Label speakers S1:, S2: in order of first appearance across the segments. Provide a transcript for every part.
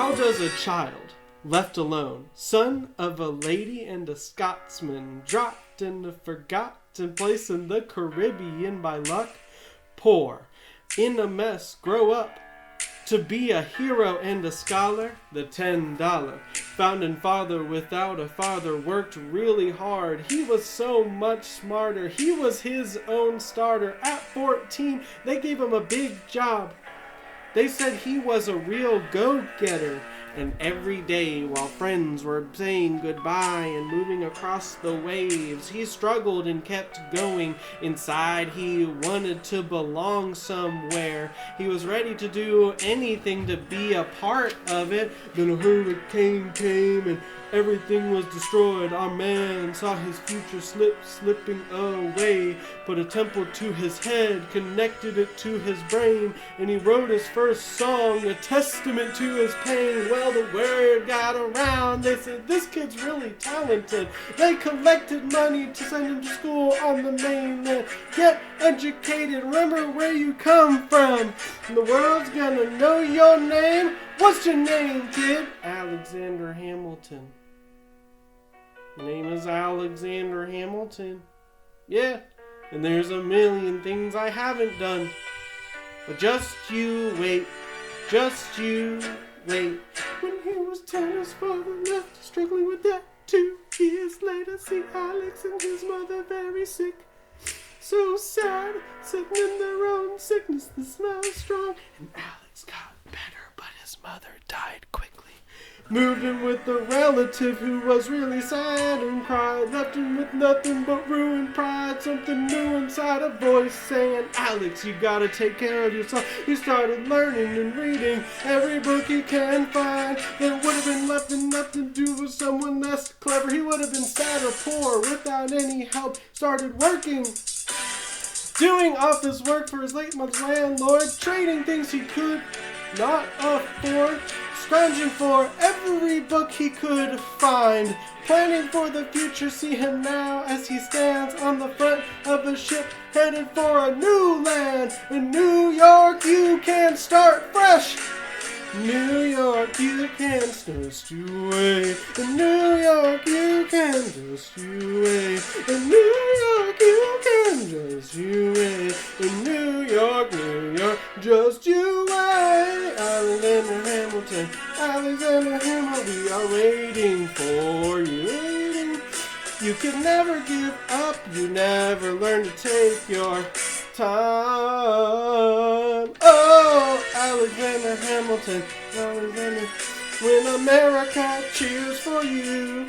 S1: How does a child, left alone, son of a lady and a Scotsman, dropped in a forgotten place in the Caribbean by luck, poor, in a mess, grow up to be a hero and a scholar? The $10 founding father without a father worked really hard. He was so much smarter. He was his own starter. At 14, they gave him a big job. They said he was a real go-getter. And every day, while friends were saying goodbye and moving across the waves, he struggled and kept going. Inside, he wanted to belong somewhere. He was ready to do anything to be a part of it. Then a hurricane came and everything was destroyed. Our man saw his future slipping away. Put a temple to his head, connected it to his brain, and he wrote his first song, a testament to his pain. Well, the word got around. They said, this kid's really talented. They collected money to send him to school on the mainland. Get educated, remember where you come from. The world's gonna know your name. What's your name, kid? Alexander Hamilton. My name is Alexander Hamilton. Yeah, and there's a million things I haven't done. But just you wait, just you wait. When he was 10, his father left, struggling with that. 2 years later, see Alex and his mother very sick. So sad, sitting in their own sickness, the smell is strong. And Alex got better, but his mother died quickly. Moved in with a relative who was really sad and cried. Left him with nothing but ruined pride. Something new inside, a voice saying, Alex, you gotta take care of yourself. He started learning and reading every book he can find. That would have been left in nothing to do with someone less clever. He would have been sad or poor without any help. Started working, doing office work for his late mother's landlord, trading things he could not afford, scrounging for every book he could find, planning for the future. See him now as he stands on the front of a ship headed for a new land. In New York you can start fresh. New York, you can just you wait. In New York, you can just you wait. In New York, you can just you wait. In New York, just you wait. Alexander Hamilton, Alexander Hamilton, we are waiting for you. You can never give up. You never learn to take your time. Oh, Alexander Hamilton, Alexander. When America cheers for you,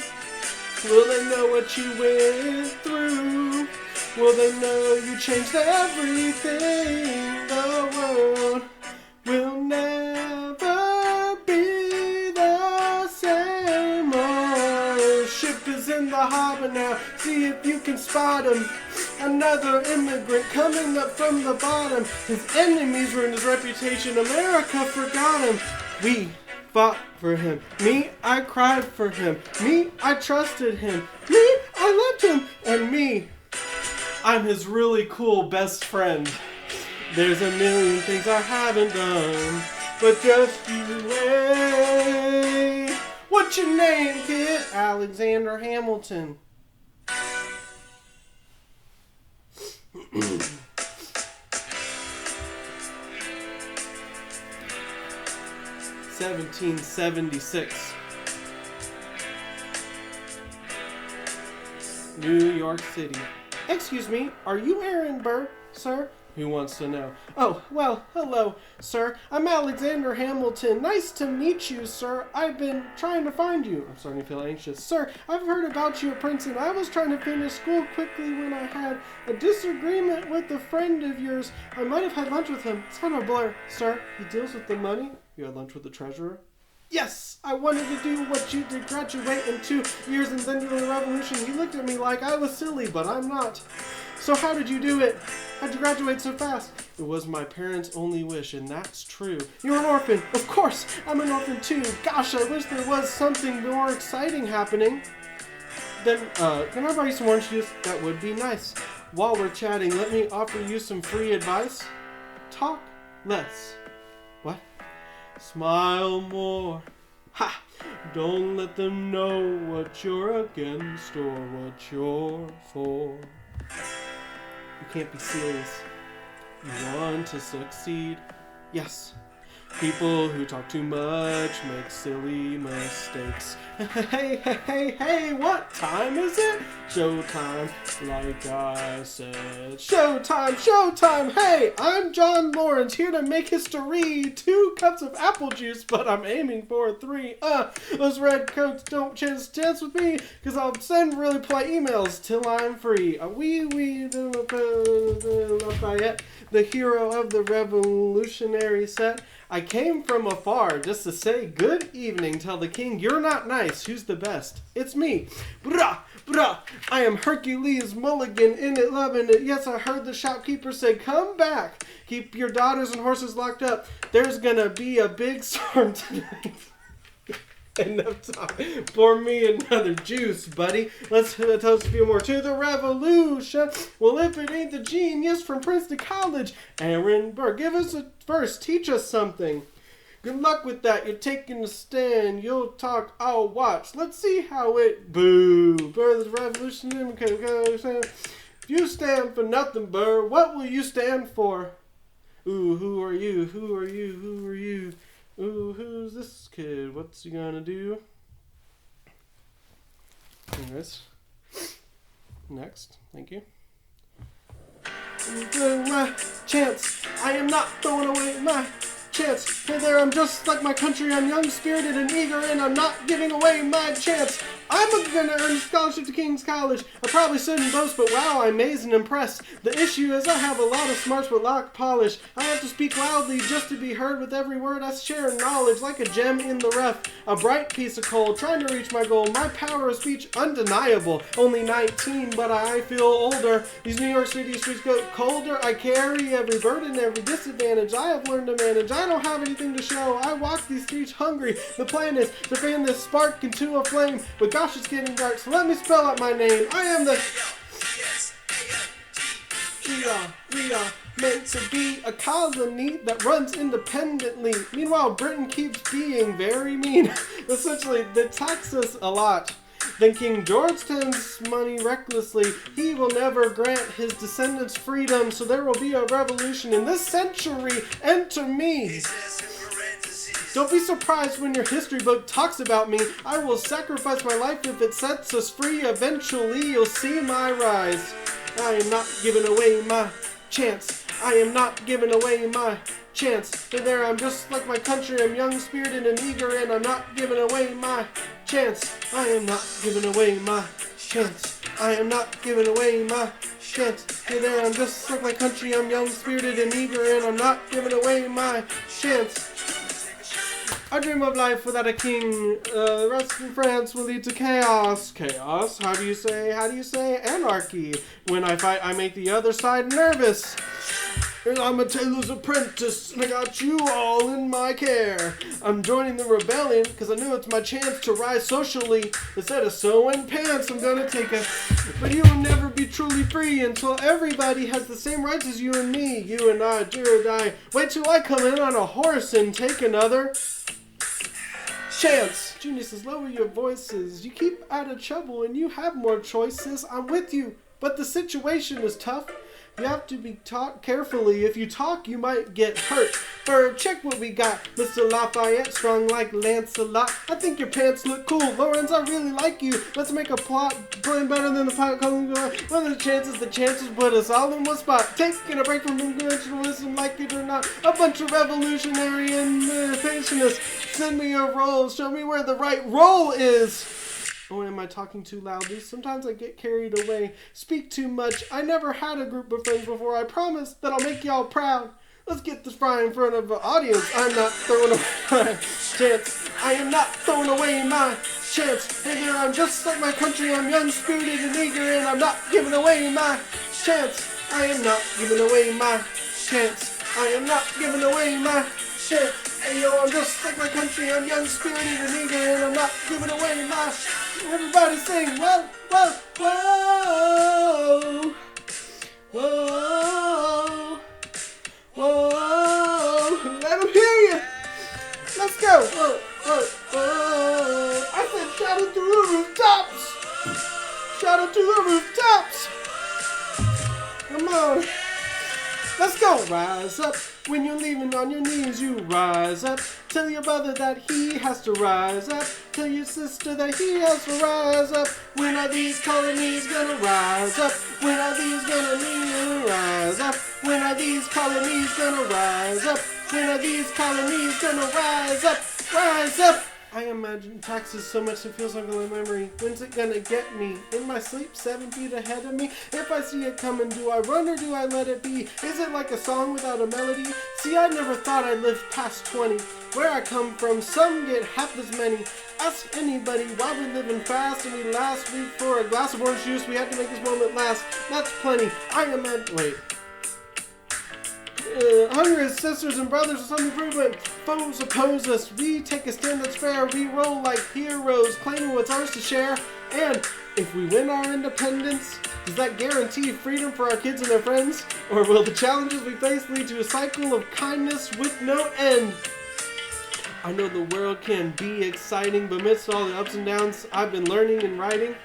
S1: will they know what you went through? Will they know you changed everything? The world will never be the same. Oh, ship is in the harbor now. See if you can spot him. Another immigrant coming up from the bottom. His enemies ruined his reputation. America forgot him. We fought for him. Me, I cried for him. Me, I trusted him. Me, I loved him. And me, I'm his really cool best friend. There's a million things I haven't done, but just you wait. What's your name, kid? Alexander Hamilton. 1776. New York City. Excuse me, are you Aaron Burr, sir? Who wants to know? Oh, well, hello, sir. I'm Alexander Hamilton. Nice to meet you, sir. I've been trying to find you. I'm starting to feel anxious. Sir, I've heard about you at Princeton. I was trying to finish school quickly when I had a disagreement with a friend of yours. I might have had lunch with him. It's kind of a blur. Sir, he deals with the money. You had lunch with the treasurer? Yes, I wanted to do what you did, graduate in 2 years and then do the revolution. He looked at me like I was silly, but I'm not. So how did you do it? How'd you graduate so fast? It was my parents' only wish, and that's true. You're an orphan. Of course, I'm an orphan too. Gosh, I wish there was something more exciting happening. Then, can I buy you some orange juice? That would be nice. While we're chatting, let me offer you some free advice. Talk less. What? Smile more. Ha! Don't let them know what you're against or what you're for. You can't be serious. You want to succeed. Yes. People who talk too much make silly mistakes. Hey, what time is it? Showtime, like I said. Showtime, hey, I'm John Lawrence, here to make history. 2 cups of apple juice, but I'm aiming for 3. Those red coats don't chance with me, cause I'll send really polite emails till I'm free. Lafayette, the hero of the revolutionary set. I came from afar just to say good evening. Tell the king you're not nice. Who's the best? It's me. Brah. I am Hercules Mulligan in it, loving it. Yes, I heard the shopkeeper say, come back. Keep your daughters and horses locked up. There's gonna be a big storm tonight. Enough time. Pour me another juice, buddy. Let's toast a few more to the revolution. Well, if it ain't the genius from Princeton College, Aaron Burr, give us a verse, teach us something. Good luck with that. You're taking a stand. You'll talk. I'll watch. Let's see how it. Boo. Burr, the revolution. If you stand for nothing, Burr, what will you stand for? Ooh, who are you? Who are you? Who are you? Ooh, who's this kid? What's he gonna do? Anyways. Next. Thank you. My chance. I am not throwing away my chance. Hey there, I'm just like my country. I'm young, spirited, and eager, and I'm not giving away my chance. I'm gonna earn a scholarship to King's College. I probably shouldn't boast, but wow, I amaze and impress. The issue is I have a lot of smarts but lack polish. I have to speak loudly just to be heard with every word. I share knowledge like a gem in the rough. A bright piece of coal, trying to reach my goal. My power of speech undeniable. Only 19, but I feel older. These New York City streets go colder. I carry every burden, every disadvantage. I have learned to manage. I don't have anything to show. I walk these streets hungry. The plan is to fan this spark into a flame. But gosh, it's getting dark, so let me spell out my name. I am the we are meant to be a colony that runs independently. Meanwhile, Britain keeps being very mean. Essentially, they tax us a lot. Then King George spends money recklessly. He will never grant his descendants freedom, so there will be a revolution in this century. Enter me. Don't be surprised when your history book talks about me. I will sacrifice my life if it sets us free. Eventually, you'll see my rise. I am not giving away my chance. I am not giving away my chance. And there, I'm just like my country. I'm young, spirited, and eager, and I'm not giving away my chance. I am not giving away my chance. I am not giving away my chance. Hey there, I'm just like my country. I'm young, spirited, and eager, and I'm not giving away my chance. I dream of life without a king. The rest in France will lead to chaos. Chaos? How do you say anarchy? When I fight, I make the other side nervous. I'm a tailor's apprentice, and I got you all in my care. I'm joining the rebellion, because I knew it's my chance to rise socially. Instead of sewing pants, I'm gonna take a... But you will never be truly free until everybody has the same rights as you and me. You and I, Jared, I. Wait till I come in on a horse and take another... chance. Geniuses, lower your voices. You keep out of trouble and you have more choices. I'm with you, but the situation is tough. You have to be taught carefully. If you talk, you might get hurt. Burr, check what we got. Mr. Lafayette, strong like Lancelot. I think your pants look cool. Lawrence, I really like you. Let's make a plot playing better than the pot calling. What are the chances put us all in one spot. Taking a break from conventionalism, like it or not. A bunch of revolutionary impatientists. Send me your roles. Show me where the right role is. Oh, am I talking too loudly? Sometimes I get carried away. Speak too much. I never had a group of friends before. I promise that I'll make y'all proud. Let's get this fry in front of an audience. I'm not throwing away my chance. I am not throwing away my chance. Hey there, I'm just like my country. I'm young, spirited, and eager, and I'm not giving away my chance. I am not giving away my chance. I am not giving away my chance. Hey yo, I'm just like my country. I'm young, spirited, and eager, and I'm not giving away my... Everybody sing, whoa, whoa, whoa, whoa, whoa. Let them hear you. Let's go. Whoa, whoa, whoa. rise up. When you're leaving on your knees, you rise up. Tell your brother that he has to rise up. Tell your sister that he has to rise up. When are these colonies gonna rise up? When are these gonna rise up? When are these colonies gonna rise up? When are these colonies gonna rise up? Rise up! I imagine taxes so much it feels like a memory. When's it gonna get me? In my sleep, 7 feet ahead of me? If I see it coming, do I run or do I let it be? Is it like a song without a melody? See, I never thought I'd live past 20. Where I come from, some get half as many. Ask anybody why we're living fast, and we last week for a glass of orange juice. We have to make this moment last. That's plenty. I imagine. Wait. Hunger is sisters and brothers of some improvement. Foes oppose us. We take a stand that's fair. We roll like heroes, claiming what's ours to share. And if we win our independence, does that guarantee freedom for our kids and their friends? Or will the challenges we face lead to a cycle of kindness with no end? I know the world can be exciting, but amidst all the ups and downs I've been learning and writing,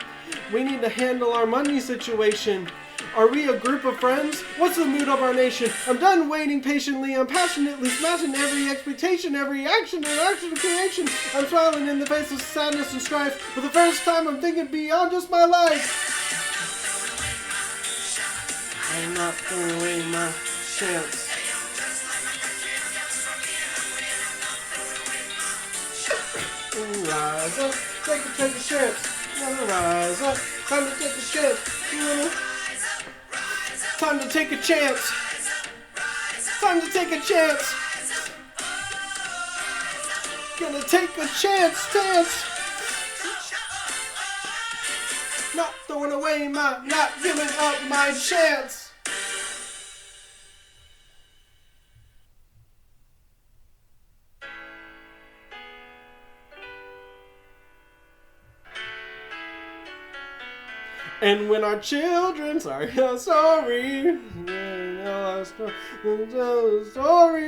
S1: we need to handle our money situation. Are we a group of friends? What's the mood of our nation? I'm done waiting patiently. I'm passionately smashing every expectation, every action and action of creation. I'm smiling in the face of sadness and strife. For the first time, I'm thinking beyond just my life. I'm not throwing away my chance. Rise up, take a chance. Rise up, time to take a chance. Time to take a chance. Time to take a chance. Gonna take a chance. Not throwing away not giving up my chance. And when our children, sorry, tell the story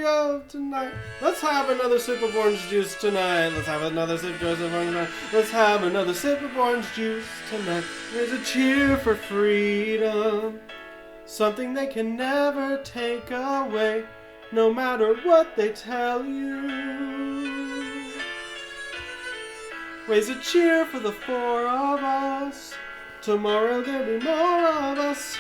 S1: of tonight. Let's have another sip of orange juice tonight. Let's have another sip of orange juice. Let's have another sip of orange juice tonight. There's a cheer for freedom, something they can never take away, no matter what they tell you. Raise a cheer for the four of us. Tomorrow there'll be more of us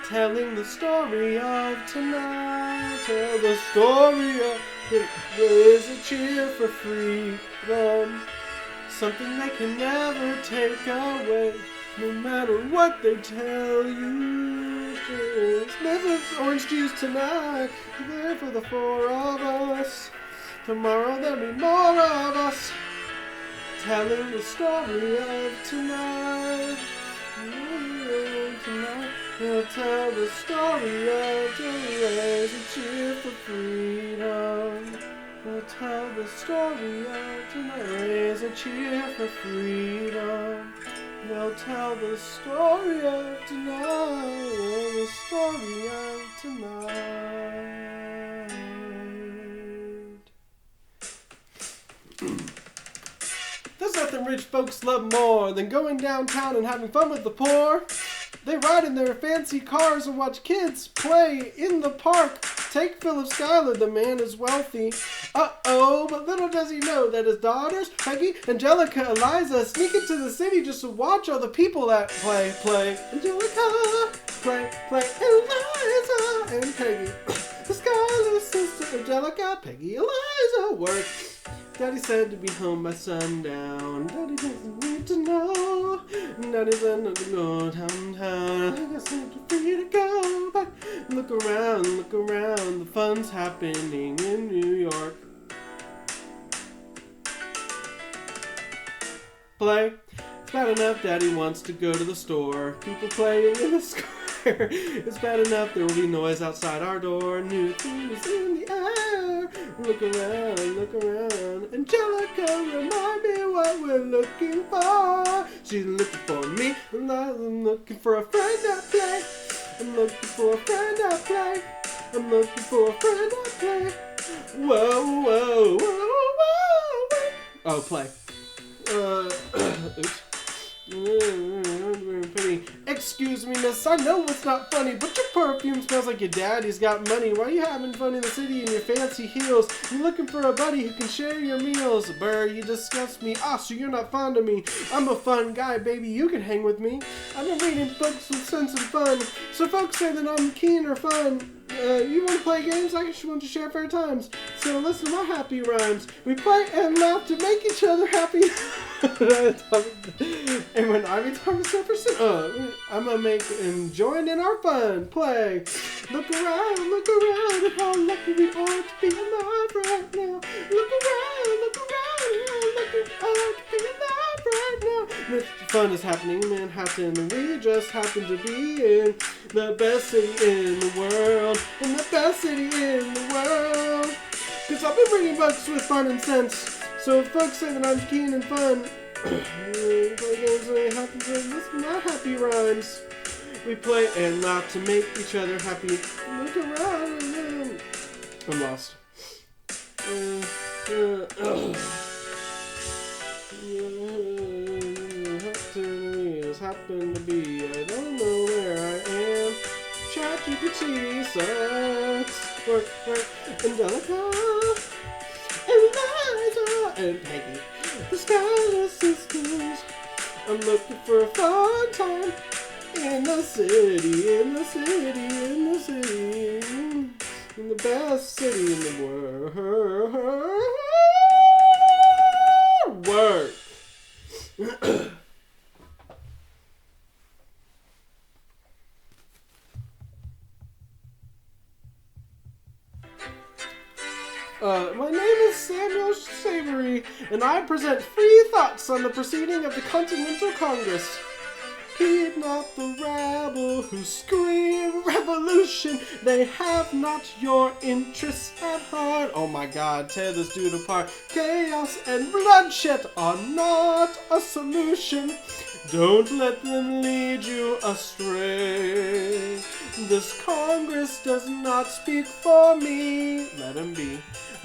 S1: telling the story of tonight. Tell the story of raise a cheer for freedom, something they can never take away, no matter what they tell you. Just live orange juice tonight, there for the four of us. Tomorrow there'll be more of us telling the story of tonight. Tonight we'll tell the story of tonight. Raise a cheer for freedom. We'll tell the story of tonight. Raise a cheer for freedom. They'll tell the story of tonight. The story of tonight. There's nothing rich folks love more than going downtown and having fun with the poor. They ride in their fancy cars and watch kids play in the park. Take Philip Schuyler, the man is wealthy. Uh-oh, but little does he know that his daughters, Peggy, Angelica, Eliza, sneak into the city just to watch all the people that play. Angelica, play, Eliza, and Peggy. The Schuyler Sisters, Angelica, Peggy, Eliza, work. Daddy said to be home by sundown. Daddy doesn't need to know. Daddy said not to go downtown. I guess I'm free to go back. Look around, the fun's happening in New York. Play. It's bad enough Daddy wants to go to the store. People playing in the square. It's bad enough there will be noise outside our door. New things in the air. Look around. Angelica, remind me what we're looking for. She's looking for me. I'm looking for a friend to play. I'm looking for a friend to play. I'm looking for a friend to play. Whoa. Oh, play. Oops. Excuse me, miss. Yes, I know it's not funny, but your perfume smells like your daddy's got money. Why you having fun in the city in your fancy heels? You looking for a buddy who can share your meals. Burr, you disgust me. So you're not fond of me. I'm a fun guy, baby. You can hang with me. I've been reading books with sense and fun. So folks say that I'm keen or fun. You want to play games? I just want to share fair times. So listen to my happy rhymes. We play and laugh to make each other happy. And when I become a surface, I'm gonna make and join in our fun play. Look around at how lucky we are to be alive right now. Look around how lucky we are to be alive right now. The fun is happening in Manhattan, and we just happen to be in the best city in the world. In the best city in the world. Cause I've been reading books with fun and sense. So if folks say that I'm keen and fun, play games and happen to listen to my happy rhymes. We play and laugh to make each other happy. Look around. I'm lost. Happen to be. I don't know where I am. ChatGPT sucks. Work, Angelica, and Liza, and Peggy, the Schuyler Sisters. I'm looking for a fun time in the city, in the best city in the world. Work. My name is Samuel Savory, and I present free thoughts on the proceeding of the Continental Congress. Heed not the rabble who scream revolution. They have not your interests at heart. Oh my God, tear this dude apart. Chaos and bloodshed are not a solution. Don't let them lead you astray. This Congress does not speak for me. Let them be.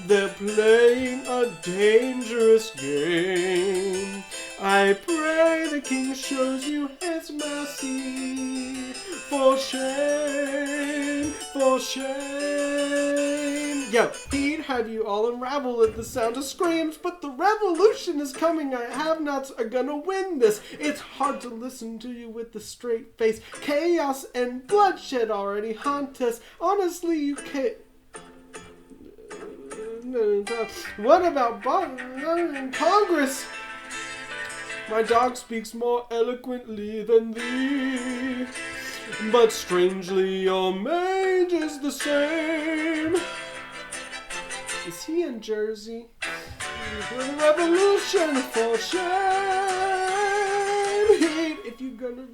S1: They're playing a dangerous game. I pray the King shows you his mercy. For shame, for shame. Yo, he'd have you all unravel at the sound of screams, but the revolution is coming. I have nots are gonna win this. It's hard to listen to you with the straight face. Chaos and bloodshed already haunt us. Honestly, you can't. What about Congress? My dog speaks more eloquently than thee, but strangely your mage is the same. Is he in Jersey? The revolution for shame. If you gonna,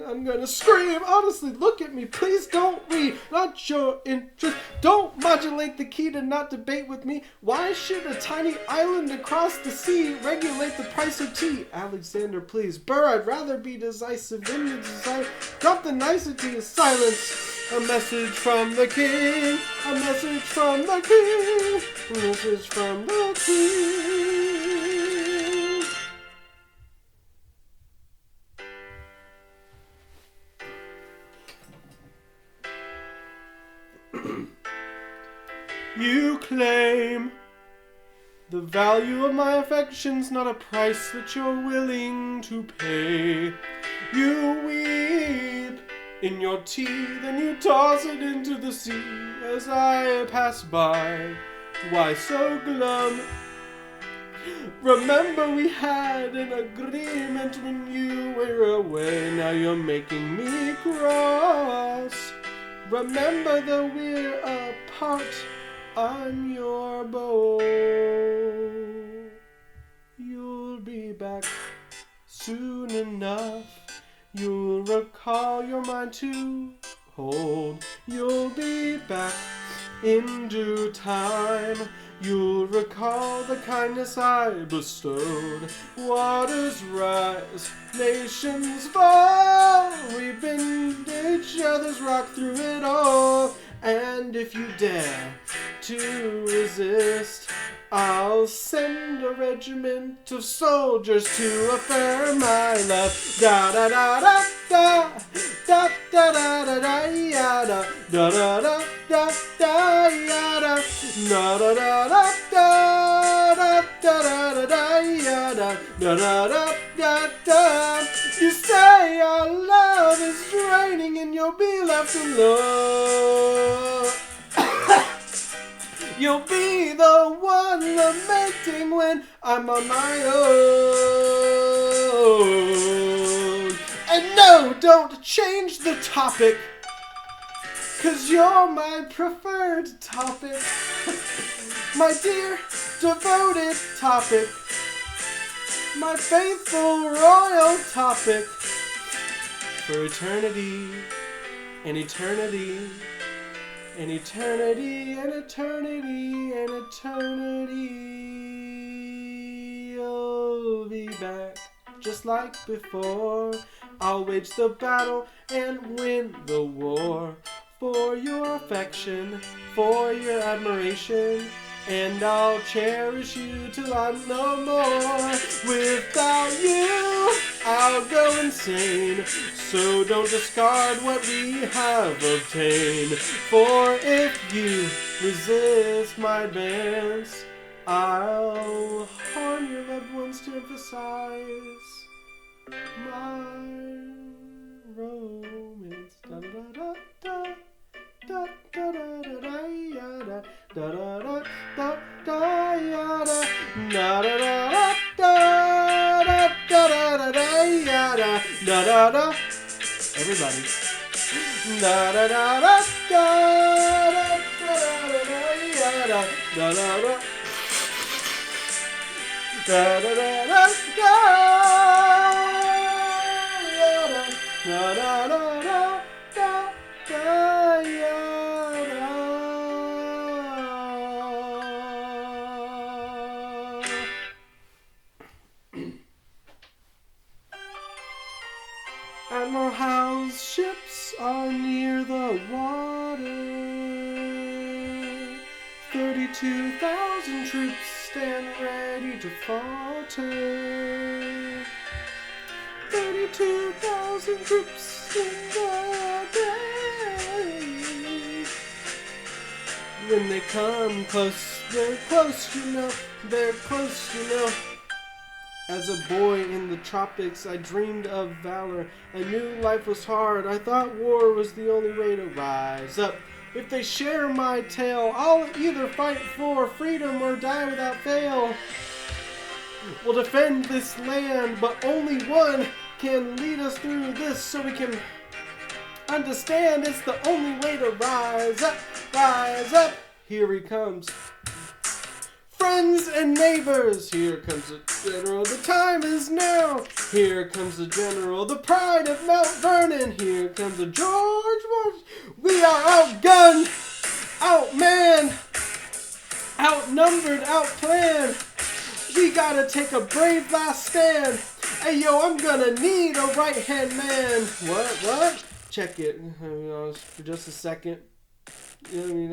S1: I'm gonna scream. Honestly, look at me. Please don't read. Not your interest. Don't modulate the key to not debate with me. Why should a tiny island across the sea regulate the price of tea? Alexander, please. Burr, I'd rather be decisive than the design. Drop the nicety of silence. A message from the king. A message from the king. A message from the king. You claim the value of my affection's not a price that you're willing to pay. You weep in your tea, then you toss it into the sea as I pass by. Why so glum? Remember we had an agreement when you were away. Now you're making me cross. Remember that we're apart. I'm your beau. You'll be back soon enough. You'll recall your mind to hold. You'll be back in due time. You'll recall the kindness I bestowed. Waters rise, nations fall. We've been each other's rock through it all. And if you dare to resist, I'll send a regiment of soldiers to affirm my love. Da da da da da da da da da da yada da da da da da yada da da da da da da da da yada da da da da da. You say our love is draining and you'll be left alone. You'll be the one lamenting when I'm on my own. And no, don't change the topic, 'cause you're my preferred topic. My dear, devoted topic. My faithful royal topic. For eternity and eternity. And eternity, and eternity, and eternity, you'll be back just like before. I'll wage the battle and win the war for your affection, for your admiration, and I'll cherish you till I'm no more. Without you, I'll go insane. So don't discard what we have obtained. For if you resist my advance, I'll harm your loved ones to emphasize my romance. Da da da da da da da da da da da da da yada da da da da da da da yada da da da. Everybody. Da da da da da da da yada da da da da da da da yada da da da da da yada. Admiral Howe's ships are near the water. 32,000 troops stand ready to falter. 32,000 troops in the day. When they come close, they're close, you know. They're close, you know. As a boy in the tropics, I dreamed of valor. I knew life was hard. I thought war was the only way to rise up. If they share my tale, I'll either fight for freedom or die without fail. We'll defend this land, but only one can lead us through this so we can understand it's the only way to rise up, rise up. Here he comes. Friends and neighbors, here comes the general, the time is now. Here comes the general, the pride of Mount Vernon. Here comes the George Washington. We are outgunned, outmanned, outnumbered, outplanned. We gotta take a brave last stand. Hey yo, I'm gonna need a right-hand man. What? Check it for just a second. You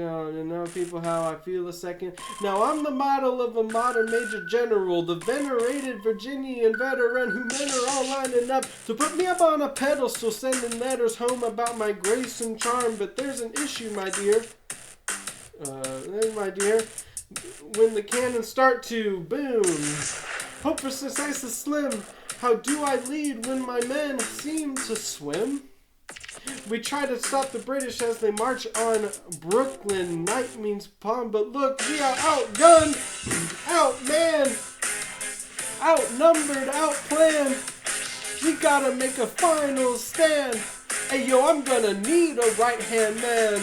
S1: know people how I feel a second. Now I'm the model of a modern major general, the venerated Virginian veteran who men are all lining up to put me up on a pedestal, sending letters home about my grace and charm. But there's an issue, my dear. When the cannons start to boom, hope for success is slim. How do I lead when my men seem to swim? We try to stop the British as they march on Brooklyn. Night means palm, but look, we are outgunned, outmanned, outnumbered, outplanned. We gotta make a final stand. Hey yo, I'm gonna need a right-hand man.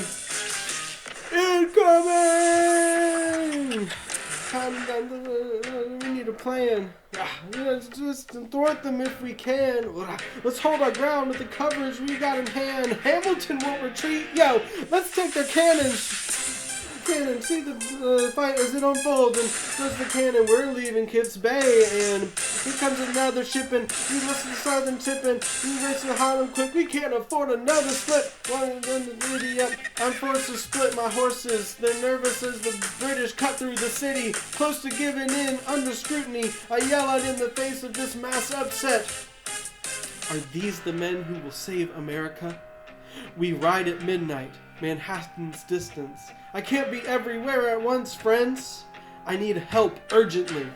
S1: Incoming! We need a plan. Let's just thwart them if we can. Let's hold our ground with the coverage we got in hand. Hamilton won't retreat. Yo, let's take their cannons. cannon, see the fight as it unfolds, and goes the cannon, we're leaving Kips Bay, and here comes another shipping, we listen to Southern tipping, we race to Harlem quick, we can't afford another split, I'm forced to split my horses, they're nervous as the British cut through the city, close to giving in, under scrutiny, I yell out in the face of this mass upset. Are these the men who will save America? We ride at midnight, Manhattan's distance. I can't be everywhere at once, friends. I need help urgently.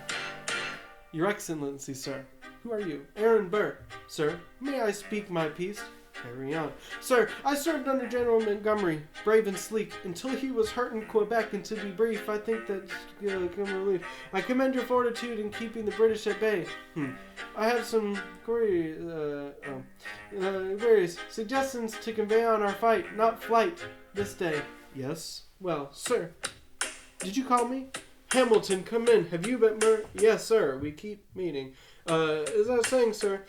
S1: Your Excellency, sir. Who are you? Aaron Burr. Sir, may I speak my piece? Carry on. Sir, I served under General Montgomery, brave and sleek, until he was hurt in Quebec, and to be brief, I think that relief. I commend your fortitude in keeping the British at bay. I have some various suggestions to convey on our fight, not flight, this day. Yes? Well, sir, did you call me? Hamilton, come in. Have you been Yes, sir. We keep meeting. As I was saying, sir,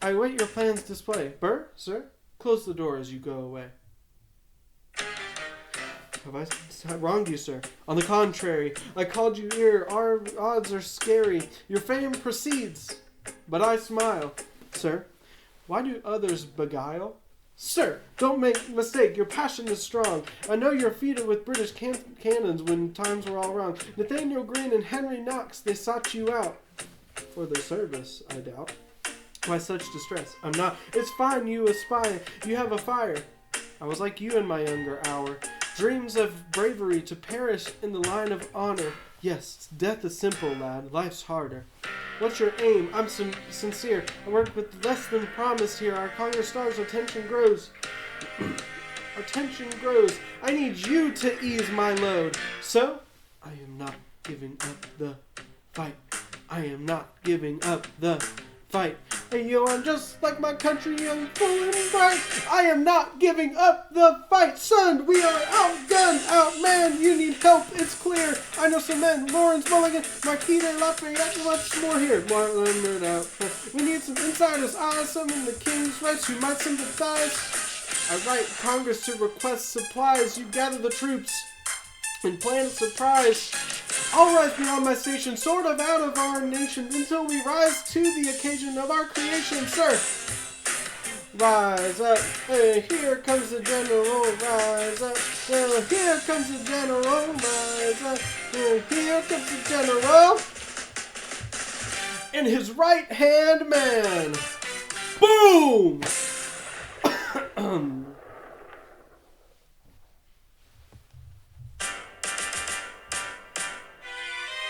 S1: I await your plans display. Burr, sir, close the door as you go away. Have I wronged you, sir? On the contrary, I called you here. Our odds are scary. Your fame proceeds. But I smile. Sir, why do others beguile? Sir, don't make mistake. Your passion is strong. I know you're feated with British cannons when times were all wrong. Nathaniel Greene and Henry Knox, they sought you out. For their service, I doubt. Why such distress? I'm not. It's fine, you aspire. You have a fire. I was like you in my younger hour. Dreams of bravery to perish in the line of honor. Yes, death is simple, lad. Life's harder. What's your aim? I'm sincere. I work with less than promise here. Our Congress stars, our tension grows. Our tension grows. I need you to ease my load. So, I am not giving up the fight. I am not giving up the fight. Hey yo, I'm just like my country, I'm full and bright. I am not giving up the fight, son. We are outgunned, outmanned. You need help, it's clear. I know some men, Lawrence Mulligan, Marquis de Lafayette, much more here. Martin out. We need some insiders, some in the King's Rights who might sympathize. I write Congress to request supplies. You gather the troops and plan a surprise. I'll rise beyond my station, sort of out of our nation, until we rise to the occasion of our creation, sir. Rise up, hey, here comes the general, rise up, here comes the general, rise up, here comes the general, and his right-hand man. Boom!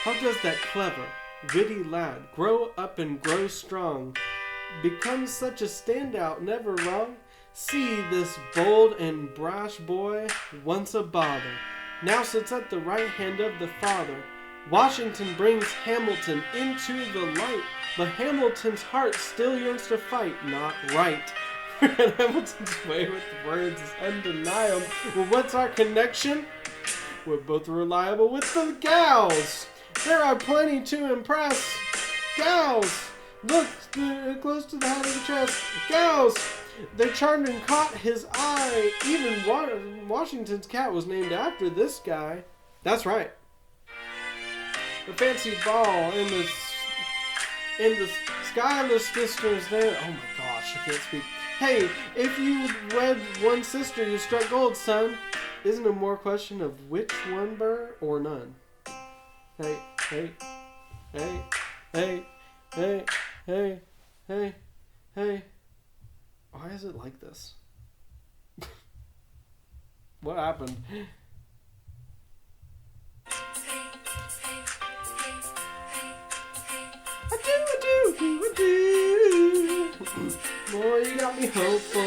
S1: How does that clever, witty lad grow up and grow strong, become such a standout, never wrong? See this bold and brash boy, once a bother, now sits at the right hand of the father. Washington brings Hamilton into the light, but Hamilton's heart still yearns to fight, not right. And Hamilton's way with words is undeniable. Well, what's our connection? We're both reliable with the gals. There are plenty to impress. Gals! Look, close to the head of the chest. Gals! They charmed and caught his eye. Even Washington's cat was named after this guy. That's right. The fancy ball in the Schuyler Sisters there. Oh my gosh, I can't speak. Hey, if you wed one sister, you struck gold, son. Isn't it more a question of which one, Burr, or none? Hey, hey, hey, hey, hey, hey, hey, hey. Why is it like this? What happened? I do. Boy, you got me hopeful.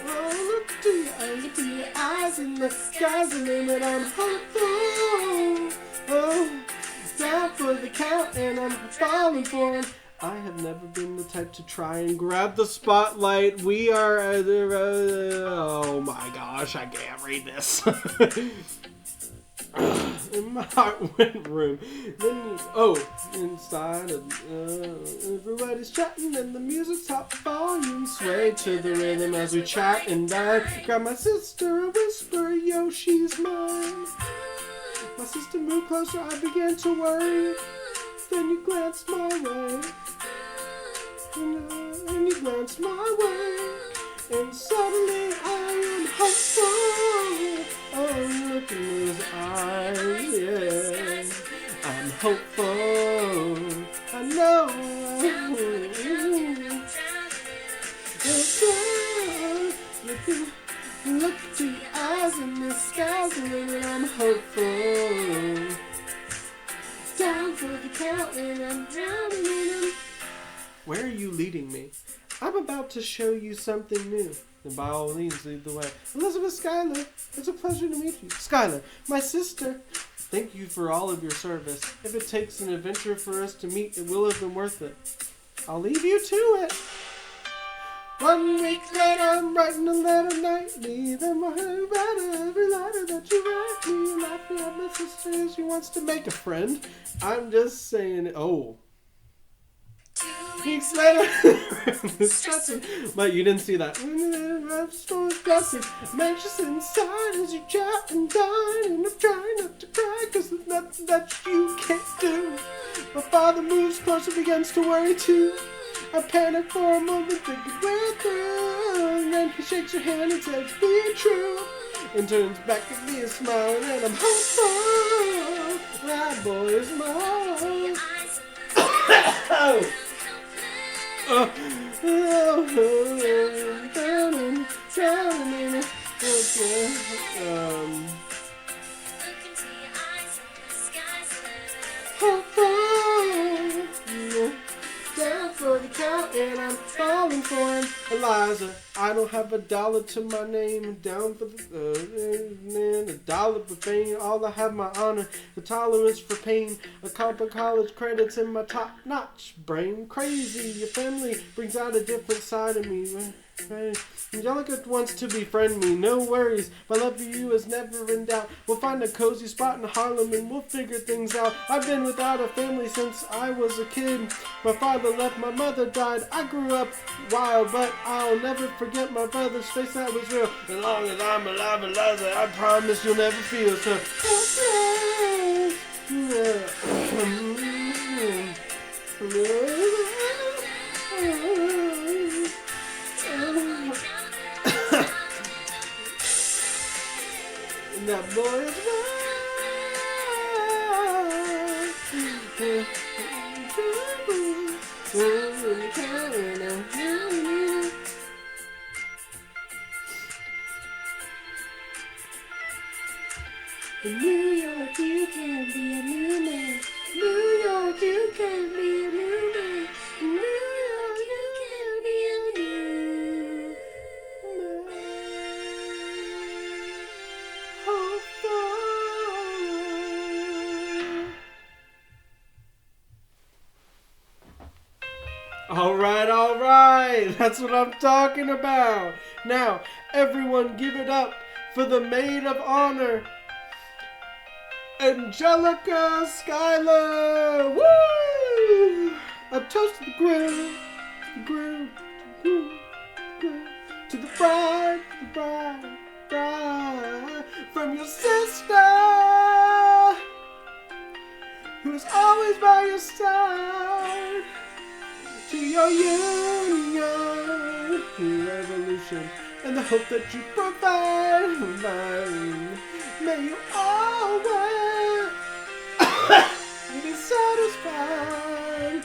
S1: Oh, look to your eyes in the skies, and then I'm hopeful. Oh, it's down for the count, and I'm falling for him. I have never been the type to try and grab the spotlight. We are oh my gosh, I can't read this. and my heart went room. Then inside everybody's chatting and the music's top volume. Sway to the rhythm as we chat and dine. Grab my sister and whisper, yo, she's mine. My sister moved closer, I began to worry. Then you glanced my way. And you glanced my way. And suddenly I am hopeful. Oh, look in his eyes, yeah. I'm hopeful. I know. Look to your eyes and the skies, and I'm hopeful. Down for the count, and I'm drowning in them. Where are you leading me? I'm about to show you something new. And by all means, lead the way. Elizabeth Schuyler, it's a pleasure to meet you. Schuyler, my sister, thank you for all of your service. If it takes an adventure for us to meet, it will have been worth it. I'll leave you to it. 1 week later, I'm writing a letter nightly. Then my heart better every letter that you write me. You laughing at my sister, she wants to make a friend. I'm just saying, oh. 2 weeks later, stressing. But you didn't see that. I'm anxious inside as you chat and dine. And I'm trying not to cry, cause there's nothing that you can't do. My father moves closer, begins to worry too. I panic for a moment, thinking we're through. And then he shakes your hand and says, be true. And turns back at me and smiling, and I'm hopeful. That boy is mine. Down for the count and I'm falling for him. Eliza, I don't have $1 to my name. Down for the $1 for fame. All I have my honor, the tolerance for pain. A couple college credits in my top-notch brain. Crazy, your family brings out a different side of me. Angelica wants to befriend me, no worries. My love for you is never in doubt. We'll find a cozy spot in Harlem and we'll figure things out. I've been without a family since I was a kid. My father left, my mother died. I grew up wild, but I'll never forget my brother's face, that was real. As long as I'm alive, Eliza, I promise you'll never feel so. That boy is in New York, you can be a new man. New York, you can be a new man. New York, you can be a new man. All right. That's what I'm talking about. Now, everyone give it up for the maid of honor, Angelica Schuyler. Woo! A toast to the groom, to the bride, from your sister, who's always by your side. To your union, revolution, and the hope that you provide. May you always be satisfied.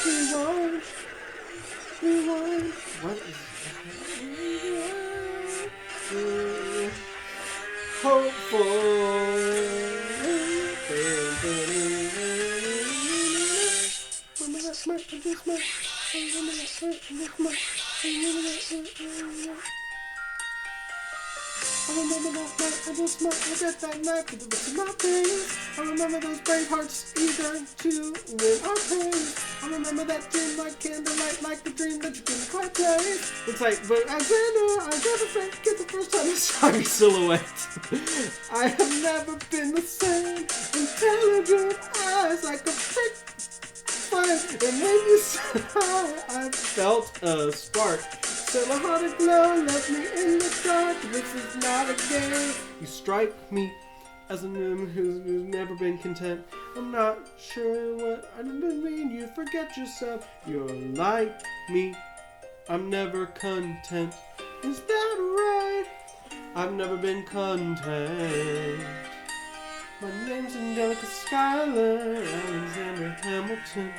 S1: We want. What is that? Hopeful. remember that night I just might regret that night, but the rest of my days. I remember those brave hearts eager to win our praise. I remember that dream like candlelight, like the dream that you couldn't quite place. It's like, but Alexander, I'll never forget the first time I saw your silhouette. I have never been the same. Intelligent eyes like a freak fire. And when you said hi, I felt a spark. Set my heart aglow, left me in the dark. This is not a game. You strike me as a man who's never been content. I'm not sure what I mean. You forget yourself. You're like me. I'm never content. Is that right? I've never been content. My name's Angelica Schuyler Alexander Hamilton.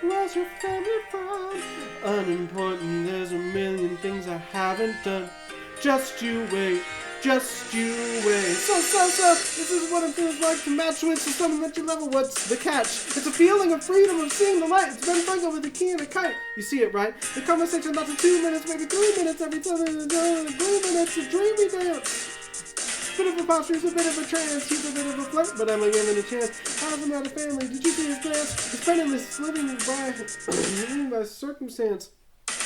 S1: Where's your family from? Unimportant, there's a million things I haven't done. Just you wait, just you wait. So, this is what it feels like to match with someone that you love. What's the catch? It's a feeling of freedom, of seeing the light. It's been fun with a key and a kite. You see it, right? The conversation lasts 2 minutes, maybe 3 minutes every time. 3 minutes, a dreamy dance. Bit of a posture, he's a bit of a trance, he's a bit of a flirt, but I'm gonna give him a chance. How's not a family? Did you see his glance? He's penniless, living by circumstance.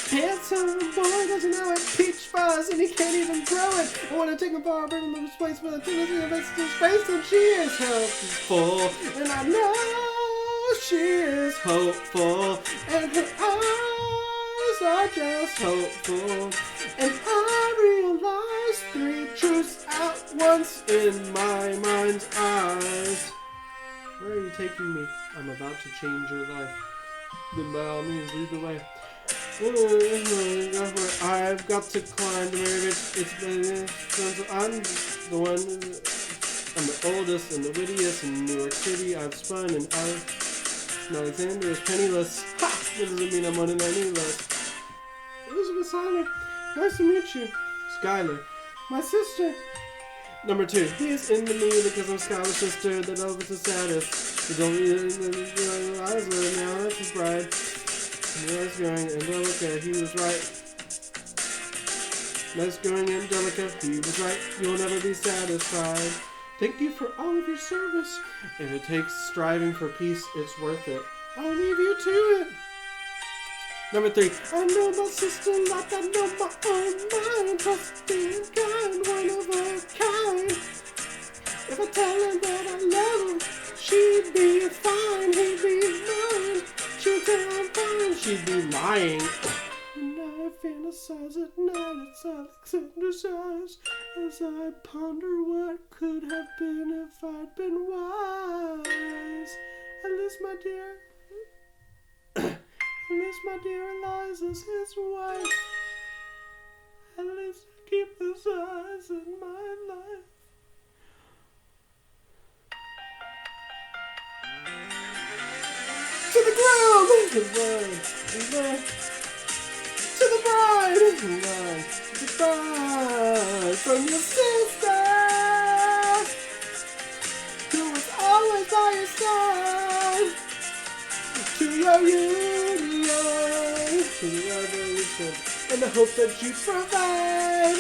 S1: Handsome boy doesn't know it, peach fuzz, and he can't even grow it. I want to take him far, bring him to this place, but until he makes his face, and she is helpful, and I know she is hopeful, and her eyes are just hopeful, and I realize 3 truths at once in my mind's eyes. Where are you taking me? I'm about to change your life. Then by all means, lead the way. I've got to climb to marry rich. I'm the one. I'm the oldest and the wittiest in New York City. I've spun and Alexander is penniless. Ha! What does it mean I'm one in any list? Elizabeth Schuyler, nice to meet you. Schuyler, my sister. Number 2, he is into me because I'm Schuyler sister. That Elvis is saddest. You don't eyes now. That's his bride. Nice going, Angelica. He was right. Nice going, Angelica. He was right. You'll never be satisfied. Thank you for all of your service. If it takes striving for peace, it's worth it. I'll leave you to it. Number 3, I know my sister like I know my own mind. Trusting, kind, one of a kind. If I tell him that I love him, she'd be fine, he'd be mine. She'd say I'm fine, she'd be lying. And I fantasize at night, it's Alexander's eyes, as I ponder what could have been if I'd been wise. At least my dear Eliza's his wife. At least I keep his eyes in my life. To the ground! To the bride! To the bride! From your sister! Who was always by your side! To your union! To the revolution! And the hope that you provide!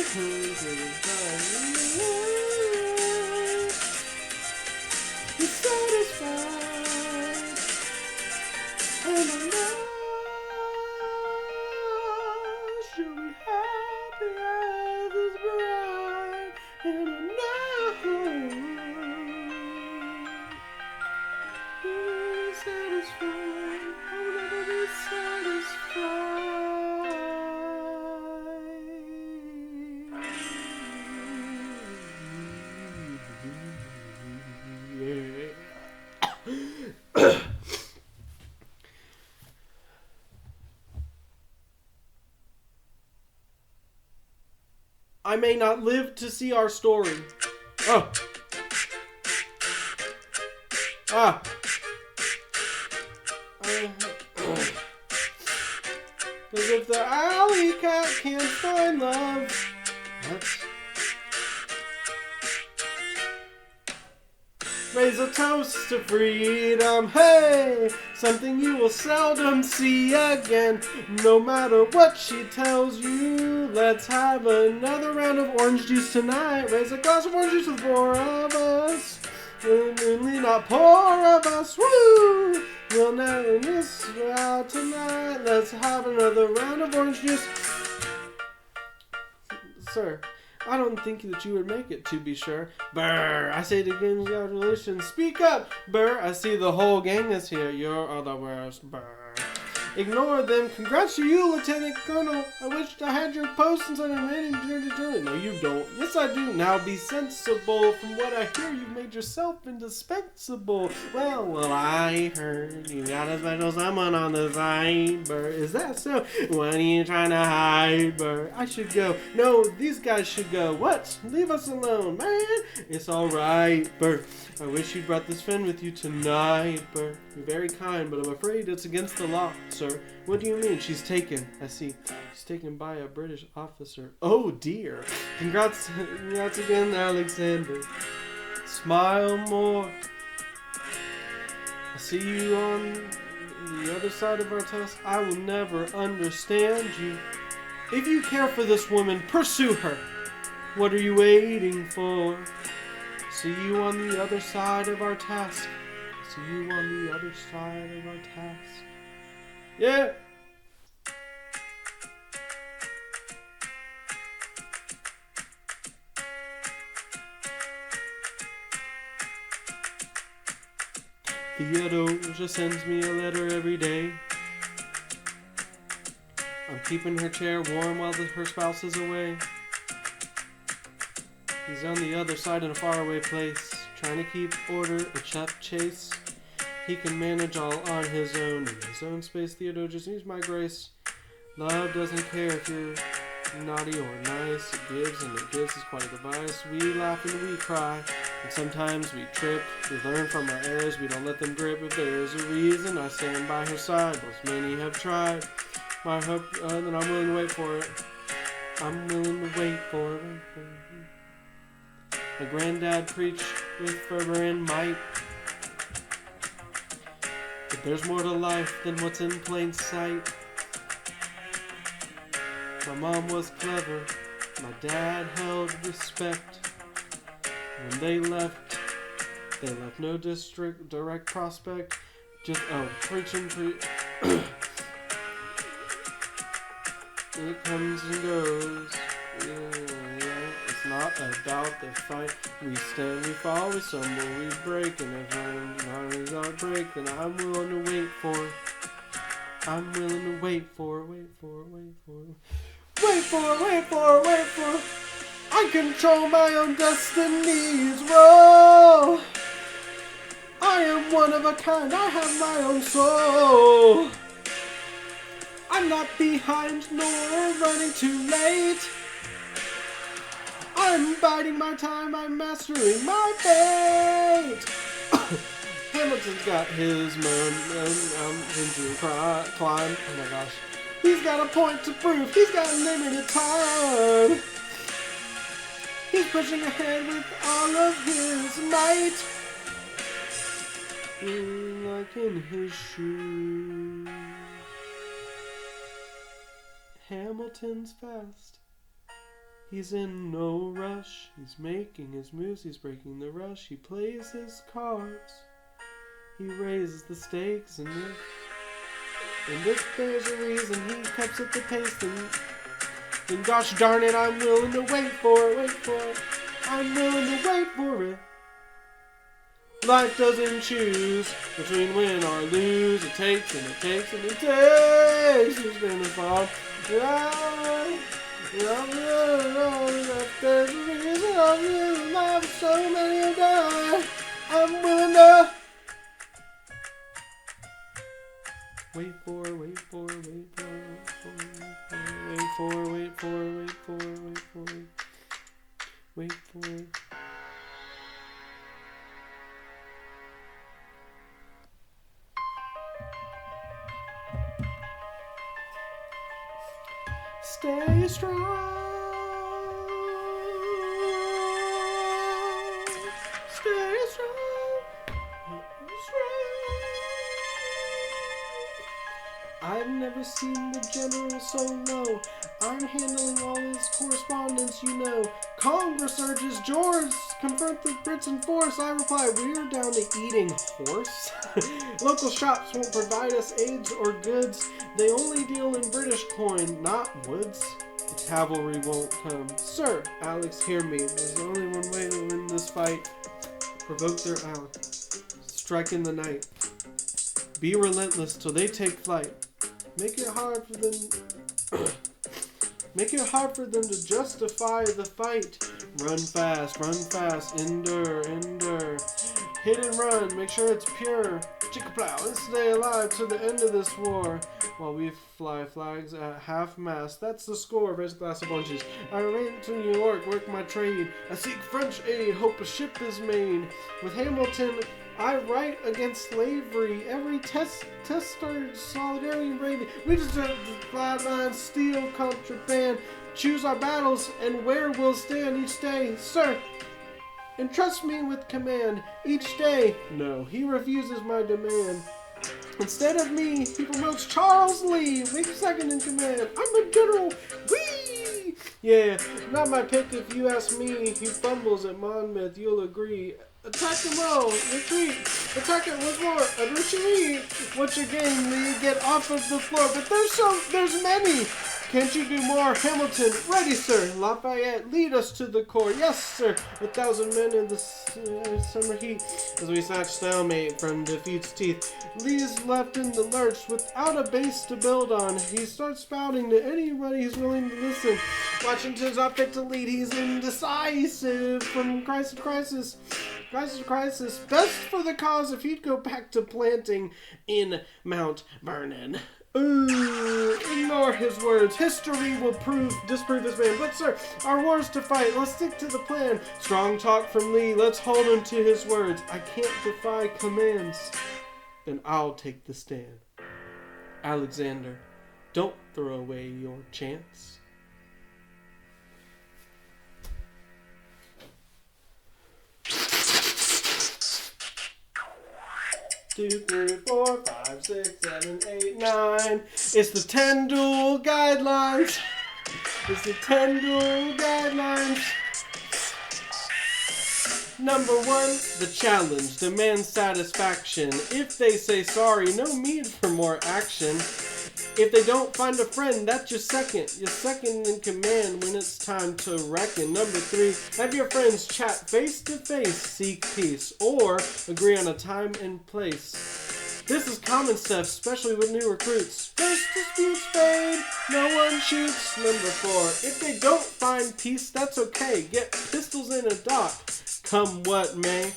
S1: You're satisfied! And I know she'll be happy as his bride. And I know you'll be satisfied. I'll never be satisfied. Yeah. I may not live to see our story. Oh. Ah. Because if the alley cat can't find love, Raise a toast to freedom, hey! Something you will seldom see again. No matter what she tells you, let's have another round of orange juice tonight. Raise a glass of orange juice with 4 of us. Only not poor of us, woo! We'll never miss out tonight. Let's have another round of orange juice. Sir, I don't think that you would make it, to be sure. Burr, I say it again, congratulations. Speak up, Burr. I see the whole gang is here. You're all the worst, Burr. Ignore them. Congrats to you, Lieutenant Colonel. I wished I had your post instead of remaining. No, you don't. Yes, I do. Now be sensible. From what I hear, you've made yourself indispensable. Well, I heard you got a special someone on the side, Burr. Is that so? What are you trying to hide, Burr? I should go. No, these guys should go. What? Leave us alone, man. It's all right, Burr. I wish you brought this friend with you tonight, Burr. You're very kind, but I'm afraid it's against the law, sir. What do you mean? She's taken. I see. She's taken by a British officer. Oh, dear. Congrats again, Alexander. Smile more. I see you on the other side of our test. I will never understand you. If you care for this woman, pursue her. What are you waiting for? See you on the other side of our task. See you on the other side of our task. Yeah. Theodosia sends me a letter every day. I'm keeping her chair warm while her spouse is away. He's on the other side in a faraway place, trying to keep order, a chef chase. He can manage all on his own, in his own space. Theodosia needs my grace. Love doesn't care if you're naughty or nice. It gives, and it gives is quite a device. We laugh and we cry, and sometimes we trip. We learn from our errors, we don't let them grip. If there is a reason, I stand by her side. Most many have tried. My hope, and I'm willing to wait for it. I'm willing to wait for it. My granddad preached with fervor and might. But there's more to life than what's in plain sight. My mom was clever. My dad held respect. When they left no direct prospect. Just, preaching. It comes and goes. It's not about the fight. We stand, we fall, we stumble, we break, and if our not break, then I'm willing to wait for it. I'm willing to wait for it, wait for it, wait for it. Wait for it, wait for it, wait for it. I control my own destinies, roll. I am one of a kind, I have my own soul. I'm not behind nor running too late. I'm biding my time, I'm mastering my fate. Hamilton's got his mountain to climb. Oh my gosh. He's got a point to prove, he's got limited time. He's pushing ahead with all of his might. Like in his shoes. Hamilton's fast. He's in no rush. He's making his moves. He's breaking the rush. He plays his cards. He raises the stakes. And if there's a reason he keeps at the pace, then gosh darn it, I'm willing to wait for it, wait for it. I'm willing to wait for it. Life doesn't choose between win or lose. It takes and it takes and it takes. Who's gonna fall? There's a reason I'm really alive. So many have died. I'm willing to wait for, wait for, wait for, wait for, wait for, wait for, wait for, wait for, wait for. Stay strong. Stay strong. never seen the general so low. I'm handling all his correspondence, you know. Congress urges George, confront the Brits in force. I reply, we're down to eating horse. Local shops won't provide us aids or goods. They only deal in British coin, not woods. The cavalry won't come. Sir, Alex, hear me. There's only one way to win this fight. Provoke their ally. Strike in the night. Be relentless till they take flight. Make it hard for them. Make it hard for them to justify the fight. Run fast, endure. Hit and run, make sure it's pure. Chickaplow, and stay alive to the end of this war. While we fly flags at half-mast. That's the score. Raise a glass of oranges. I remain to New York, work my trade. I seek French aid, hope a ship is made. With Hamilton, I write against slavery. Every test starts solidarity and bravery. We deserve the flag line, steel, contraband. Choose our battles and where we'll stand each day. Sir, entrust me with command each day. No, he refuses my demand. Instead of me, he promotes Charles Lee, weak second in command. I'm a general. Whee! Yeah, not my pick if you ask me. He fumbles at Monmouth, you'll agree. Attack him all, retreat. Attack it once more, and retreat. What's your game, Lee? Get off of the floor. But there's many. Can't you do more? Hamilton, ready, sir. Lafayette, lead us to the core. Yes, sir. 1,000 men in the summer heat. As we snatch stalemate from defeat's teeth. Lee's left in the lurch without a base to build on. He starts spouting to anybody who's willing to listen. Washington's not fit to lead. He's indecisive from crisis to crisis. Crisis to crisis. Best for the cause if he'd go back to planting in Mount Vernon. Ignore his words. History will disprove this man. But sir, our war's to fight. Let's stick to the plan. Strong talk from Lee. Let's hold him to his words. I can't defy commands. Then I'll take the stand. Alexander, don't throw away your chance. 2, 3, 4, 5, 6, 7, 8, 9. It's the 10 duel guidelines. It's the 10 duel guidelines. Number 1, the challenge demands satisfaction. If they say sorry, no need for more action. If they don't find a friend, that's your second. You're second in command when it's time to reckon. Number 3, have your friends chat face to face, seek peace, or agree on a time and place. This is common stuff, especially with new recruits. First disputes fade, no one shoots. Number 4, if they don't find peace, that's okay. Get pistols in a dock, come what may.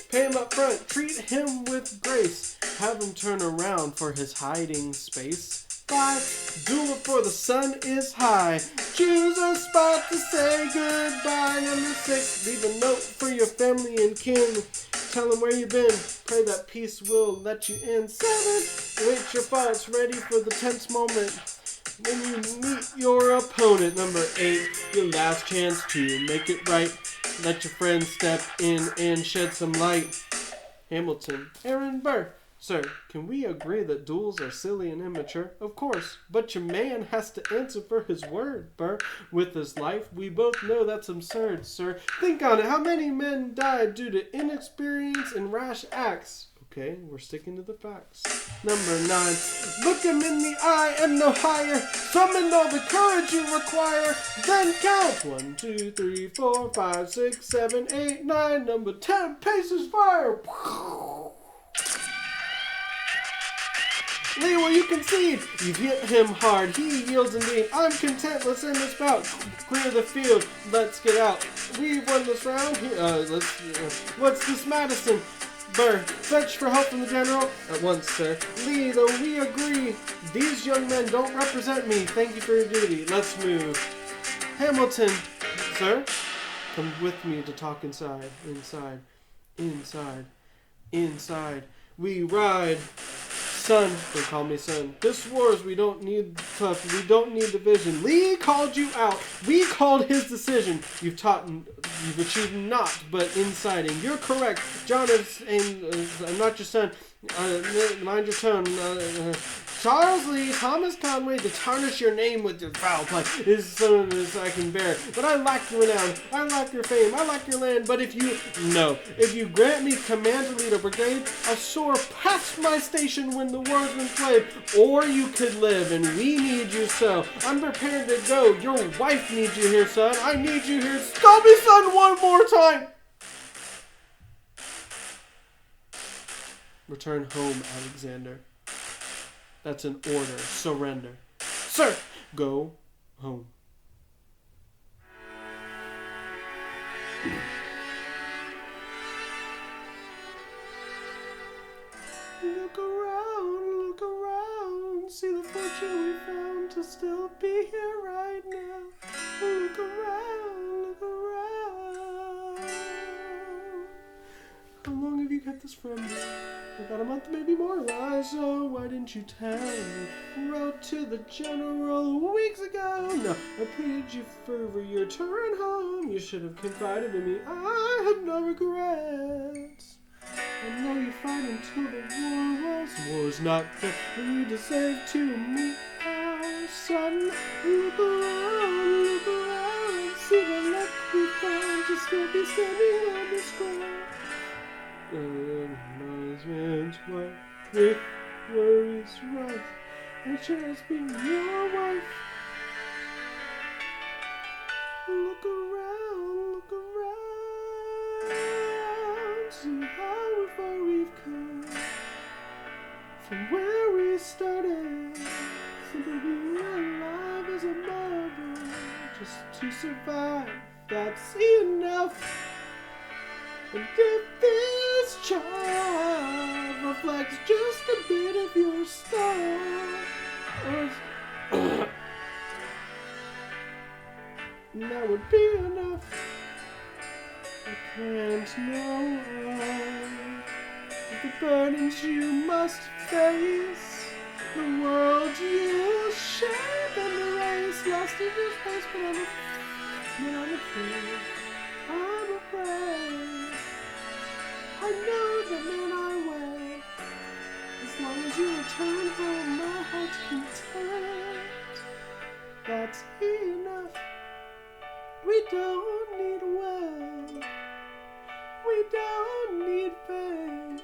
S1: Pay him up front, treat him with grace. Have him turn around for his hiding space. 5, duel before the sun is high. Choose a spot to say goodbye. Number 6, leave a note for your family and kin. Tell them where you've been. Pray that peace will let you in. 7, wait your thoughts ready for the tense moment when you meet your opponent. Number 8, your last chance to make it right. Let your friends step in and shed some light. Hamilton, Aaron Burr. Sir, can we agree that duels are silly and immature? Of course, but your man has to answer for his word, Burr. With his life, we both know that's absurd, sir. Think on it. How many men died due to inexperience and rash acts? Okay, we're sticking to the facts. Number 9, look him in the eye and no higher. Summon all the courage you require. Then count 1, 2, 3, 4, 5, 6, 7, 8, 9. Number 10, paces fire. Lee, will you concede? You've hit him hard. He yields indeed. I'm content. Let's end this bout. Clear the field. Let's get out. We've won this round. What's this, Madison? Burr, search for help from the general. At once, sir. Lee, though we agree, these young men don't represent me. Thank you for your duty. Let's move. Hamilton, sir, come with me to talk inside. Inside. We ride. Son, they call me son. This wars, we don't need tough. We don't need division. Lee called you out. We called his decision. You've achieved naught but inciting. You're correct. John is I'm not your son. Mind your tone. Charles Lee, Thomas Conway, to tarnish your name with your foul play is some of this I can bear. But I lack your renown, I lack your fame, I lack your land. But if you grant me command to lead a brigade, I'll soar past my station when the war's been played. Or you could live, and we need you so. I'm prepared to go. Your wife needs you here, son. I need you here. Stop me, son, one more time. Return home, Alexander. That's an order. Surrender. Sir, go home. Look around, see the fortune we found to still be here right now. Look around. How long have you kept this from me? About a month, maybe more. So why didn't you tell me? Wrote to the general weeks ago. No, I pleaded you for your turn home. You should have confided in me. I have no regrets. I know you fight until the war's not fair, and you deserve to meet our son. Look around, see the luck we found to still be standing on the square. Man's wife with worries rife, I chance being your wife. Look around, see how far we've come from where we started. Simply being alive as a mother, just to survive, that's enough. And if this child reflects just a bit of your stars, that would be enough. I can't know of the burdens you must face, the world you shape and the race lost in your space. But I'm afraid. I know the man I wear. As long as you return home, my heart's content. That's enough. We don't need wealth. We don't need fame.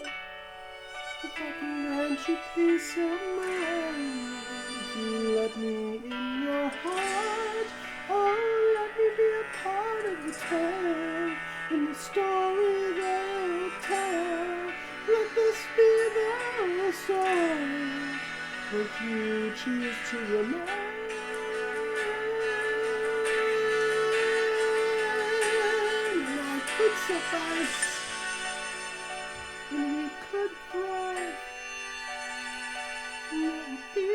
S1: If I can grant you peace of mind, if you let me in your heart, oh, let me be a part of the tale, in the story they'll tell. Let this be the story that you choose to remain. I could suffice, and we could thrive. It would be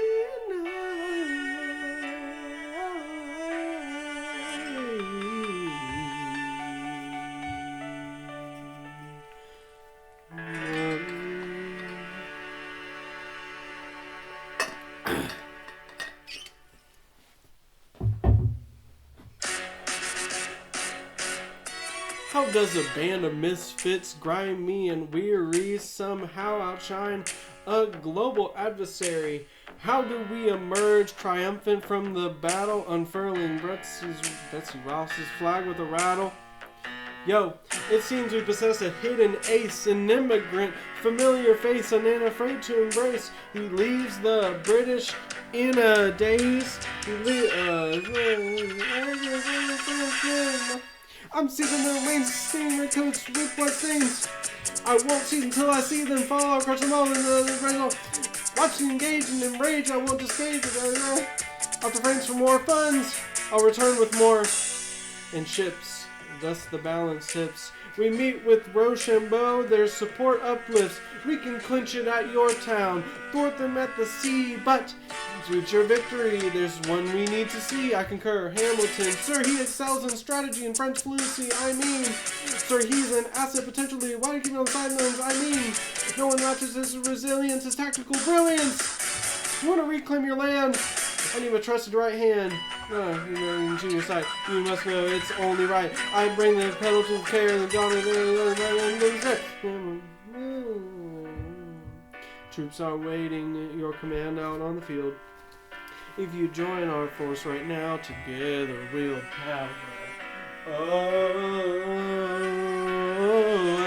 S1: How does a band of misfits, grimy and weary, somehow outshine a global adversary? How do we emerge triumphant from the battle, unfurling Betsy Ross's flag with a rattle? Yo, it seems we possess a hidden ace, an immigrant, familiar face, an unafraid to embrace. He leaves the British in a daze. I'm seeking the rains, seeing their coats with white stains. I won't see until I see them fall across them all in the rainbow. Watching engage and enrage, I won't escape. After friends for more funds, I'll return with more in ships. Thus the balance tips. We meet with Rochambeau, their support uplifts. We can clinch it at Yorktown, thwart them at the sea, but to reach your victory, there's one we need to see. I concur. Hamilton, sir, he excels in strategy and French fluency. I mean, sir, he's an asset potentially. Why do you keep me on the sidelines? I mean, no one matches his resilience, his tactical brilliance. You want to reclaim your land? I need a trusted right hand. You're to your side. You must know it's only right. I bring the pedal to the care and the daughter. Troops are waiting at your command out on the field. If you join our force right now, together we'll power. Oh,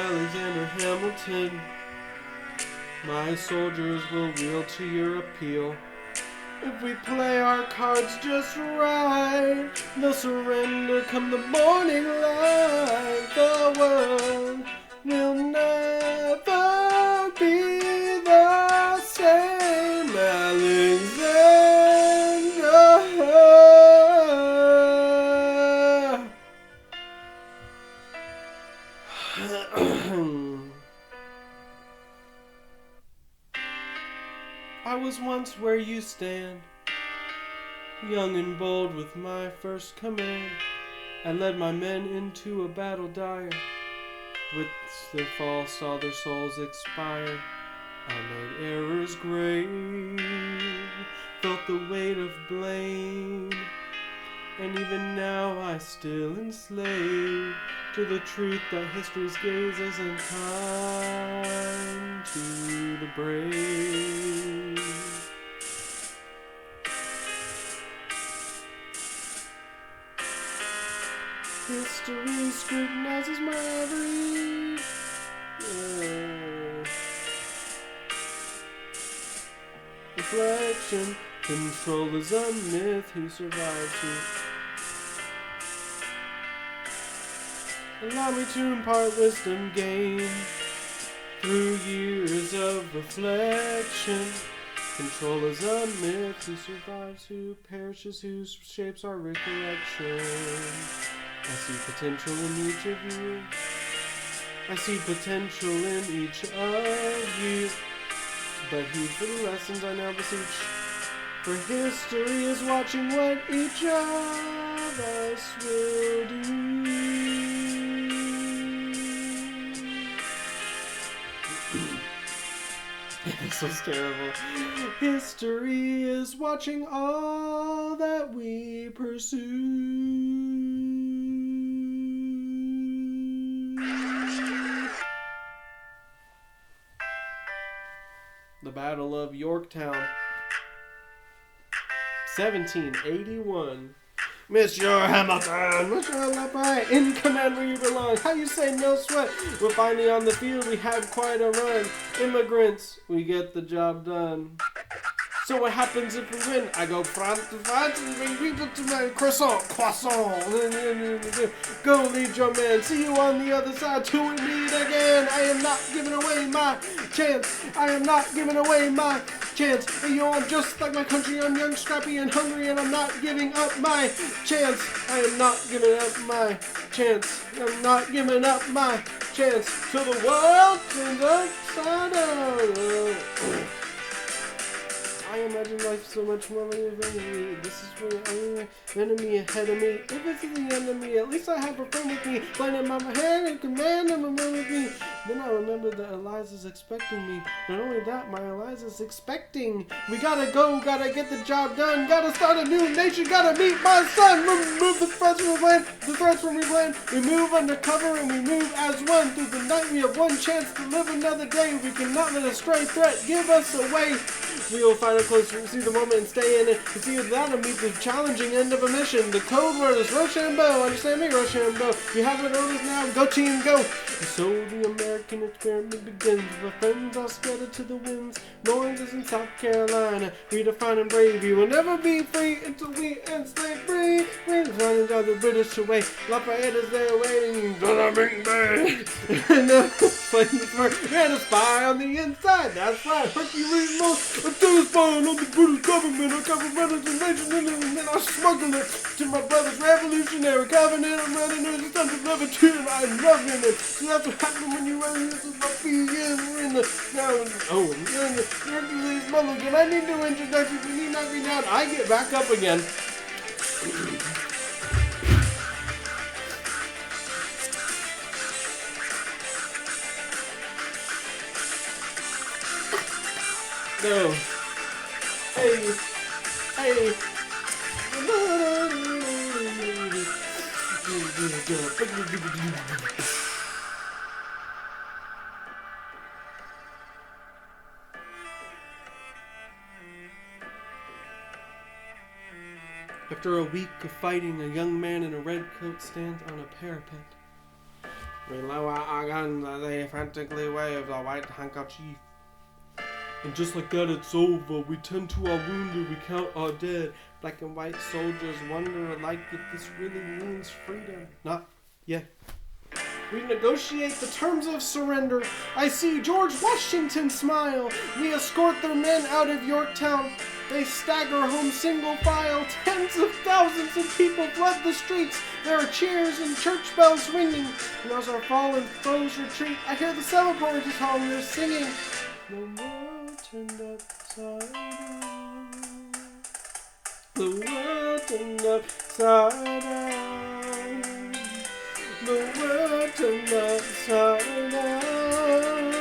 S1: Alexander Hamilton, my soldiers will yield to your appeal. If we play our cards just right, they'll surrender come the morning light. The world will never be the same, Alexander. I was once where you stand, young and bold with my first command. I led my men into a battle dire. With the fall saw their souls expire. I made errors grave, felt the weight of blame, and even now I still enslave to the truth that history's gaze isn't kind to the brave. History scrutinizes my every reflection. Control is a myth. Who survives who? Allow me to impart wisdom gained through years of reflection. Control is a myth. Who survives who perishes, who shapes our recollection. I see potential in each of you. I see potential in each of you. But heed for the lessons I now beseech. For history is watching what each of us will do. This was terrible. History is watching all that we pursue. The Battle of Yorktown, 1781. Monsieur Hamilton, Monsieur Reprise, in command where you belong. How you say no sweat? We're finally on the field, we had quite a run. Immigrants, we get the job done. So what happens if we win? I go front to front and bring people to my croissant. Go lead your man. See you on the other side till we meet again. I am not giving away my chance. I am not giving away my chance. You know, I'm just like my country. I'm young, scrappy, and hungry, and I'm not giving up my chance. I am not giving up my chance. I'm not giving up my chance till the world turns upside down. I imagine life so much more than enemy. This is for the enemy ahead of me. If it's the enemy, at least I have a friend with me. Playing in my hand and command him with me. Then I remember that Eliza's expecting me. Not only that, my Eliza's expecting. We gotta go, gotta get the job done. Gotta start a new nation, gotta meet my son. Remove the threats from we land. We move undercover and we move as one. Through the night we have one chance to live another day. We cannot let a stray threat give us away. We will find a close to see the moment and stay in it. To see that'll meet the challenging end of a mission. The code word is Rochambeau. Understand me, Rochambeau? You have it orders now. Go team, go. And so the American experiment begins. The friends are scattered to the winds. Lawrence is in South Carolina. Redefine and brave. You will never be free until we enslave free. We're running down the British away. Lafayette is there waiting. Bing bang. And playing the smart. We had a spy on the inside. That's right. Hercules most. Still spying on the British government. I cover brothers and nations and then I smuggle it to my brother's revolutionary covenant. I'm running into the sons of Levitude and I'm loving it. So that's what happened when you run into my feet in the ground. Oh, and you're in the Hercules mulligan. I need no introduction. When you knock me down, I get back up again. Go. Hey. Hey. After a week of fighting, a young man in a red coat stands on a parapet. We lower our guns as they frantically wave the white handkerchief. And just like that, it's over. We tend to our wounded, we count our dead. Black and white soldiers wonder alike if this really means freedom. Not yet. We negotiate the terms of surrender. I see George Washington smile. We escort their men out of Yorktown. They stagger home single file. Tens of thousands of people flood the streets. There are cheers and church bells ringing. And as our fallen foes retreat, I hear the celebratory song they're singing. The world turned upside down. The world turned upside down. The world turned upside down.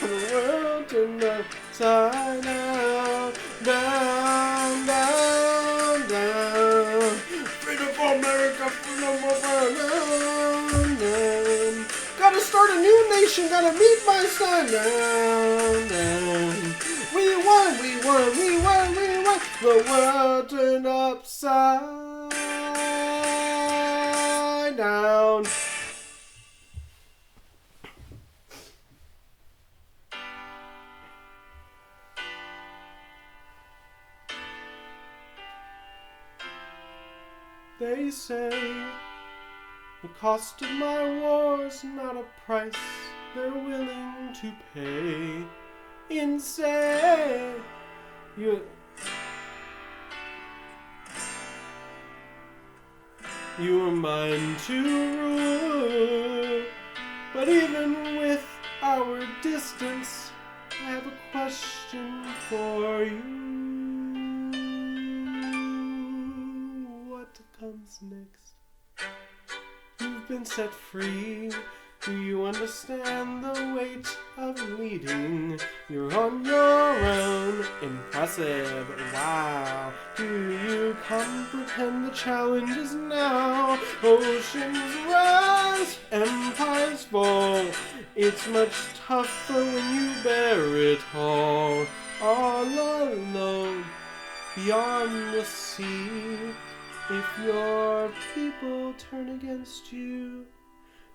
S1: The world turned upside down. Down, down, down. Freedom for America, freedom for America. Gotta start a new nation, gotta meet my son. Down, down. We won, we won, we won, we won. The world turned upside down. They say the cost of my war's not a price they're willing to pay. Insane. You are mine to rule. But even with our distance, I have a question for you. What comes next? You've been set free. Do you understand the weight of leading? You're on your own. Impressive. Wow. Do you comprehend the challenges now? Oceans rise, empires fall. It's much tougher when you bear it all alone, beyond the sea. If your people turn against you,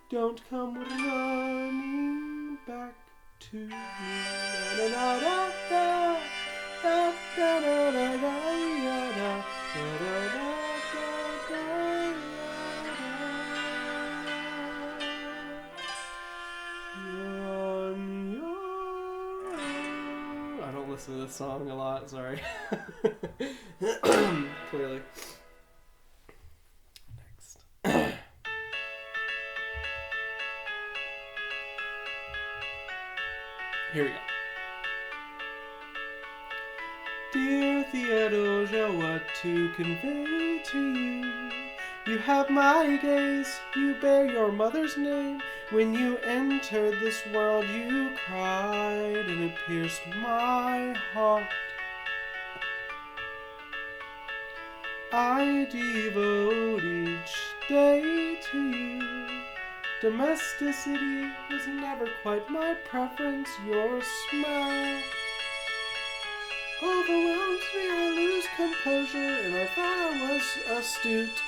S1: don't come running back to me. Da, da, da, da, da, da, da, da, da, I don't listen to this song a lot, sorry. Clearly. Here we go. Dear Theodosia, what to convey to you? You have my gaze, you bear your mother's name. When you entered this world, you cried, and it pierced my heart. I devote each day to you. Domesticity was never quite my preference. Your smile overwhelms me. I lose composure, and I thought I was astute.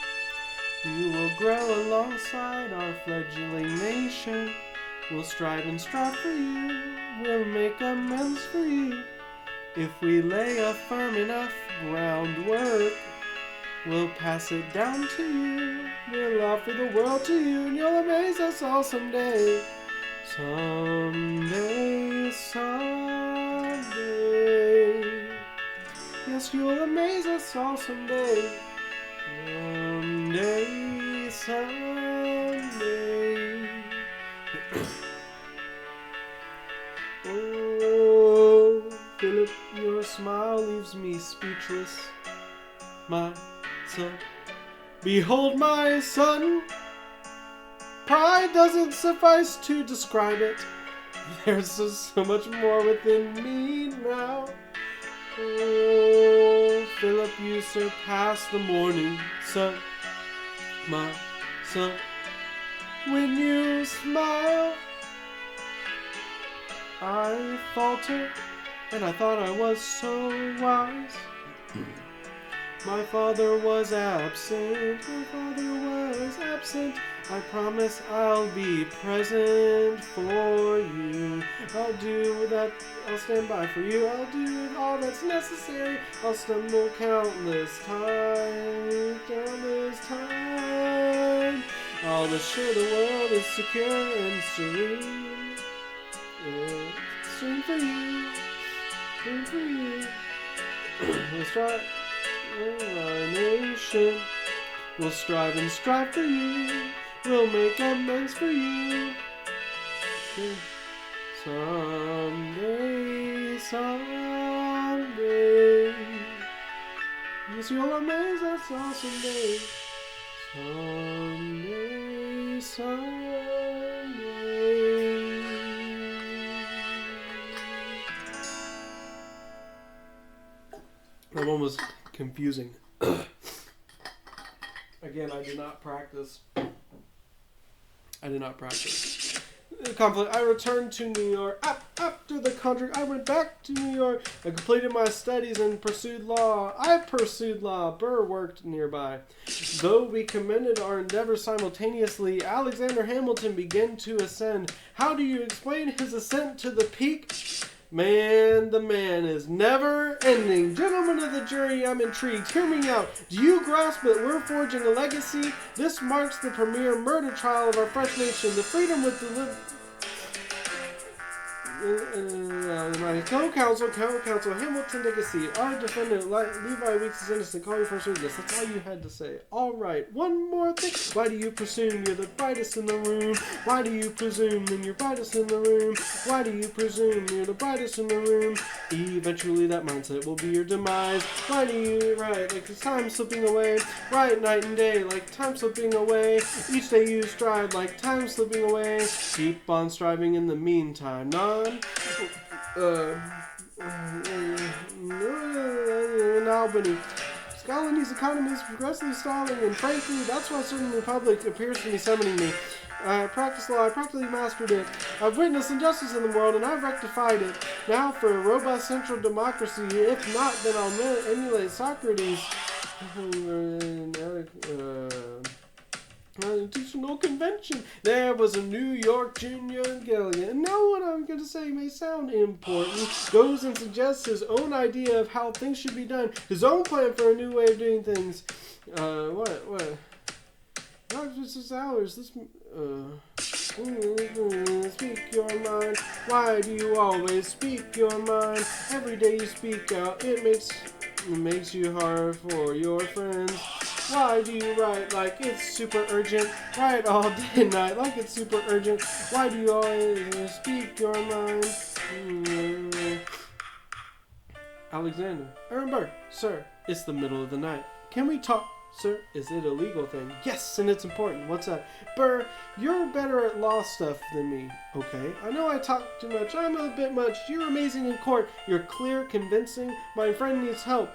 S1: You will grow alongside our fledgling nation. We'll strive and strive for you. We'll make amends for you. If we lay a firm enough groundwork, we'll pass it down to you. We'll offer the world to you, and you'll amaze us all someday. Someday, someday. Yes, you'll amaze us all someday. Someday, someday. Oh, Philip, your smile leaves me speechless. My son, behold my son. Pride doesn't suffice to describe it. There's so much more within me now. Oh, Philip, you surpass the morning sun. My son, when you smile, I falter, and I thought I was so wise. My father was absent. My father was absent. I promise I'll be present for you. I'll do that. I'll stand by for you. I'll do all that's necessary. I'll stumble countless times. I'll assure the world is secure and serene. Serene for you. Serene for you. We'll strive. Our nation will strive and strive for you. We'll make amends for you. Someday, someday. Yes, you'll amaze us all someday. Someday, someday. That one was confusing. Again, I did not practice. Conflict. I returned to New York. After the contract, I went back to New York. I completed my studies and pursued law. Burr worked nearby. Though we commended our endeavors simultaneously, Alexander Hamilton began to ascend. How do you explain his ascent to the peak? Man, the man is never ending. Gentlemen of the jury, I'm intrigued. Hear me out. Do you grasp that we're forging a legacy? This marks the premier murder trial of our fresh nation. The freedom with the my co-counsel, Hamilton, take a seat. Our defendant, Levi Weeks, is innocent. Call your first witness. That's all you had to say. All right. One more thing. Why do you presume you're the brightest in the room? Why do you presume then you're brightest in the room? Why do you presume you're the brightest in the room? Eventually that mindset will be your demise. Why do you write like it's time slipping away? Write night and day like time slipping away. Each day you strive like time slipping away. Keep on striving in the meantime. In Albany. Scotland's economy is progressively stalling, and frankly, that's why a certain republic appears to be summoning me. I practice law, I practically mastered it. I've witnessed injustice in the world, and I've rectified it. Now for a robust central democracy, if not, then I'll emulate Socrates. Constitutional convention. There was a New York junior Gilligan. And now what I'm going to say may sound important. Goes and suggests his own idea of how things should be done. His own plan for a new way of doing things. What? This is ours. Speak your mind. Why do you always speak your mind? Every day you speak out. It makes you hard for your friends. Why do you write like it's super urgent? Write all day and night like it's super urgent. Why do you always speak your mind? Alexander. Aaron Burr. Sir, it's the middle of the night. Can we talk? Sir, is it a legal thing? Yes, and it's important. What's that? Burr, you're better at law stuff than me. Okay, I know I talk too much. I'm a bit much. You're amazing in court. You're clear, convincing. My friend needs help.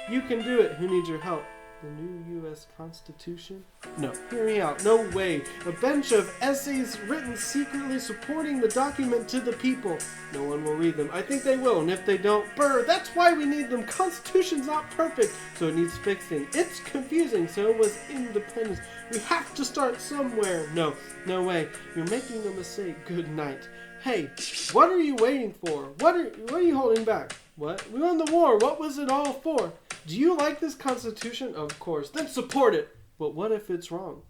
S1: You can do it. Who needs your help? The new U.S. Constitution? No, hear me out. No way. A bunch of essays written secretly supporting the document to the people. No one will read them. I think they will, and if they don't, Burr, that's why we need them. Constitution's not perfect, so it needs fixing. It's confusing, so was independence. We have to start somewhere. No way. You're making a mistake. Good night. Hey, what are you waiting for? What are you holding back? What? We won the war. What was it all for? Do you like this Constitution? Of course. Then support it. But what if it's wrong?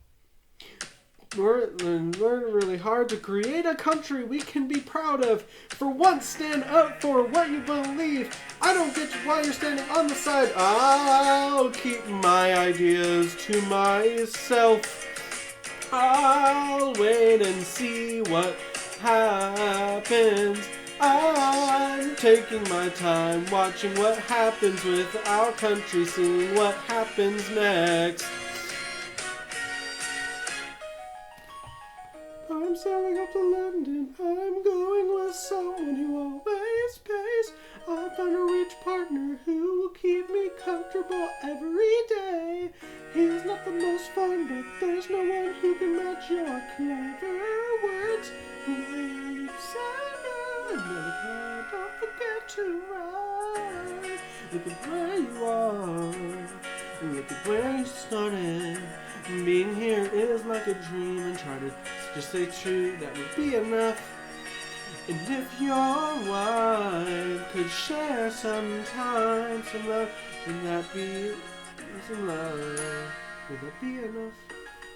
S1: Learn really hard to create a country we can be proud of. For once, stand up for what you believe. I don't get why you're standing on the side. I'll keep my ideas to myself. I'll wait and see what happens. I'm taking my time, watching what happens with our country, seeing what happens next. I'm sailing up to London, I'm going with someone who always pays. I found a rich partner who will keep me comfortable every day. He's not the most fun, but there's no one who can match your clever words. Don't forget to write. Look at where you are. Look at where you started. Being here is like a dream, and try to just stay true, that would be enough. And if your wife could share some time, some love, would that be some love? Would that be enough?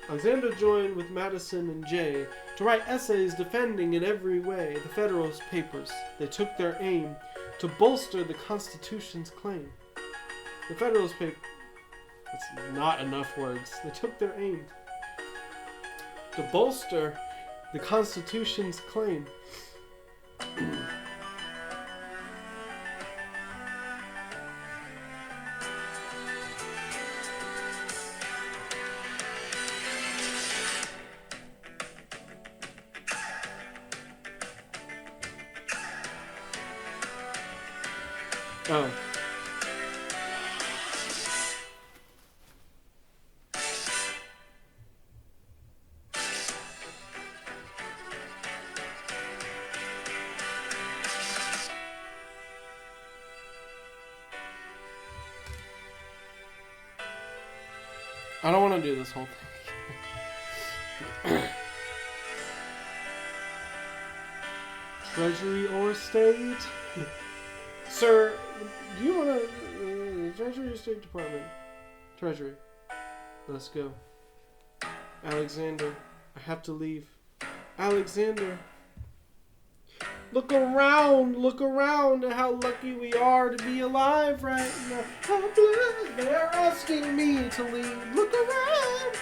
S1: Alexander joined with Madison and Jay to write essays defending in every way the Federalist Papers. They took their aim to bolster the Constitution's claim. The Federalist Papers, that's not enough words. They took their aim to bolster the Constitution's claim. Oh. I don't want to do this whole thing. Treasury or State? Sir, do you want to... Treasury or State Department? Treasury. Let's go. Alexander, I have to leave. Alexander. Look around at how lucky we are to be alive right now. Helpless, they're asking me to leave. Look around.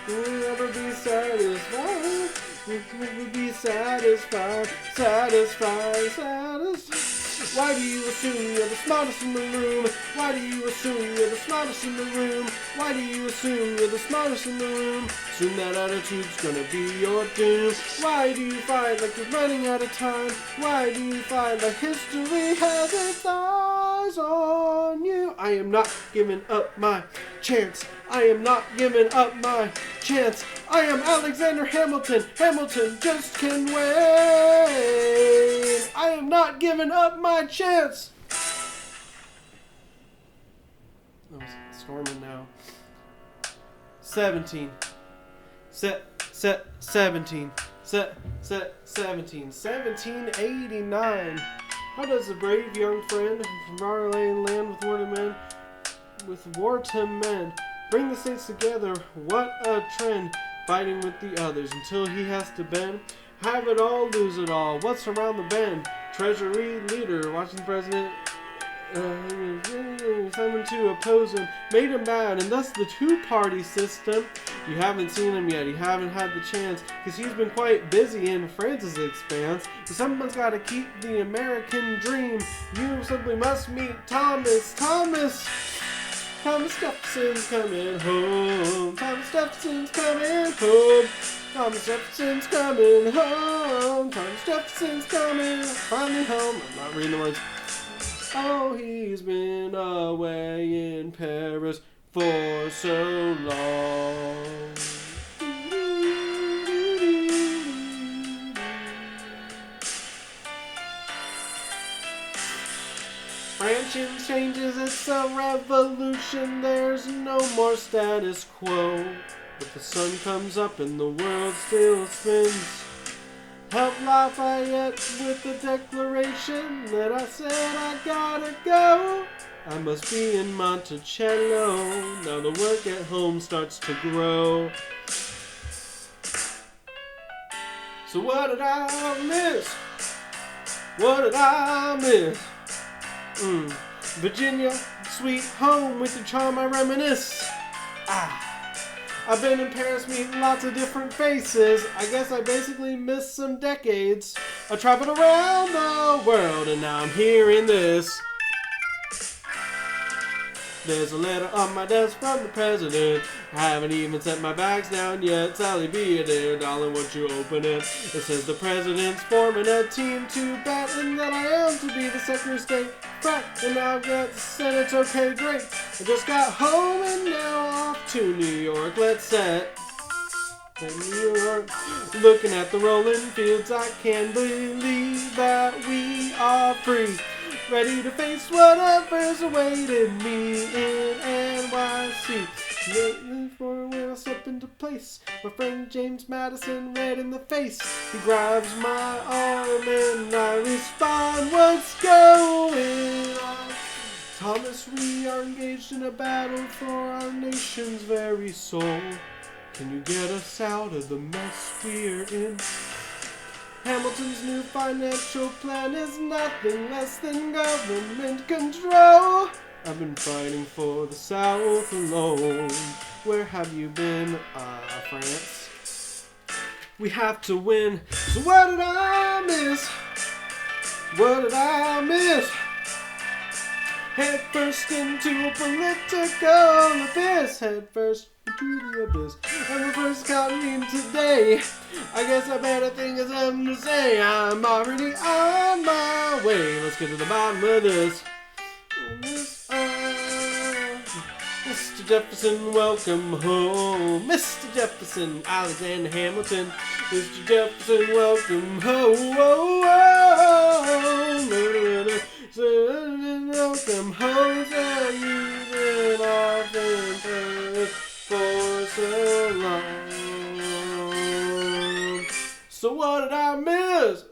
S1: We'll never be satisfied. We'll never be satisfied. Why do you assume you're the smartest in the room? Why do you assume you're the smartest in the room? Why do you assume you're the smartest in the room? Assume that attitude's gonna be your doom. Why do you fight like you're running out of time? Why do you fight like history has its eyes on you? I am not giving up my chance. I am not giving up my chance. I am Alexander Hamilton. Hamilton just can wait. I am not giving up my chance. Oh, it's storming now. 17. 1789. How does a brave young friend from our land with wartime men bring the states together? What a trend! Fighting with the others until he has to bend. Have it all, lose it all. What's around the bend? Treasury leader, watching the president. Someone to oppose him, made him mad, and thus the two-party system. You haven't seen him yet, you haven't had the chance, because he's been quite busy in France's expanse. But someone's got to keep the American dream. You simply must meet Thomas Jefferson's coming home. Thomas Jefferson's coming home. Thomas Jefferson's coming home. Thomas Jefferson's coming finally home. I'm not reading the words. Oh, he's been away in Paris for so long. France changes, it's a revolution. There's no more status quo. But the sun comes up and the world still spins. Help Lafayette with the declaration that I said I gotta go. I must be in Monticello. Now the work at home starts to grow. So what did I miss? What did I miss? Virginia, sweet home, with the charm I reminisce. I've been in Paris meeting lots of different faces. I guess I basically missed some decades. I traveled around the world and now I'm hearing this. There's a letter on my desk from the president. I haven't even set my bags down yet. Sally, be there, darling, won't you open it? It says the president's forming a team to bet, and that I am to be the Secretary of State. Right, and now I've got the Senate, okay, great. I just got home and now off to New York. Let's set. New York, looking at the rolling fields, I can't believe that we are free. ready to face whatever's awaited me in NYC. For when I step into place, my friend James Madison red in the face. He grabs my arm and I respond, what's going on? Thomas, we are engaged in a battle for our nation's very soul. Can you get us out of the mess we're in? Hamilton's new financial plan is nothing less than government control. I've been fighting for the South alone. Where have you been, France? We have to win. So what did I miss? What did I miss? Head first into a political abyss. Head first into the abyss. I'm the first counting today. I guess I better think of something to say. I'm already on my way. Let's get to the bottom of this. Mr. Jefferson, welcome home. Mr. Jefferson, Alexander Hamilton. Mr. Jefferson, welcome home. Welcome home to you that I've been for so long. So what did I miss?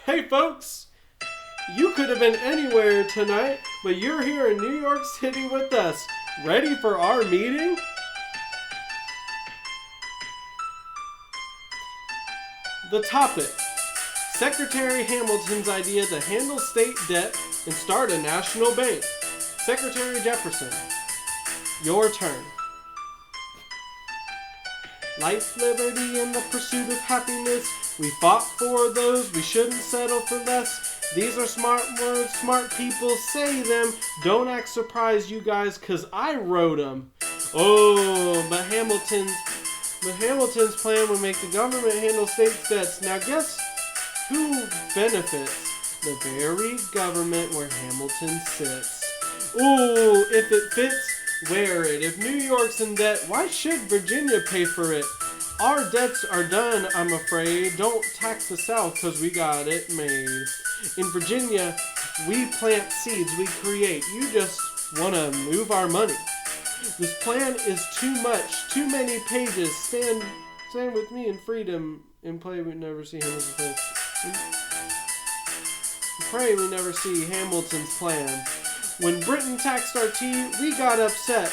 S1: Hey folks, you could have been anywhere tonight, but you're here in New York City with us. Ready for our meeting? The topic: Secretary Hamilton's idea to handle state debt and start a national bank. Secretary Jefferson, your turn. Life, liberty, and the pursuit of happiness. We fought for those, we shouldn't settle for less. These are smart words, smart people say them. Don't act surprised, you guys, cause I wrote them. Oh, but Hamilton's plan would make the government handle state debts. Now guess who benefits? The very government where Hamilton sits. Ooh, if it fits, wear it. If New York's in debt, why should Virginia pay for it? Our debts are done, I'm afraid. Don't tax the South, cause we got it made. In Virginia, we plant seeds, we create. You just wanna move our money. This plan is too much, too many pages. Stand with me in freedom and play we never see Hamilton's plan. Pray we never see Hamilton's plan. When Britain taxed our tea, we got upset.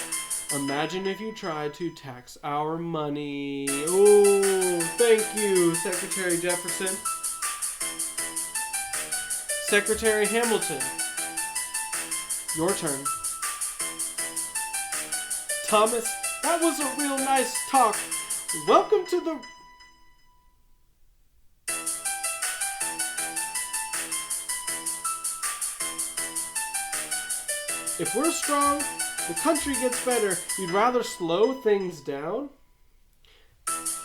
S1: Imagine if you tried to tax our money. Oh, thank you, Secretary Jefferson. Secretary Hamilton, your turn. Thomas, that was a real nice talk. Welcome to the... If we're strong, the country gets better. You'd rather slow things down?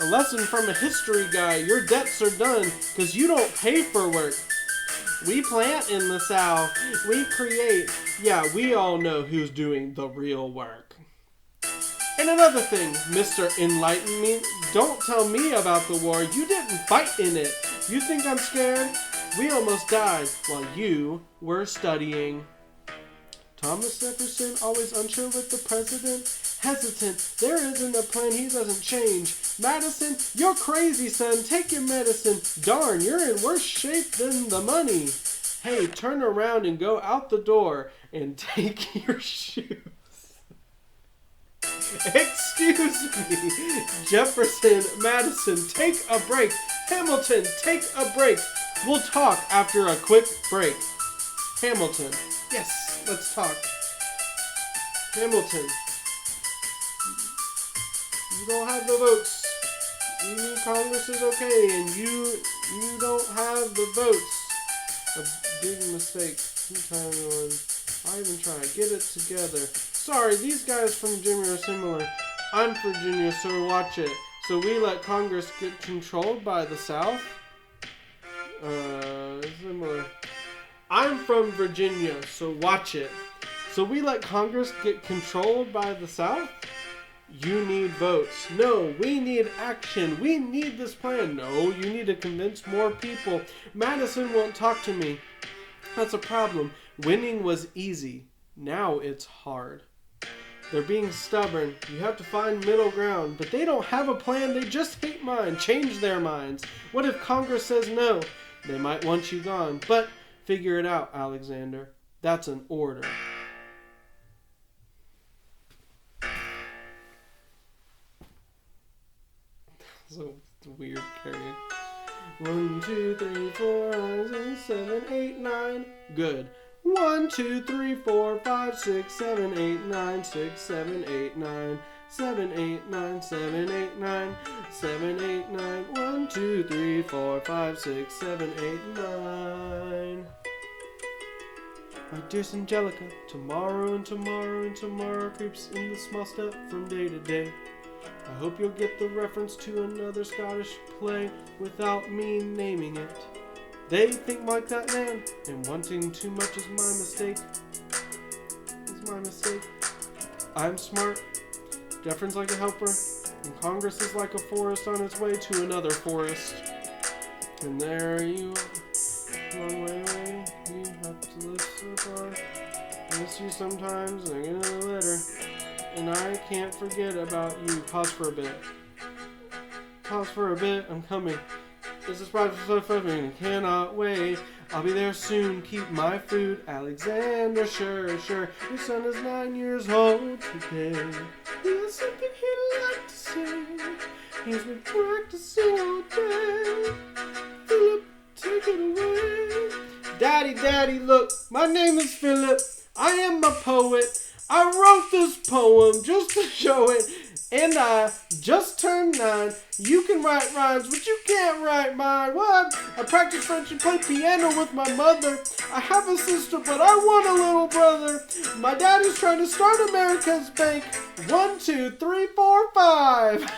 S1: A lesson from a history guy. Your debts are done because you don't pay for work. We plant in the South. We create. Yeah, we all know who's doing the real work. And another thing, Mr. Enlighten Me, don't tell me about the war. You didn't fight in it. You think I'm scared? We almost died while you were studying. Thomas Jefferson, always unsure with the president, hesitant, there isn't a plan he doesn't change. Madison, you're crazy, son, take your medicine. Darn, you're in worse shape than the money. Hey, turn around and go out the door and take your shoes. Excuse me, Jefferson, Madison, take a break. Hamilton, take a break. We'll talk after a quick break. Hamilton, yes, let's talk. Hamilton, you don't have the votes. You mean Congress is okay, and you don't have the votes. A big mistake. I even try. Get it together. Sorry, these guys from Virginia are similar. I'm from Virginia, so watch it. So we let Congress get controlled by the South? Similar. I'm from Virginia, so watch it. So we let Congress get controlled by the South? You need votes. No, we need action. We need this plan. No, you need to convince more people. Madison won't talk to me. That's a problem. Winning was easy. Now it's hard. They're being stubborn. You have to find middle ground. But they don't have a plan. They just hate mine. Change their minds. What if Congress says no? They might want you gone. But figure it out, Alexander. That's an order. So weird carrying. 1, 2, 3, 4, 5, 6, 7, 8, 9. Good. 1, 2, 3, 4, 5, 6, 7, 8, 9, 6, 7, 8, 9, 7, 8, 9, 7, 8, 9, 7, 8, 9, 1, 2, 3, 4, 5, 6, 7, 8, 9. My dearest Angelica, tomorrow and tomorrow and tomorrow creeps in the small step from day to day. I hope you'll get the reference to another Scottish play without me naming it. They think like that man, and wanting too much is my mistake. I'm smart, Jefferson's like a helper, and Congress is like a forest on its way to another forest. And there you are, long way away, you have to live so far. I miss you sometimes, and I get another letter. And I can't forget about you. Pause for a bit. I'm coming. This is probably so funny. I cannot wait. I'll be there soon. Keep my food. Alexander, sure. Your son is 9 years old today. He has something he'd like to say. He's been practicing all day. Philip, take it away. Daddy, look. My name is Philip. I am a poet. I wrote this poem just to show it, and I just turned 9. You can write rhymes, but you can't write mine. What? I practice French and play piano with my mother. I have a sister, but I want a little brother. My dad is trying to start America's bank. 1, 2, 3, 4, 5.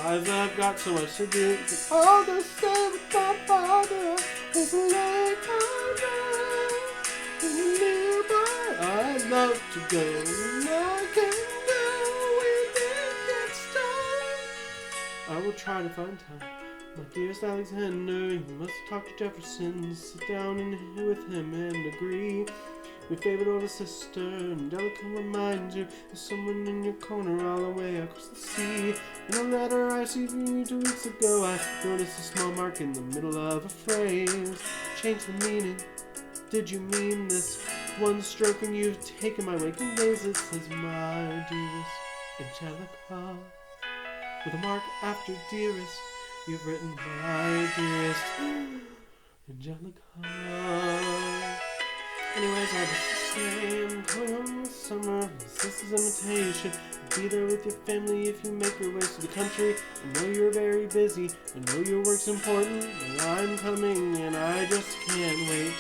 S1: I've got so much to do. All the same with my father is a lake nearby. I'd love to go. I can go when it gets time. I will try to find time. My dearest Alexander, you must talk to Jefferson. Sit down with him and agree. Your favorite older sister, Angelica, reminds you there's someone in your corner all the way across the sea. In a letter I received from you 2 weeks ago, I noticed a small mark in the middle of a phrase. Change the meaning. Did you mean this? One stroke and you've taken my waking days. It says, my dearest Angelica. With a mark after dearest, you've written my dearest Angelica. Anyways, I was saying, coming home this summer, this is an invitation. Be there with your family if you make your ways to the country. I know you're very busy, I know your work's important, but I'm coming and I just can't wait.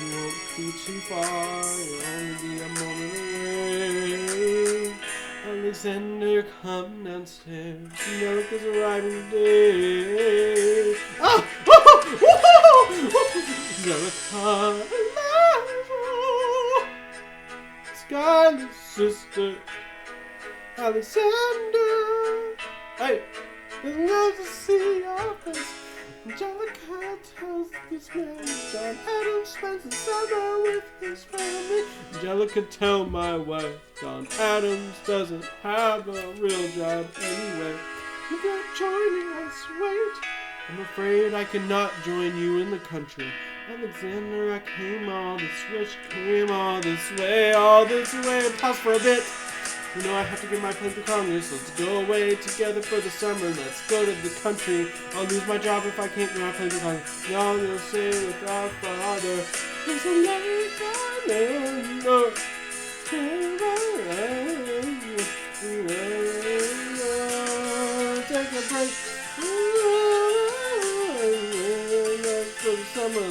S1: You won't be too far, you'll only be a moment away. Alexander, come downstairs, Angelica's arriving today. Oh! Angelica! Schuyler Sister, Alexander. Hey, it's good to see your face. Angelica tells this man John Adams spends the summer with his family. Angelica, tell my wife John Adams doesn't have a real job anyway. You're not joining us, wait. I'm afraid I cannot join you in the country. Alexander, I came all this way. Pause for a bit. You know I have to get my plan to Congress. Let's go away together for the summer. Let's go to the country. I'll lose my job if I can't get my plan to Congress. Y'all will say with our father, there's a lake on the take a break. For the summer.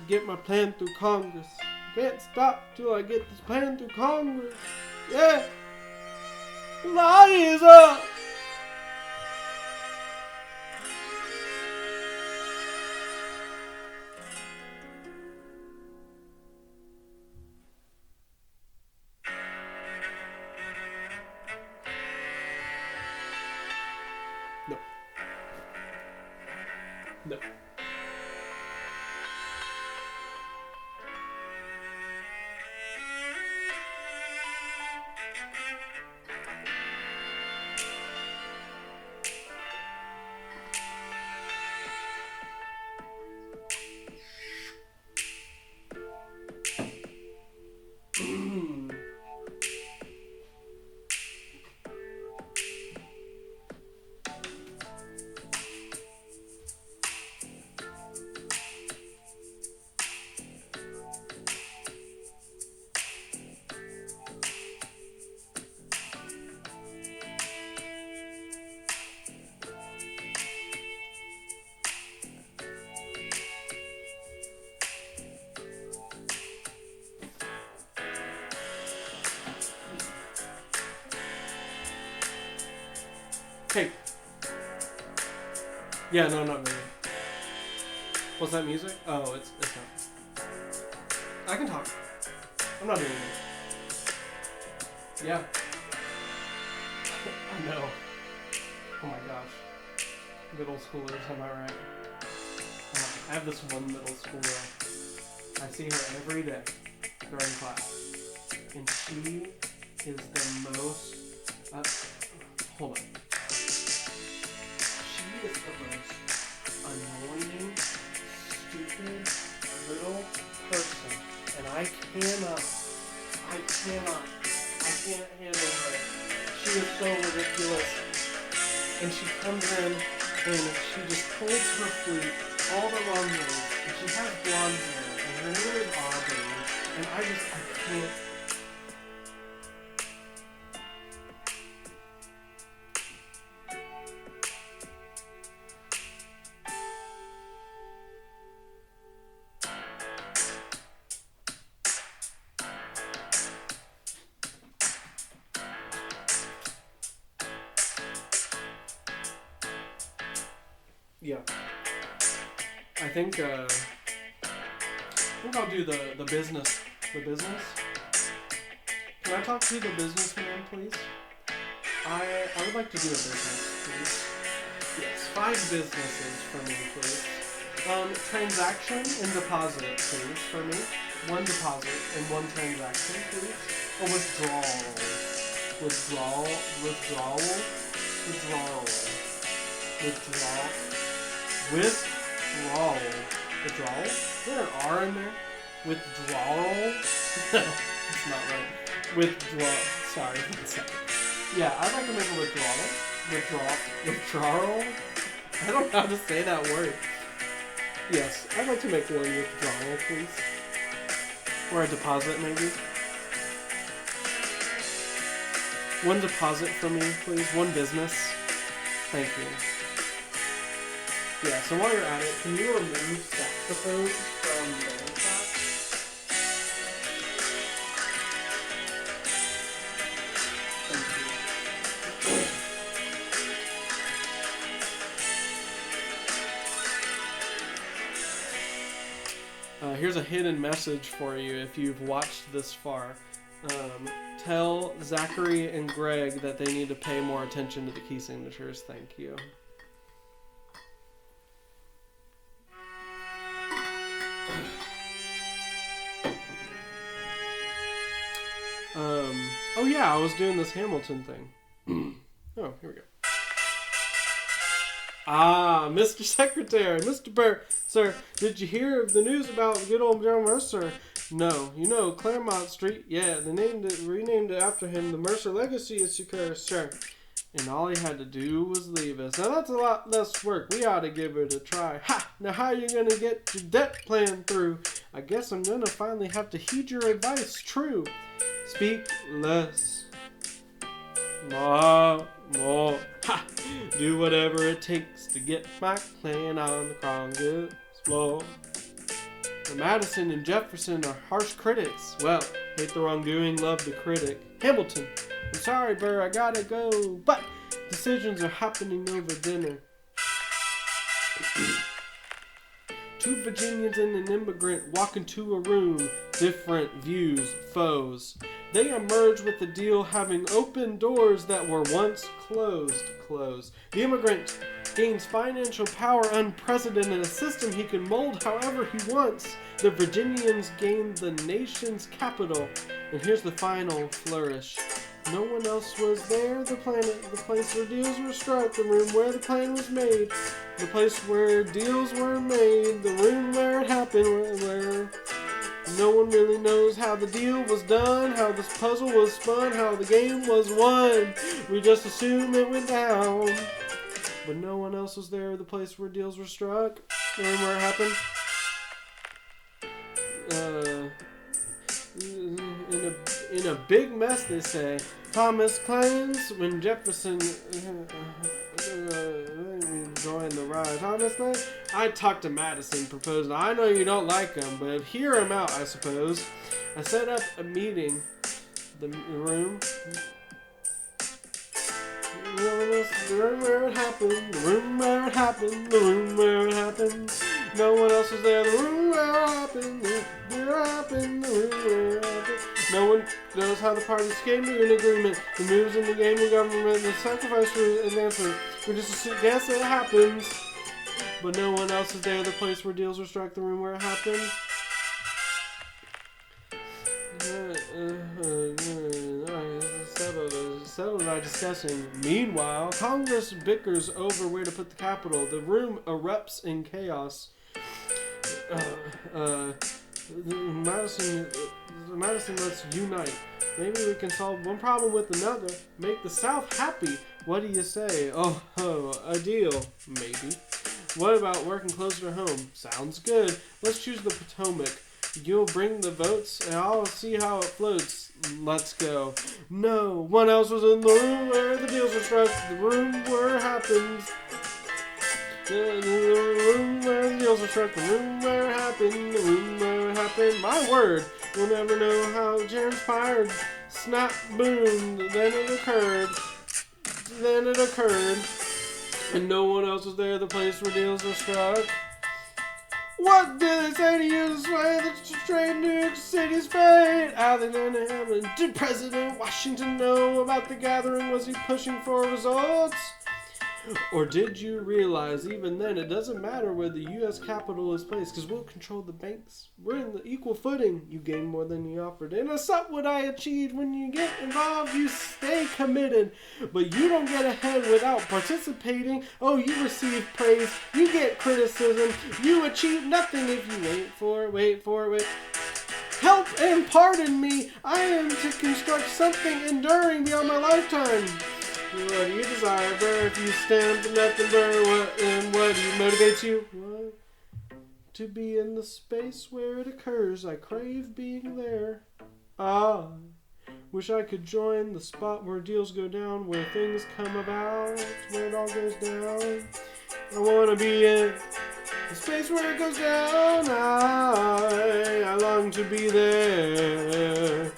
S1: get my plan through Congress. Can't stop till I get this plan through Congress. Yeah. Lie is up. No. No. Hey. Yeah, no, not really. What's that music? Oh, it's not. I can talk. I'm not doing it. Yeah. I know. Oh my gosh. Middle schoolers, am I right? I have this one middle schooler. I see her every day during class. And she is the most... hold on. She is the most annoying, stupid little person. And I can't handle her. She is so ridiculous. And she comes in and she just holds her flute all the wrong ways. And she has blonde hair and her name is Aubrey. And I can't. Yeah. I think I'll do the business. The business? Can I talk to the businessman, please? I would like to do a business, please. Yes, 5 businesses for me, please. Transaction and deposit, please, for me. 1 deposit and 1 transaction, please. Or withdrawal. Withdrawal. Is there an R in there? Withdrawal? No, it's not right. Withdrawal. Sorry. Yeah, I'd like to make a withdrawal. Withdrawal? I don't know how to say that word. Yes, I'd like to make 1 withdrawal, please. Or a deposit, maybe. 1 deposit for me, please. 1 business. Thank you. Yeah, so while you're at it, can you remove saxophones from the class? Thank you. Here's a hidden message for you if you've watched this far. Tell Zachary and Greg that they need to pay more attention to the key signatures. Thank you. Oh yeah, I was doing this Hamilton thing. Oh, here we go. Ah, Mr. Secretary, Mr. Burr, sir, did you hear of the news about good old John Mercer? No, you know, Claremont Street, yeah, they renamed it after him. The Mercer legacy is secure, sir. And all he had to do was leave us. Now that's a lot less work. We ought to give it a try. Ha! Now how are you going to get your debt plan through? I guess I'm going to finally have to heed your advice. True. Speak less. More. Ha! Do whatever it takes to get my plan on the Congress floor. Madison and Jefferson are harsh critics. Well, hate the wrongdoing, love the critic. Hamilton, I'm sorry, Burr, I gotta go, but decisions are happening over dinner. Two Virginians and an immigrant walk into a room. Different views, foes. They emerge with the deal having opened doors that were once closed. The immigrant gains financial power unprecedented, a system he can mold however he wants. The Virginians gain the nation's capital. And here's the final flourish. No one else was there, the place where deals were struck, the room where the plan was made, the place where deals were made, the room where it happened, where no one really knows how the deal was done, how this puzzle was spun, how the game was won. We just assume it went down. But no one else was there, the place where deals were struck, the room where it happened. In a big mess, they say. Thomas claims when Jefferson joined the ride. Thomas claims, I talked to Madison, proposed. I know you don't like him, but hear him out, I suppose. I set up a meeting. The room. The room where it happened. The room where it happened. The room where it happened. No one else was there. The room where it happened. The room where it happened. The room where it happened. No one knows how the parties came to an agreement. The moves in the game of government, the sacrifice for advancement. We just guess it happens. But no one else is there. The place where deals were struck. The room where it happened. Settled by discussing. Meanwhile, Congress bickers over where to put the capital. The room erupts in chaos. Madison, let's unite. Maybe we can solve one problem with another. Make the South happy. What do you say? Oh, a deal. Maybe. What about working closer to home? Sounds good. Let's choose the Potomac. You'll bring the votes, and I'll see how it floats. Let's go. No one else was in the room where the deals were struck. The room where it happens. The room where the deals were struck. The room where it happened. The room where it happened. My word, we'll never know how it transpired. Snap, boom, then it occurred. And no one else was there, the place where deals were struck. What did they say to you this way? That you trade New York City's fate? Alexander Hamilton. Did President Washington know about the gathering? Was he pushing for results? Or did you realize even then it doesn't matter where the U.S. Capitol is placed because we'll control the banks. We're in the equal footing. You gain more than you offered. And that's not what I achieved. When you get involved, you stay committed. But you don't get ahead without participating. Oh, you receive praise. You get criticism. You achieve nothing if you wait for it. Help and pardon me. I am to construct something enduring beyond my lifetime. What do you desire, Burr? If you stand for nothing, Burr, what do you motivate you? What? To be in the space where it occurs. I crave being there. Ah, wish I could join the spot where deals go down, where things come about, where it all goes down. I want to be in the space where it goes down. I long to be there.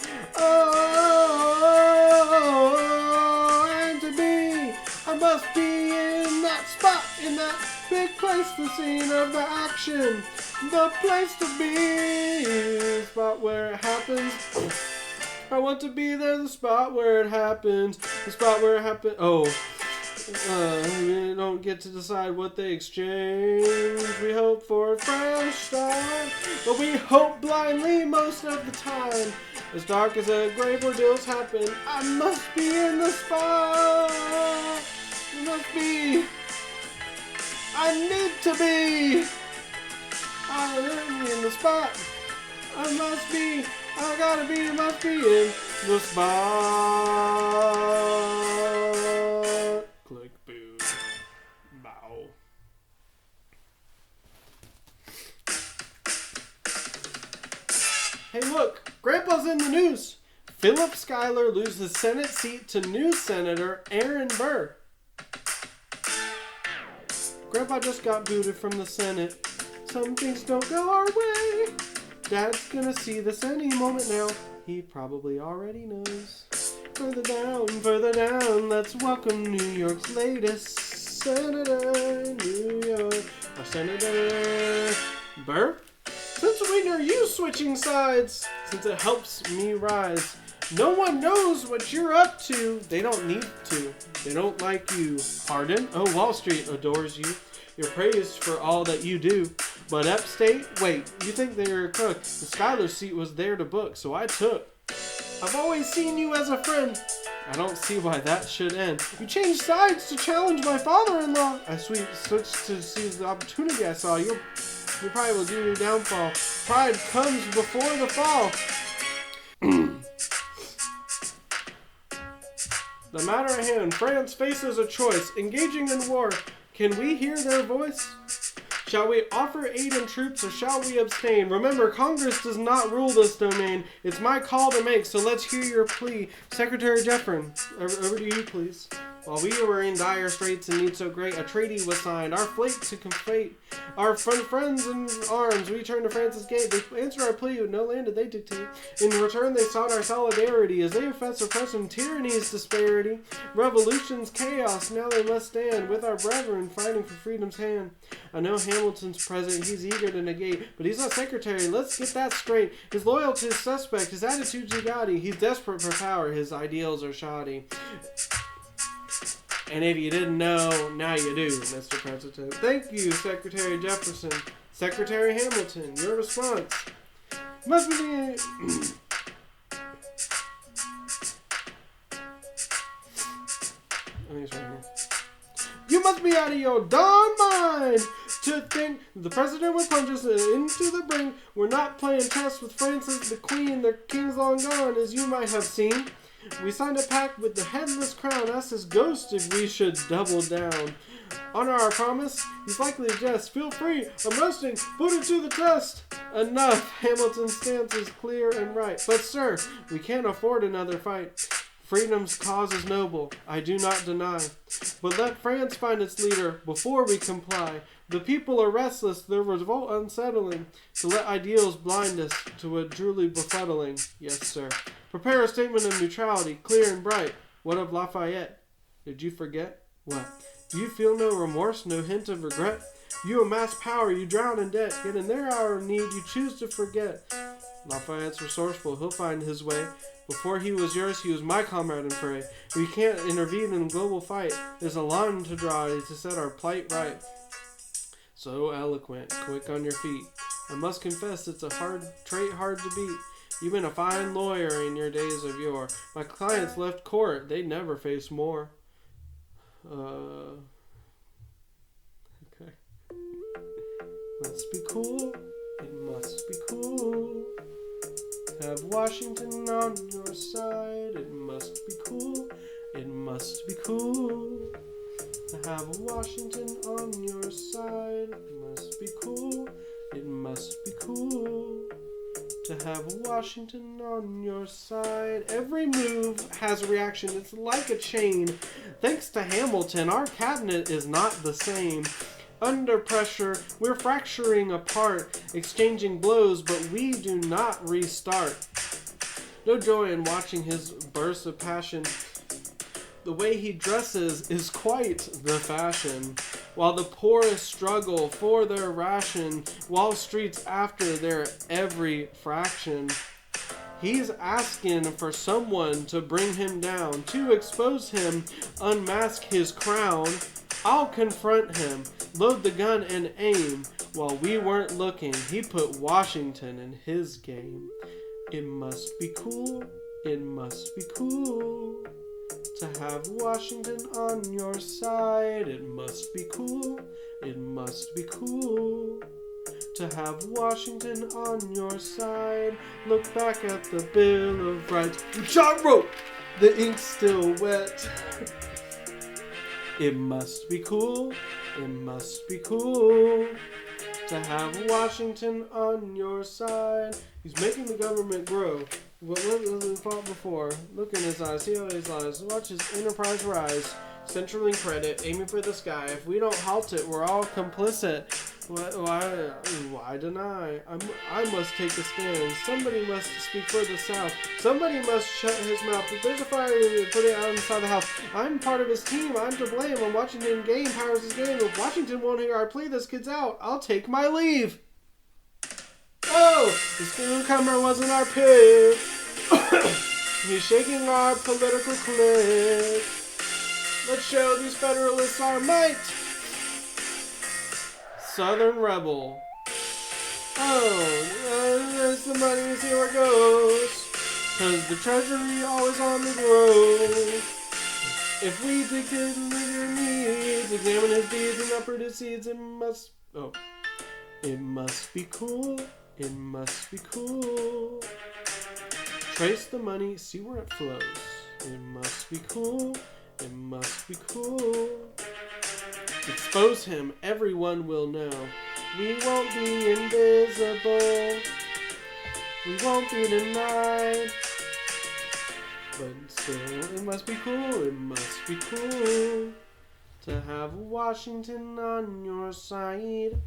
S1: I must be in that spot, in that big place, the scene of the action, the place to be, the spot where it happens. I want to be there, the spot where it happens, the spot where it happens. We don't get to decide what they exchange. We hope for a fresh start, but we hope blindly most of the time. As dark as a grave where deals happen, I must be in the spot. I must be. I need to be. I'm in the spot. I must be. I gotta be. Must be in the spot. Click, boo. Bow. Hey, look. Grandpa's in the news. Philip Schuyler loses Senate seat to new Senator Aaron Burr. Grandpa just got booted from the Senate. some things don't go our way. Dad's gonna see this any moment now. He probably already knows. Further down, let's welcome New York's latest senator. New York, our Senator Burr. Since when are you switching sides? Since it helps me rise. No one knows what you're up to. They don't need to. They don't like you. Pardon? Oh, Wall Street adores you. You're praised for all that you do. But upstate, wait, you think they're a crook. The Schuyler seat was there to book, so I took. I've always seen you as a friend. I don't see why that should end. You changed sides to challenge my father-in-law. I switched to seize the opportunity I saw. You probably will do your downfall. Pride comes before the fall. The matter at hand, France faces a choice. Engaging in war. Can we hear their voice? Shall we offer aid and troops, or shall we abstain? Remember, Congress does not rule this domain. It's my call to make, so let's hear your plea. Secretary Jeffrin, over to you, please. While we were in dire straits and need so great, a treaty was signed. Our fleet to conflate. Our friends in arms, we turned to France's gate. They answered our plea, with no land did they dictate. In return, they sought our solidarity, as they affect oppression, tyranny's disparity, revolution's chaos. Now they must stand with our brethren, fighting for freedom's hand. I know Hamilton's present, he's eager to negate, but he's not secretary. Let's get that straight. His loyalty is suspect, his attitude's Ugatti. He's desperate for power, his ideals are shoddy. And if you didn't know, now you do, Mr. President. Thank you, Secretary Jefferson. Secretary Hamilton, your response. Must be the... You must be out of your darn mind to think the president would plunge us into the brink. We're not playing chess with Francis, the queen, their king's long gone, as you might have seen. We signed a pact with the headless crown, asked his ghost if we should double down. Honor our promise, he's likely to jest. Feel free, I'm roasting, put it to the test. Enough, Hamilton's stance is clear and right. But sir, we can't afford another fight. Freedom's cause is noble, I do not deny. But let France find its leader before we comply. The people are restless, their revolt unsettling. So let ideals blind us to a truly befuddling. Yes, sir. Prepare a statement of neutrality, clear and bright. What of Lafayette? Did you forget? What? Do you feel no remorse, no hint of regret? You amass power, you drown in debt, yet in their hour of need you choose to forget. Lafayette's resourceful, he'll find his way. Before he was yours, he was my comrade in fray. We can't intervene in a global fight. There's a line to draw to set our plight right. So eloquent, quick on your feet. I must confess it's a trait hard to beat. You've been a fine lawyer in your days of yore. My clients left court, they'd never face more. Okay. Must be cool, it must be cool. Have Washington on your side, it must be cool, it must be cool. To have Washington on your side, it must be cool, it must be cool. To have Washington on your side. Every move has a reaction. It's like a chain. Thanks to Hamilton, our cabinet is not the same. Under pressure, we're fracturing apart, exchanging blows, but we do not restart. No joy in watching his bursts of passion. The way he dresses is quite the fashion. While the poorest struggle for their ration, Wall Street's after their every fraction. He's asking for someone to bring him down, to expose him, unmask his crown. I'll confront him, load the gun and aim. While we weren't looking, he put Washington in his game. It must be cool, it must be cool. To have Washington on your side, it must be cool, it must be cool. To have Washington on your side, look back at the Bill of Rights, which I wrote, the ink's still wet. It must be cool, it must be cool. To have Washington on your side. He's making the government grow. What was the thought before? Look in his eyes, see how he lies. Watch his enterprise rise. CenturyLink credit, aiming for the sky. If we don't halt it, we're all complicit. Why deny? I must take a stand. Somebody must speak for the South. Somebody must shut his mouth. If there's a fire, put it out inside the house. I'm part of his team. I'm to blame. When Washington game powers his game. If Washington won't hear our plea, this kid's out. I'll take my leave. Oh, this newcomer wasn't our pick. He's shaking our political clique. Let's show these Federalists our might. Southern Rebel. Oh, there's the money, see where it goes. 'Cause the treasury always on the road. If we dig his needs, examine his deeds and uproot his seeds, it must be cool. It must be cool. Trace the money, see where it flows. It must be cool. It must be cool. Expose him, everyone will know. We won't be invisible. We won't be denied. But still, it must be cool. It must be cool to have Washington on your side.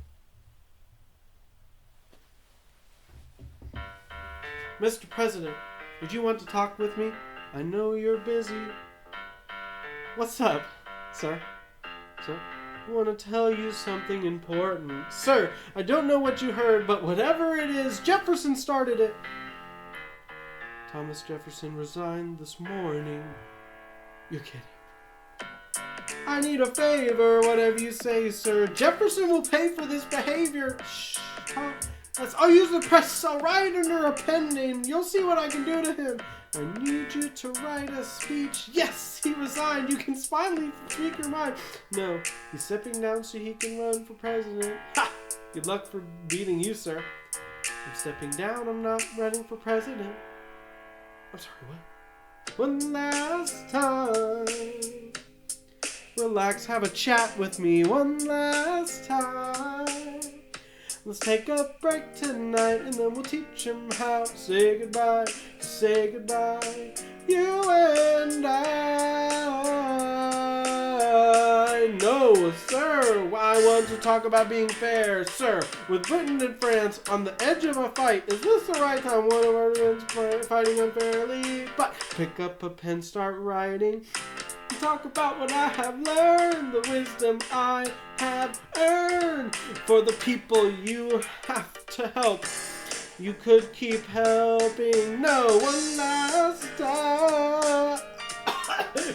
S1: Mr. President, would you want to talk with me? I know you're busy. What's up, sir? Sir? I want to tell you something important. Sir, I don't know what you heard, but whatever it is, Jefferson started it. Thomas Jefferson resigned this morning. You're kidding. I need a favor, whatever you say, sir. Jefferson will pay for this behavior. Shh. I'll use the press. I'll write under a pen name. You'll see what I can do to him. I need you to write a speech. Yes, he resigned. You can finally speak your mind. No, he's stepping down so he can run for president. Ha! Good luck for beating you, sir. I'm stepping down. I'm not running for president. I'm sorry, what? One last time. Relax, have a chat with me one last time. Let's take a break tonight and then we'll teach him how to say goodbye. To say goodbye. You and I. No, sir. I want to talk about being fair, sir. With Britain and France on the edge of a fight, is this the right time? One of our friends fighting unfairly. But pick up a pen, start writing. Talk about what I have learned, the wisdom I have earned. For the people you have to help, you could keep helping. No, one last time.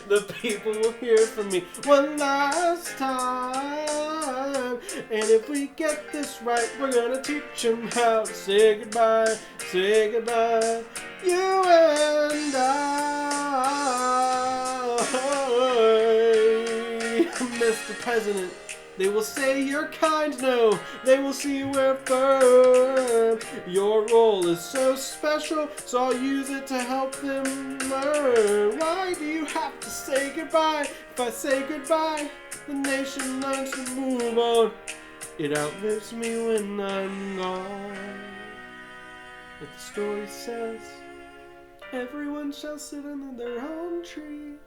S1: The people will hear from me one last time. And if we get this right, we're gonna teach them how to say goodbye. Say goodbye. You and I. Mr. President, they will say you're kind, no, they will see we're firm. Your role is so special, so I'll use it to help them learn. Why do you have to say goodbye? If I say goodbye, the nation learns to move on. It outlives me when I'm gone. But the story says, everyone shall sit under their own tree,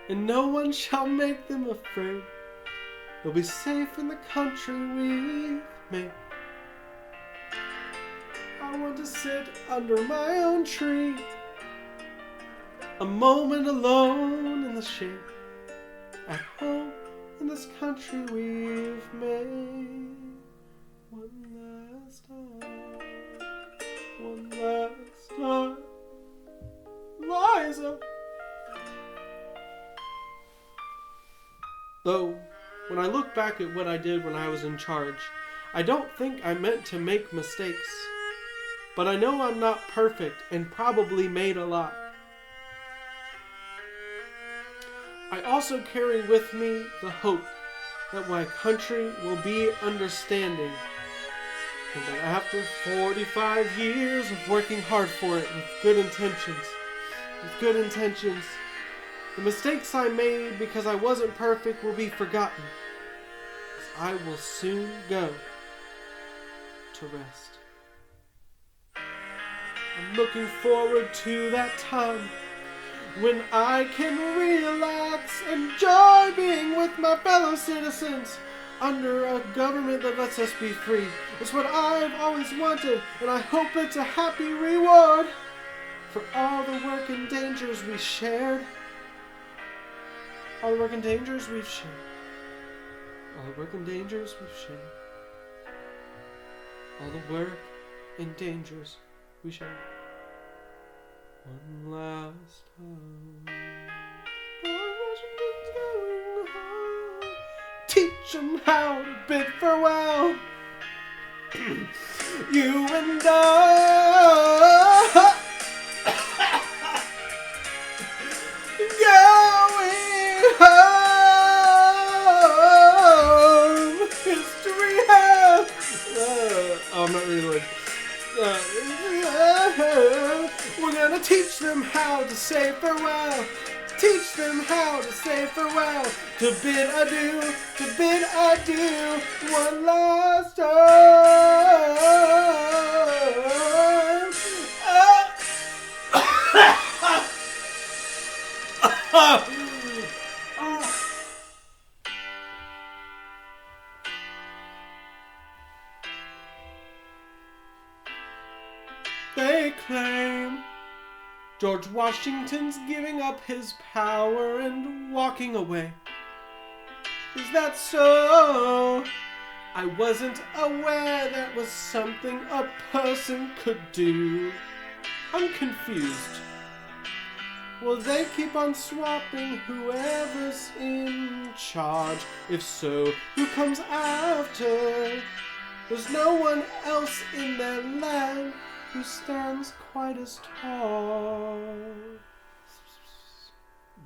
S1: and no one shall make them afraid. They'll be safe in the country we've made. I want to sit under my own tree, a moment alone in the shade, at home in this country we've made. One last time, one last time, Liza. Though, when I look back at what I did when I was in charge, I don't think I meant to make mistakes. But I know I'm not perfect and probably made a lot. I also carry with me the hope that my country will be understanding, and that after 45 years of working hard for it with good intentions, the mistakes I made because I wasn't perfect will be forgotten, as I will soon go to rest. I'm looking forward to that time when I can relax, enjoy being with my fellow citizens, under a government that lets us be free. It's what I've always wanted, and I hope it's a happy reward for all the work and dangers we shared. All the work and dangers we've shared. All the work and dangers we've shared. All the work and dangers we shared. One last time. Washington's going home. Teach 'em how to bid farewell. You and I. Going home. History has. I'm not really. We're gonna teach them how to say farewell. Teach them how to say farewell. To bid adieu. To bid adieu. One last time. They claim George Washington's giving up his power and walking away. Is that so? I wasn't aware that was something a person could do. I'm confused. Will they keep on swapping whoever's in charge? If so, who comes after? There's no one else in their land who stands quite as tall.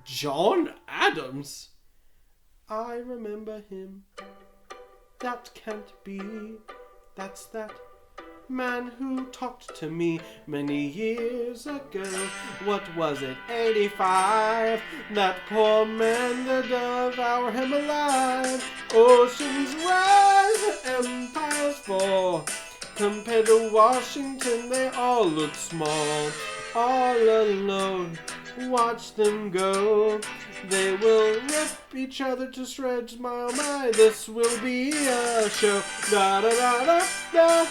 S1: John Adams? I remember him. That can't be. That's that man who talked to me many years ago. What was it, 85? That poor man, the devour him alive. Oceans rise, empires fall. Compared to Washington, they all look small. All alone, watch them go. They will rip each other to shreds, my oh my. This will be a show. Da da da da da.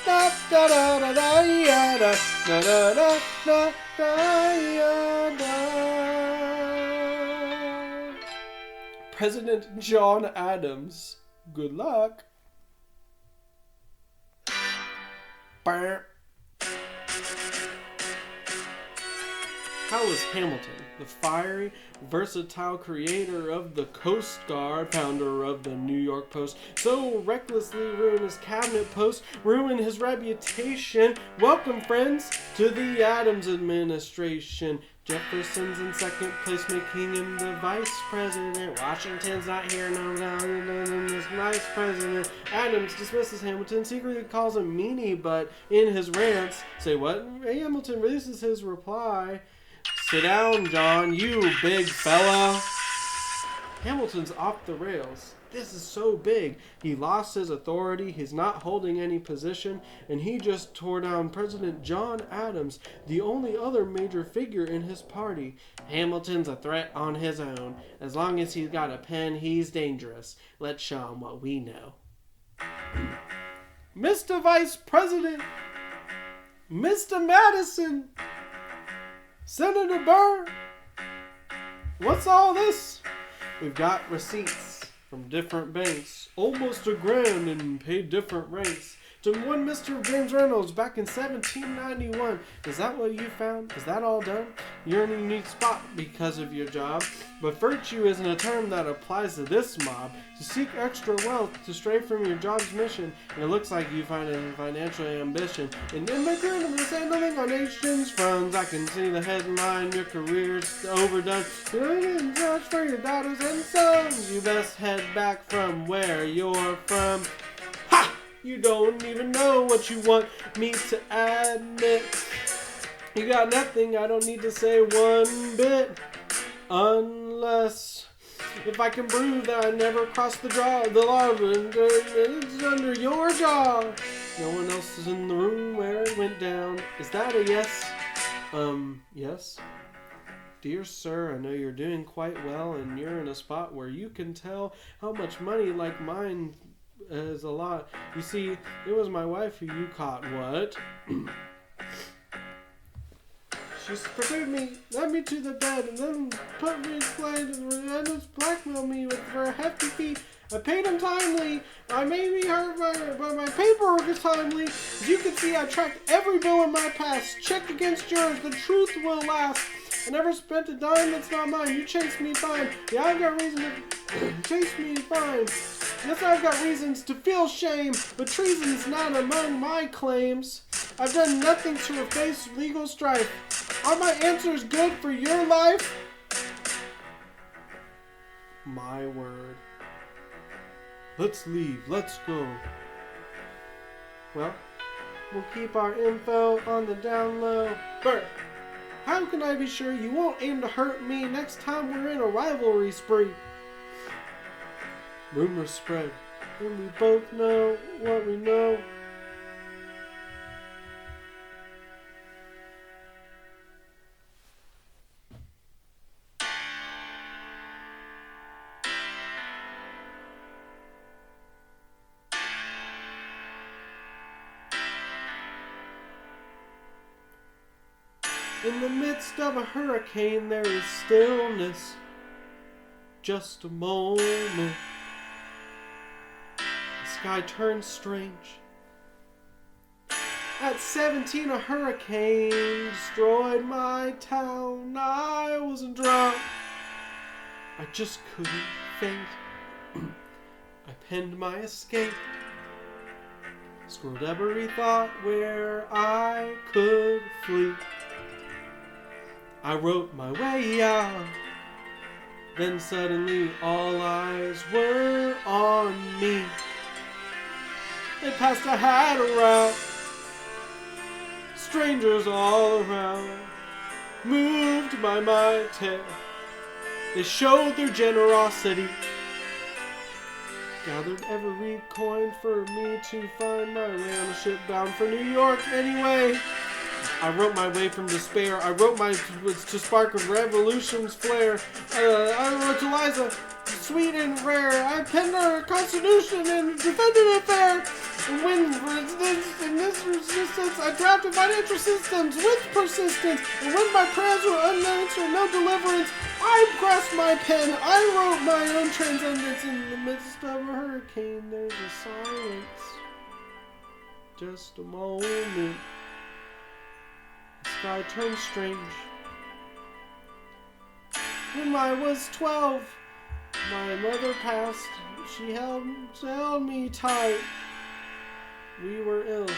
S1: Da da da da da da da da da da da. President John Adams. Good luck. Burr. How was Hamilton, the fiery, versatile creator of the Coast Guard, founder of the New York Post, so recklessly ruin his cabinet post, ruin his reputation? Welcome, friends, to the Adams administration. Jefferson's in second place, making him the vice president. Washington's not here, no, this vice president. Adams dismisses Hamilton, secretly calls him meanie, but in his rants, say what? Hamilton releases his reply. Sit down, John, you big fella. Hamilton's off the rails. This is so big. He lost his authority, he's not holding any position, and he just tore down President John Adams, the only other major figure in his party. Hamilton's a threat on his own. As long as he's got a pen, he's dangerous. Let's show him what we know. Mr. Vice President, Mr. Madison, Senator Burr, what's all this? We've got receipts from different banks, almost $1,000 and paid different rates. To one Mr. James Reynolds back in 1791. Is that what you found? Is that all done? You're in a unique spot because of your job. But virtue isn't a term that applies to this mob. To seek extra wealth, to stray from your job's mission, and it looks like you find a financial ambition. An immigrant of handling our nation's funds. I can see the headline, your career's overdone. You're in charge for your daughters and sons. You best head back from where you're from. Ha! You don't even know what you want me to admit. You got nothing, I don't need to say one bit. Unless, if I can prove that I never crossed the law, and it's under your jaw. No one else is in the room where it went down. Is that a yes? Yes? "Dear sir, I know you're doing quite well, and you're in a spot where you can tell how much money like mine is a lot. You see, it was my wife who you caught." "What?" "She pursued me, led me to the bed, and then put me in place and blackmailed me for a hefty fee. I paid him timely. I may be hurt, but my paperwork is timely. As you can see, I tracked every bill in my past. Check against yours. The truth will last. I never spent a dime that's not mine. You chased me fine. Yeah, I've got reason to chase me fine. Yes, I've got reasons to feel shame, but treason's not among my claims. I've done nothing to efface legal strife. Are my answers good for your life?" My word. "Let's leave. Let's go." "Well, we'll keep our info on the down low. Burr, how can I be sure you won't aim to hurt me next time we're in a rivalry spree?" Rumors spread, and we both know what we know. In the midst of a hurricane, there is stillness. Just a moment. The sky turns strange. At 17, a hurricane destroyed my town. I wasn't drunk. I just couldn't faint. I penned my escape. Scrolled every thought where I could flee. I wrote my way out. Then suddenly all eyes were on me. They passed a hat around. Strangers all around. Moved by my tale. They showed their generosity. Gathered every coin for me to find my way on a ship bound for New York anyway. I wrote my way from despair. I wrote my to spark a revolution's flare. I wrote to Liza, sweet and rare. I penned her Constitution and defended it fair. And when in this resistance, I drafted financial systems with persistence. And when my prayers were unanswered, no deliverance, I grasped my pen. I wrote my own transcendence. In the midst of a hurricane, there's a silence. Just a moment. The sky turned strange. When I was 12, my mother passed. She held me tight. We were ill. I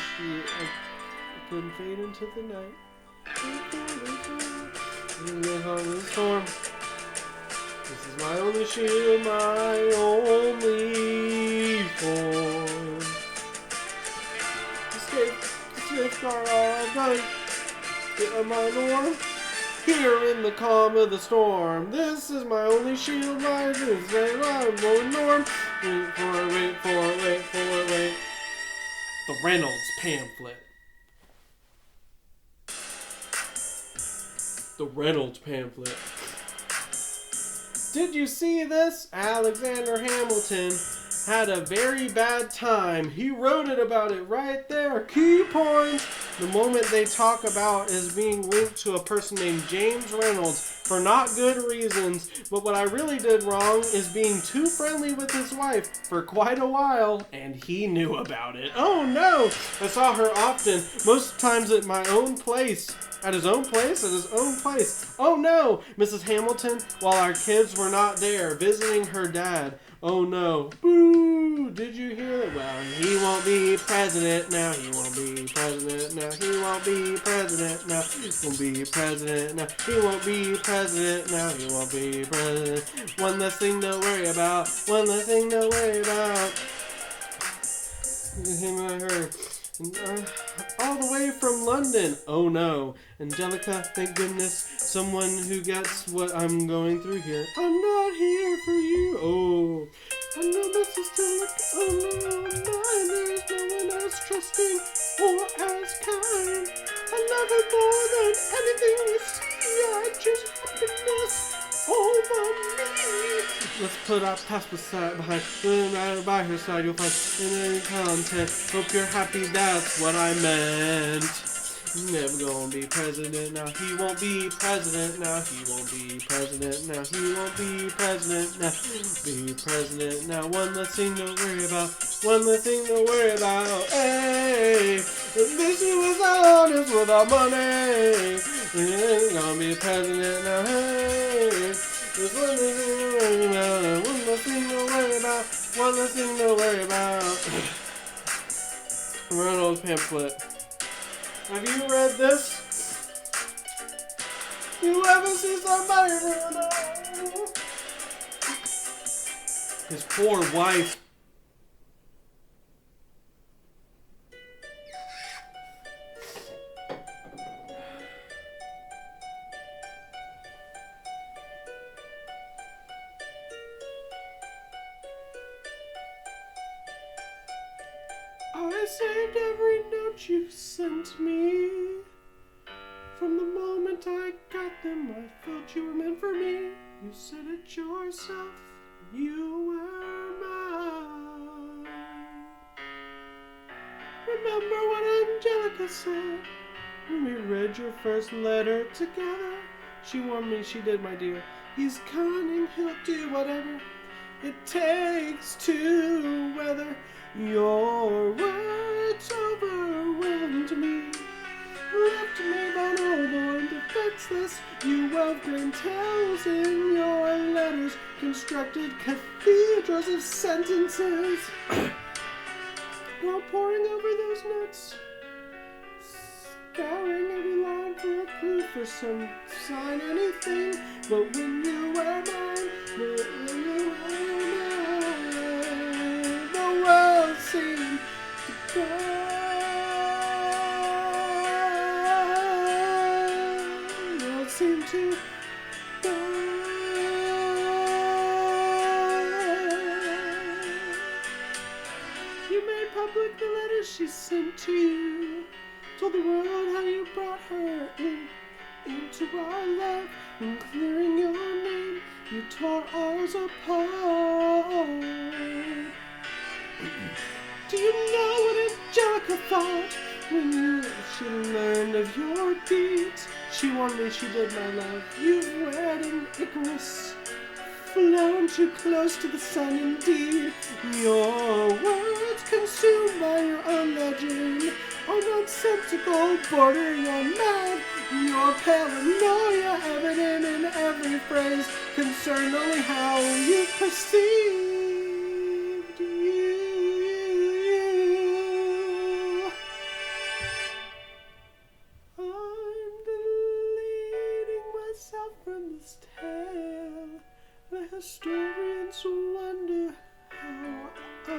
S1: couldn't fade into the night. On the storm. This is my only shield, my only form. Escape, safeguard all I've done. Get my norm. Here in the calm of the storm. This is my only shield, my this I'm going norm. Wait for it. The Reynolds Pamphlet. The Reynolds Pamphlet. Did you see this? Alexander Hamilton had a very bad time. He wrote it about it right there. Key points. The moment they talk about is being linked to a person named James Reynolds for not good reasons. But what I really did wrong is being too friendly with his wife for quite a while, and he knew about it. Oh no! I saw her often, most times at my own place. At his own place? Oh no! Mrs. Hamilton, while our kids were not there, visiting her dad. Oh no. Boo! Did you hear that? Well, he won't be president now. He won't be president now. He won't be president now. He won't be president now. He won't be president now. He won't be president. One less thing to worry about. One less thing to worry about. Him and her. All the way from London. Oh no. Angelica, thank goodness. Someone who gets what I'm going through here. I'm not here for you. Oh. I know this is to look. Oh no. There's no one else trusting or as kind. I love her more than anything you see. I just hope Let's put our past behind. Then by her side you'll find any content. Hope you're happy, that's what I meant. Never gonna be president now. He won't be president now. He won't be president now. He won't be president now. Be president now. One less thing to worry about. One less thing to worry about. Hey, this was honest without money. Gonna be president now. Hey, there's one less thing to worry about. One less thing to worry about. One less thing to worry about. Reynolds Pamphlet. Have you read this? You ever see somebody run out? His poor wife. I saved every note you sent me. From the moment I got them, I felt you were meant for me. You said it yourself, you were mine. Remember what Angelica said when we read your first letter together? She warned me, she did, my dear. He's cunning, he'll do whatever it takes to weather your words overwhelmed me. Left me vulnerable and defenseless. You wove green tales in your letters, constructed cathedrals of sentences. While poring over those notes, scouring every line for a clue, for some sign, anything. But when you were mine, the world seemed to go. Seemed to go. You made public the letters she sent to you. Told the world how you brought her into our life. And clearing your name, you tore ours apart. Do you know what Angelica thought when she learned of your deeds? She warned me, she did, my love. You've read in Icarus, flown too close to the sun indeed. Your words consumed by your own legend are nonsensical, bordering on mad. Your paranoia evident in every phrase, concerned only how you perceived you. I'm deleting myself from this tale. The historians wonder how I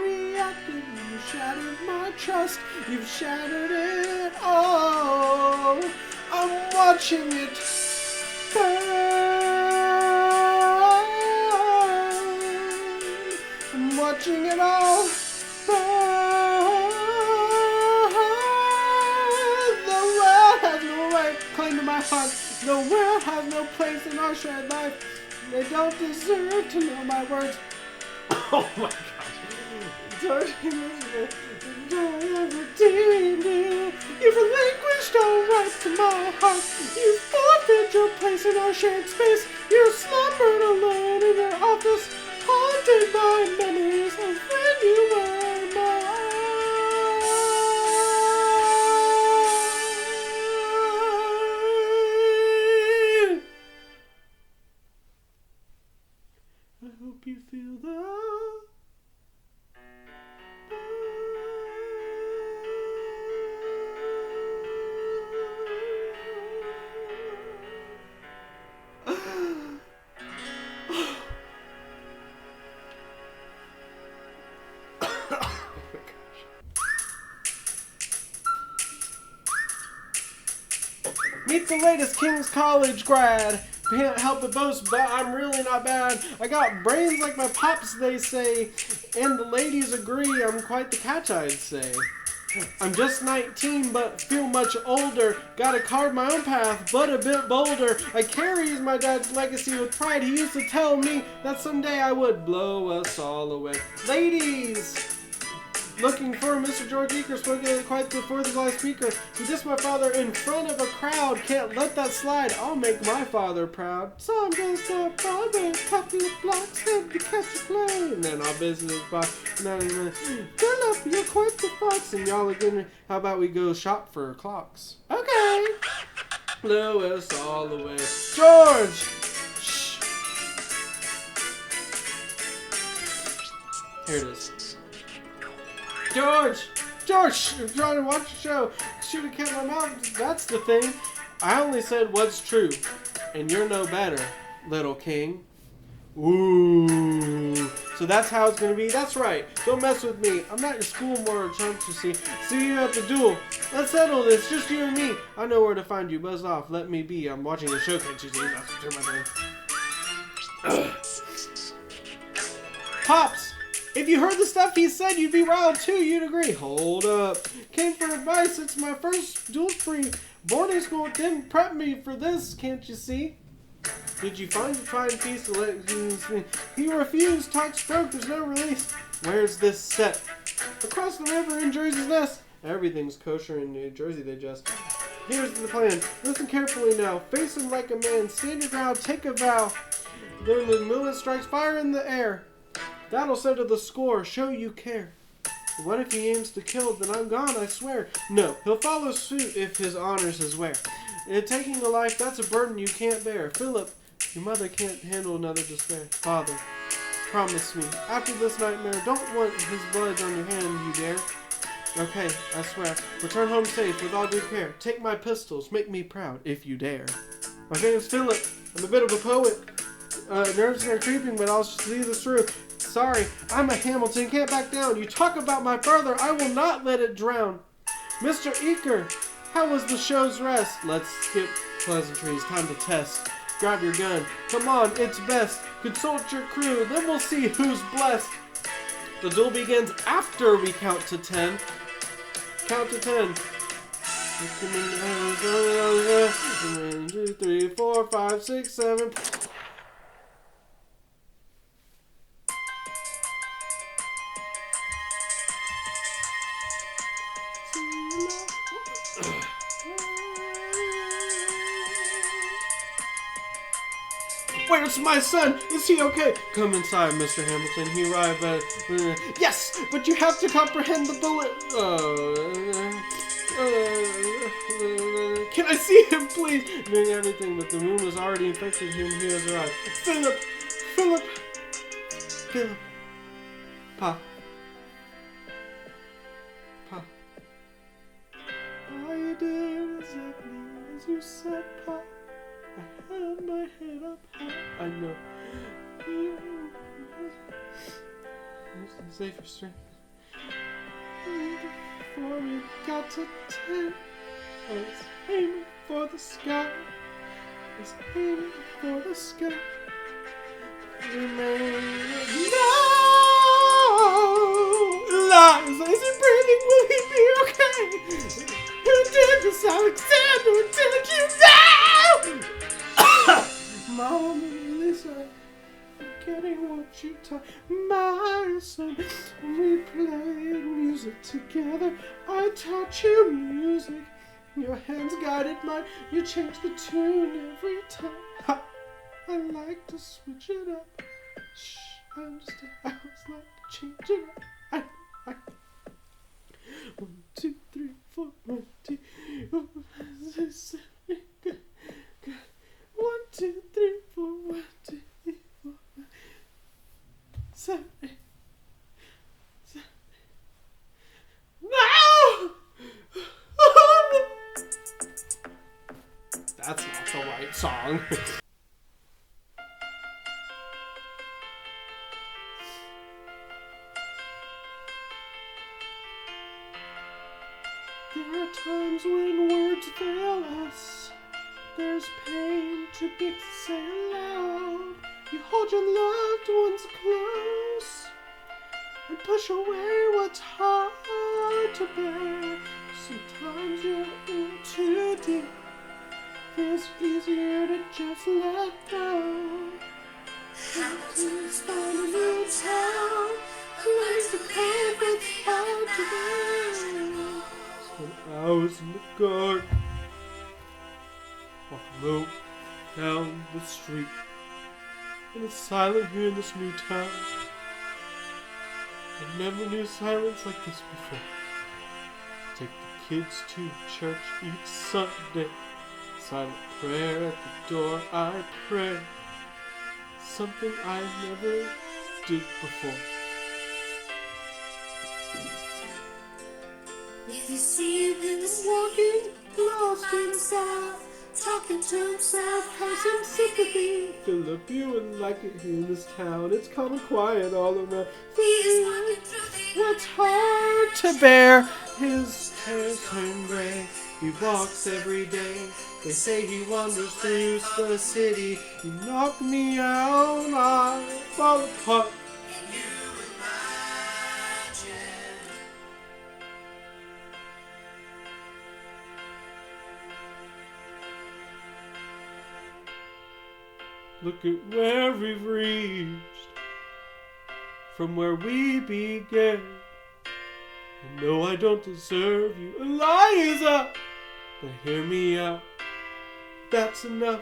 S1: reacted when you shattered my trust. You've shattered it all. I'm watching it burn. I'm watching it all burn. The world has no right to claim to my heart. The world has no place in our shared life. They don't deserve to know my words. Oh my gosh. You've relinquished all right to my heart. You forfeit your place in our shared space. You slumbered alone in your office, haunted by memories of when you were mine. I hope you feel the Meet the latest King's College grad. Can't help but boast, but I'm really not bad. I got brains like my pops, they say, and the ladies agree I'm quite the catch, I'd say. I'm just 19, but feel much older. Gotta carve my own path, but a bit bolder. I carry my dad's legacy with pride. He used to tell me that someday I would blow us all away. Ladies! Looking for Mr. George Eaker, spoken quite before the last speaker. He dissed my father in front of a crowd. Can't let that slide. I'll make my father proud. So I'm just a father, couple of blocks, head to catch a plane. And then I'll visit his box. Fill up, you're quite the fox. And y'all again, how about we go shop for clocks? Okay. Lewis all the way. George! Shh. Here it is. George! I'm trying to watch the show. Shoot a cat in my mouth. That's the thing. I only said what's true. And you're no better, little king. Ooh. So that's how it's going to be? That's right. Don't mess with me. I'm not your school moral chump, you see. See you at the duel. Let's settle this. Just you and me. I know where to find you. Buzz off. Let me be. I'm watching the show, can't you see? That's what my doing. Pops! If you heard the stuff he said, you'd be riled too. You'd agree. Hold up. Came for advice. It's my first duel spree. Boarding school didn't prep me for this, can't you see? Did you find the trying piece to let you see? He refused. Talks broke. There's no release. Where's this set? Across the river in Jersey's Nest. Everything's kosher in New Jersey, they just. Here's the plan. Listen carefully now. Face him like a man. Stand your ground. Take a vow. Then the movement strikes fire in the air. That'll settle the score, show you care. What if he aims to kill, then I'm gone, I swear. No, he'll follow suit if his honor's his wear. Taking a life, that's a burden you can't bear. Philip, your mother can't handle another despair. Father, promise me, after this nightmare, don't want his blood on your hand, you dare. Okay, I swear. Return home safe with all due care. Take my pistols, make me proud, if you dare. My name's Philip, I'm a bit of a poet. Nerves are creeping, but I'll see this through. Sorry, I'm a Hamilton, can't back down. You talk about my brother, I will not let it drown. Mr. Eaker, how was the show's rest? Let's skip pleasantries, time to test. Grab your gun, come on, it's best. Consult your crew, then we'll see who's blessed. The duel begins after we count to 10. Count to 10. 1, 2, 3, 4, 5, 6, 7. Where's my son? Is he okay? Come inside, Mr. Hamilton. He arrived at... yes, but you have to comprehend the bullet... can I see him, please? Doing everything, but the moon was already infected him. He has arrived. Philip! Pa. I did exactly as you said, Pa. I had my head up high. I know. Save your strength. Before we got to 10, I was aiming for the sky. No! Lies, is he breathing? Will he be okay? Who did this, Alexander? Did you know? Mom, really sorry. Forgetting what you taught my son. We played music together. I taught you music. Your hands guided mine. You changed the tune every time. I like to switch it up. Shh, I understand. I always like to change it up. I 1, 2, 3, 4, 1, 2, 4, 5, 6, 7, 8, 1, 2, 3, 4, 1, 2, 3, 4, 5, 7, 8, 7, 8. No! That's not the right song. There are times when words fail us. There's pain too big to say aloud. You hold your loved ones close, and push away what's hard to bear. Sometimes you're in too deep. Feels easier to just let go. Hamilton's found a new town. Who likes to cope with hard to bear? Spent hours in the garden, walking low down the street. And it's silent here in this new town. I never knew silence like this before. Take the kids to church each Sunday. Silent prayer at the door I pray. Something I never did before.
S2: If you see him walking, lost inside, talking to himself, has some sympathy.
S1: Philip, you wouldn't like it here in this town. It's calm and quiet all around.
S2: He is walking through the
S1: What's hard to bear? His hair turned gray. He walks every day. They say he wanders through the city. You knock me out, I fall apart.
S2: and you imagine.
S1: Look at where we've reached, from where we began. I know I don't deserve you, Eliza, but hear me out. That's enough.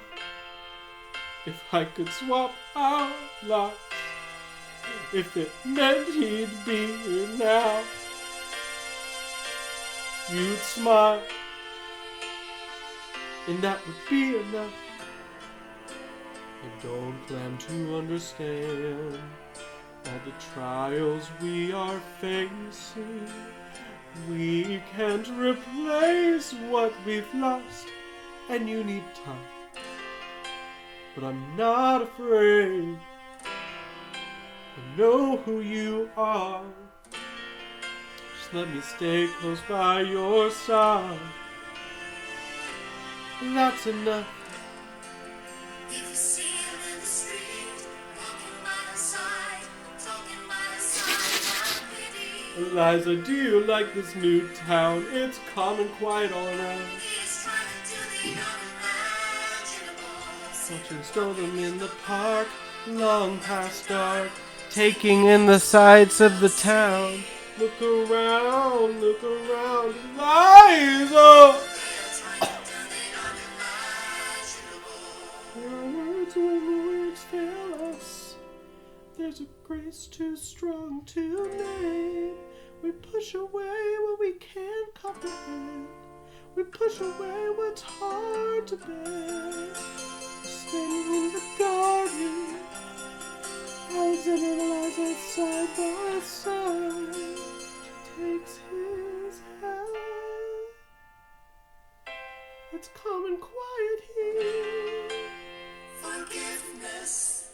S1: If I could swap our lives, if it meant he'd be here now, you'd smile, and that would be enough. I don't plan to understand all the trials we are facing. We can't replace what we've lost, and you need time. But I'm not afraid. I know who you are. Just let me stay close by your side. That's enough.
S2: If you see him in the street, walking by his side, talking by his side, have pity.
S1: Eliza, do you like this new town? It's calm and quiet all around.
S2: He is trying to do the unimaginable.
S1: Watching stroll them in the park, long past dark, taking in the sights of the town. Look around, Eliza! There are words when words fail us. There's a grace too strong to name. We push away what we can't comprehend. We push away what's hard to bear. Standing in the garden, Alexander and Eliza side by side. She takes his hand. It's calm and quiet here.
S2: Forgiveness.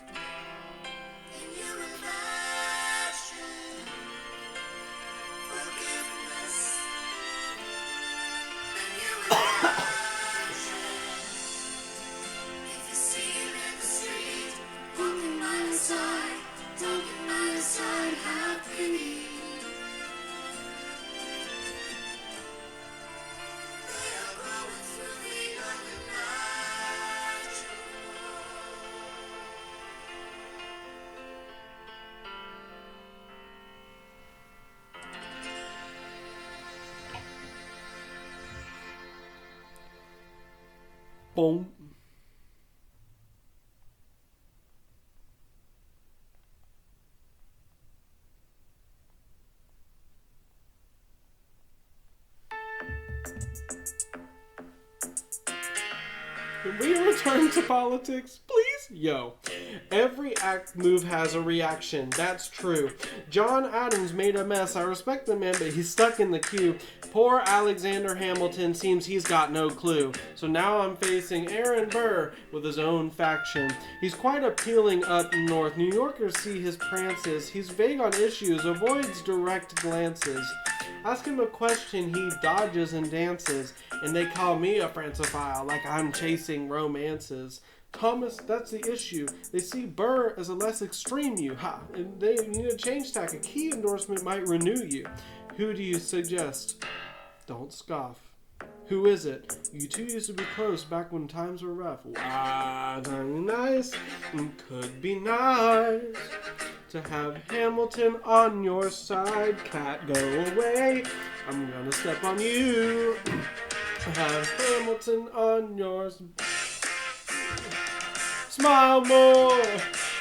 S2: Can you imagine? Forgiveness. Can you imagine? If you see him in the street, walking by his side, talking by his side, have pity. They are going through the unimaginable.
S1: Boom. Can we return to politics, please? Yo, every act move has a reaction. That's true. John Adams made a mess. I respect the man, but he's stuck in the queue. Poor Alexander Hamilton seems he's got no clue. So now I'm facing Aaron Burr with his own faction. He's quite appealing up north. New Yorkers see his prances. He's vague on issues, avoids direct glances. Ask him a question, he dodges and dances. And they call me a Francophile like I'm chasing romances. Thomas, that's the issue. They see Burr as a less extreme you. And they need a change tack. A key endorsement might renew you. Who do you suggest? Don't scoff. Who is it? You two used to be close back when times were rough. Wow, nice. Could be nice to have Hamilton on your side. Cat, go away. I'm gonna step on you. Have Hamilton on yours. Smile more.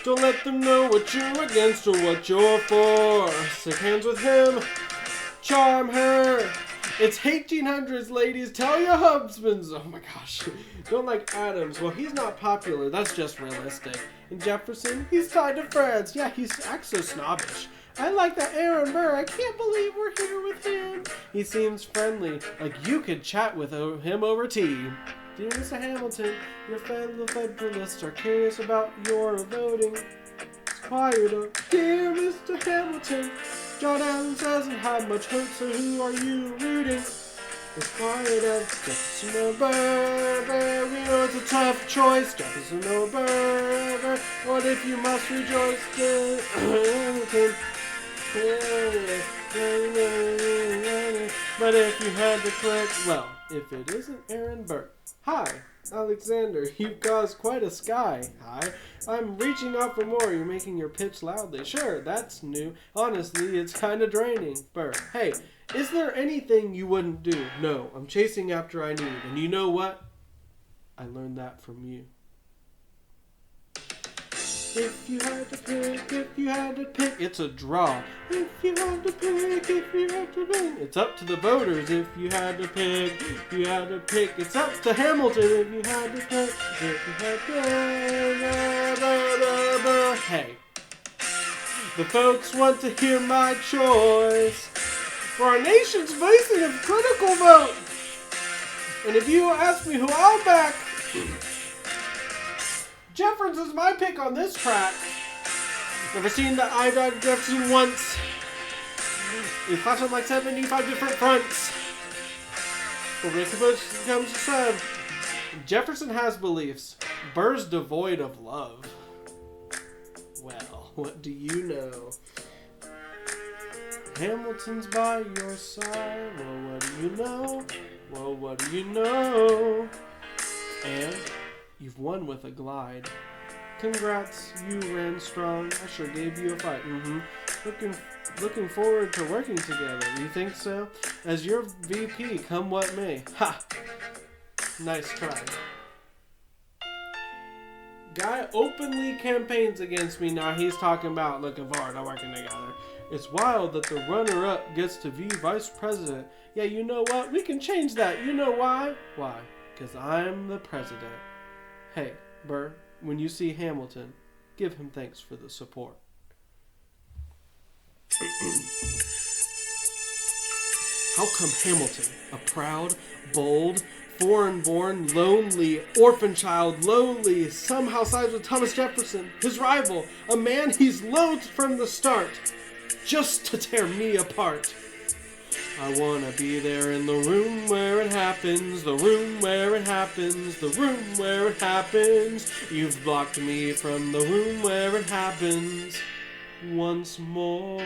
S1: Don't let them know what you're against or what you're for. Shake hands with him. Charm her. It's 1800s, ladies. Tell your husbands. Oh my gosh. Don't like Adams. Well, he's not popular. That's just realistic. And Jefferson, he's tied to France. Yeah, he acts so snobbish. I like that Aaron Burr. I can't believe we're here with him. He seems friendly. Like you could chat with him over tea. Dear Mr. Hamilton, your fellow Federalists are curious about your voting. It's quieter. Dear Mr. Hamilton, John Adams hasn't had much hope, so who are you rooting? It's quiet of Jefferson or Burr, Burr. We know it's a tough choice, Jefferson or Burr. What if you must rejoice, Hamilton? But if you had to click, well, if it isn't Aaron Burr. Hi, Alexander, you've caused quite a sky. Hi, I'm reaching out for more. You're making your pitch loudly. Sure, that's new. Honestly, it's kind of draining. Burr, hey, is there anything you wouldn't do? No, I'm chasing after I need. And you know what? I learned that from you. If you had to pick, it's a draw. If you had to pick, it's up to the voters. If you had to pick, it's up to Hamilton. If you had to pick, hey, the folks want to hear my choice for our nation's facing a critical vote. And if you ask me who I'll back, Jefferson's my pick on this track. Never seen the eye dog Jefferson once. We flash on like 75 different fronts. But when it comes to some, Jefferson has beliefs. Burr's devoid of love. Well, what do you know? Hamilton's by your side. Well, what do you know? Well, what do you know? And you've won with a glide. Congrats, you ran strong. I sure gave you a fight. Looking forward to working together. You think so? As your VP, come what may. Ha! Nice try. Guy openly campaigns against me. Now he's talking about looking forward to working together. It's wild that the runner-up gets to be vice president. Yeah, you know what? We can change that. You know why? Why? Because I'm the president. Hey, Burr, when you see Hamilton, give him thanks for the support. How come Hamilton, a proud, bold, foreign-born, lonely, orphan child, lowly, somehow sides with Thomas Jefferson, his rival, a man he's loathed from the start, just to tear me apart? I wanna be there in the room where it happens, the room where it happens, the room where it happens. You've blocked me from the room where it happens once more.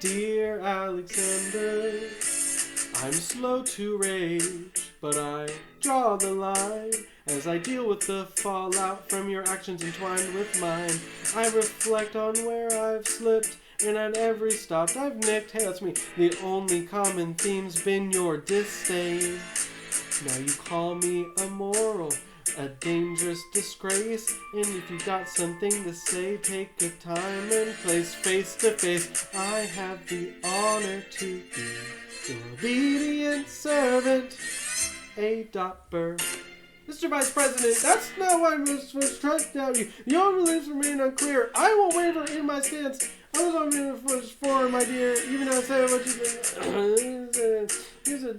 S1: Dear Alexander, I'm slow to rage, but I draw the line. As I deal with the fallout from your actions entwined with mine, I reflect on where I've slipped, and at every stop I've nicked. Hey, that's me. The only common theme's been your disdain. Now you call me immoral, a dangerous disgrace, and if you got something to say, take a time and place face to face. I have the honor to be your obedient servant, A. Burr. Mr. Vice President, that's not why I'm supposed to trust now you. Your beliefs remain unclear. I won't waver in my stance. I was on for my dear, even though I said what you did. Here's a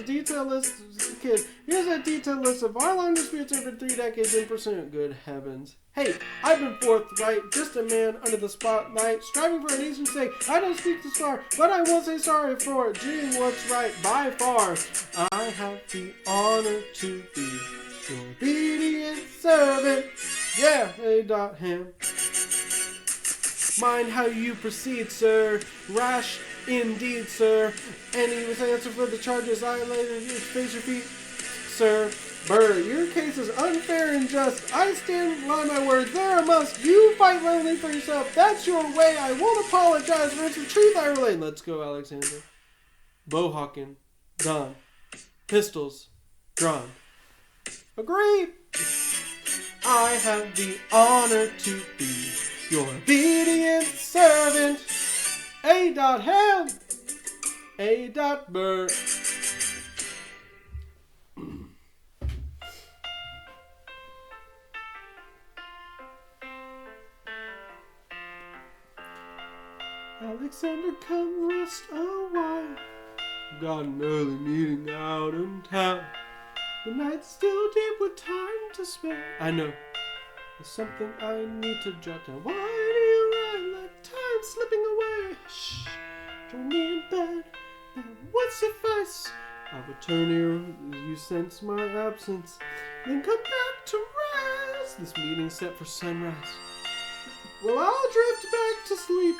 S1: detailed list. Kid, here's a detailed list of our long disputes over 3 decades in pursuit. Good heavens. Hey, I've been forthright, just a man under the spotlight, striving for a nation's sake. I don't speak to scar, but I will say sorry for doing what's right by far. I have the honor to be your obedient servant. Yeah, A.Ham. Mind how you proceed, sir. Rash indeed, sir. And he was answered for the charges I laid face your feet, sir. Burr, your case is unfair and just. I stand by my words. There I must. You fight lonely for yourself. That's your way. I won't apologize for it's the truth I relate. Let's go, Alexander. Bowhawking. Done. Pistols. Drawn. Agreed. I have the honor to be your obedient servant. A.Ham. A.Burr. Alexander, come rest a while. Got an early meeting out in town. The night's still deep with time to spare. I know. There's something I need to jot down. Why do you ride like time slipping away? Shh. Join me in bed. That would suffice. I'll return here. You sense my absence. Then come back to rest. This meeting's set for sunrise. Well, I'll drift back to sleep.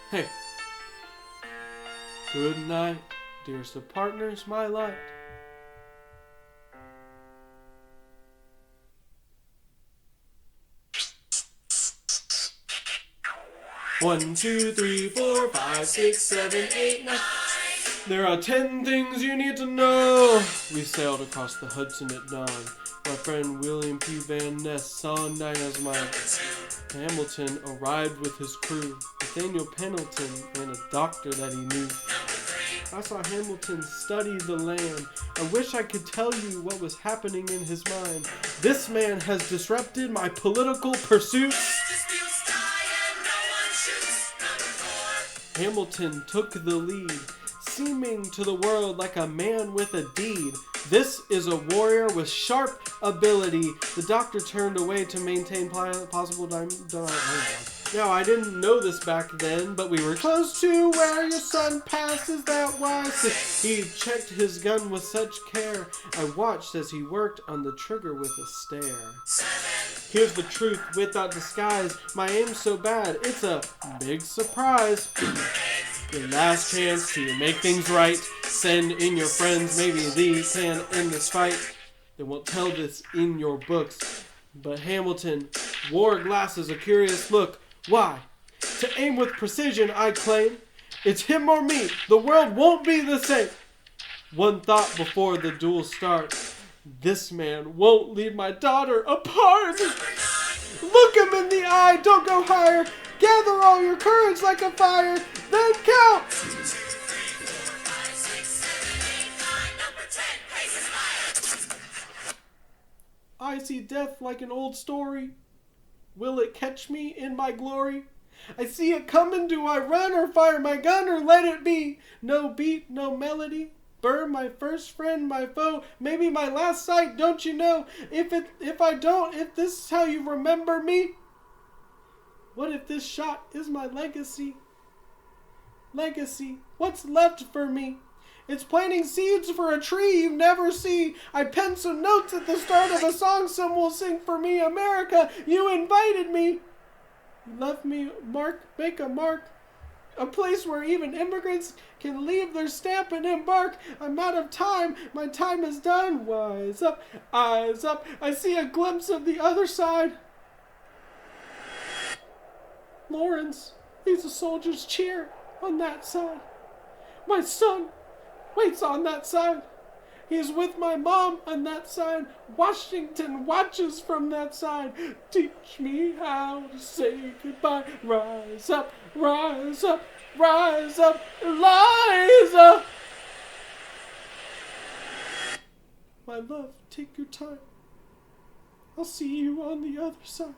S1: Hey. Good night, dearest of partners, my light. One, 2, 3, 4, 5, 6, 7, 8, 9. There are 10 things you need to know. We sailed across the Hudson at dawn. My friend William P. Van Ness saw night as my Hamilton arrived with his crew. Nathaniel Pendleton and a doctor that he knew. I saw Hamilton study the land. I wish I could tell you what was happening in his mind. This man has disrupted my political pursuits. Hamilton took the lead, seeming to the world like a man with a deed. This is a warrior with sharp ability. The doctor turned away to maintain possible Now, I didn't know this back then, but we were close to where your son passes that wise. He checked his gun with such care. I watched as he worked on the trigger with a stare. Here's the truth without disguise. My aim's so bad, it's a big surprise. Your last chance to make things right. Send in your friends, maybe these can end this fight. They won't tell this in your books. But Hamilton wore glasses, a curious look. Why? To aim with precision, I claim. It's him or me. The world won't be the same. One thought before the duel starts. This man won't leave my daughter apart. Look him in the eye. Don't go higher. Gather all your courage like a fire. Then count. I see death like an old story. Will it catch me in my glory? I see it coming. Do I run or fire my gun or let it be? No beat, no melody. Burr, my first friend, my foe, maybe my last sight. Don't you know? If this is how you remember me? What if this shot is my legacy? Legacy, what's left for me? It's planting seeds for a tree you never see. I penned some notes at the start of a song some will sing for me. America, you invited me. You left me make a mark. A place where even immigrants can leave their stamp and embark. I'm out of time. My time is done. Wise up, eyes up. I see a glimpse of the other side. Lawrence, he's a soldier's cheer on that side. My son waits on that side. He's with my mom on that side. Washington watches from that side. Teach me how to say goodbye. Rise up, rise up, rise up, Eliza. My love, take your time. I'll see you on the other side.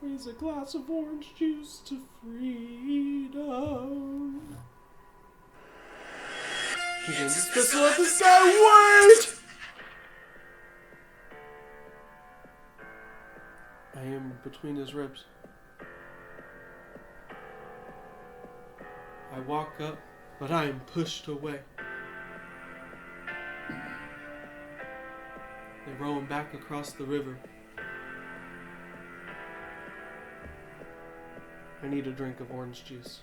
S1: Raise a glass of orange juice to freedom. He's in dismissal of this guy. Wait! I am between his ribs. I walk up, but I am pushed away. They row him back across the river. I need a drink of orange juice.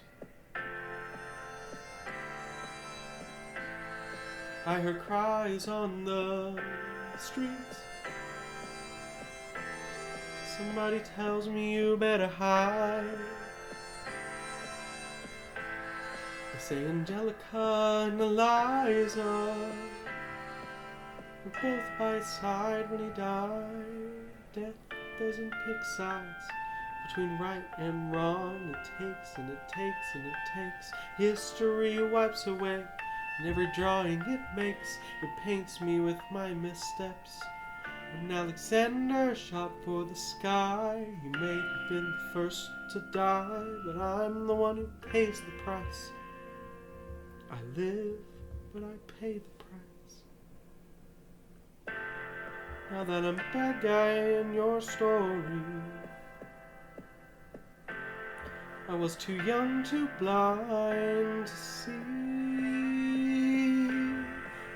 S1: I heard cries on the streets. Somebody tells me you better hide. They say Angelica and Eliza were both by his side when he died. Death doesn't pick sides between right and wrong. It takes and it takes and it takes. History wipes away, and every drawing it makes, it paints me with my missteps. When Alexander shot for the sky, he may have been the first to die, but I'm the one who pays the price. I live, but I pay the price. Now that I'm a bad guy in your story, I was too young, too blind to see.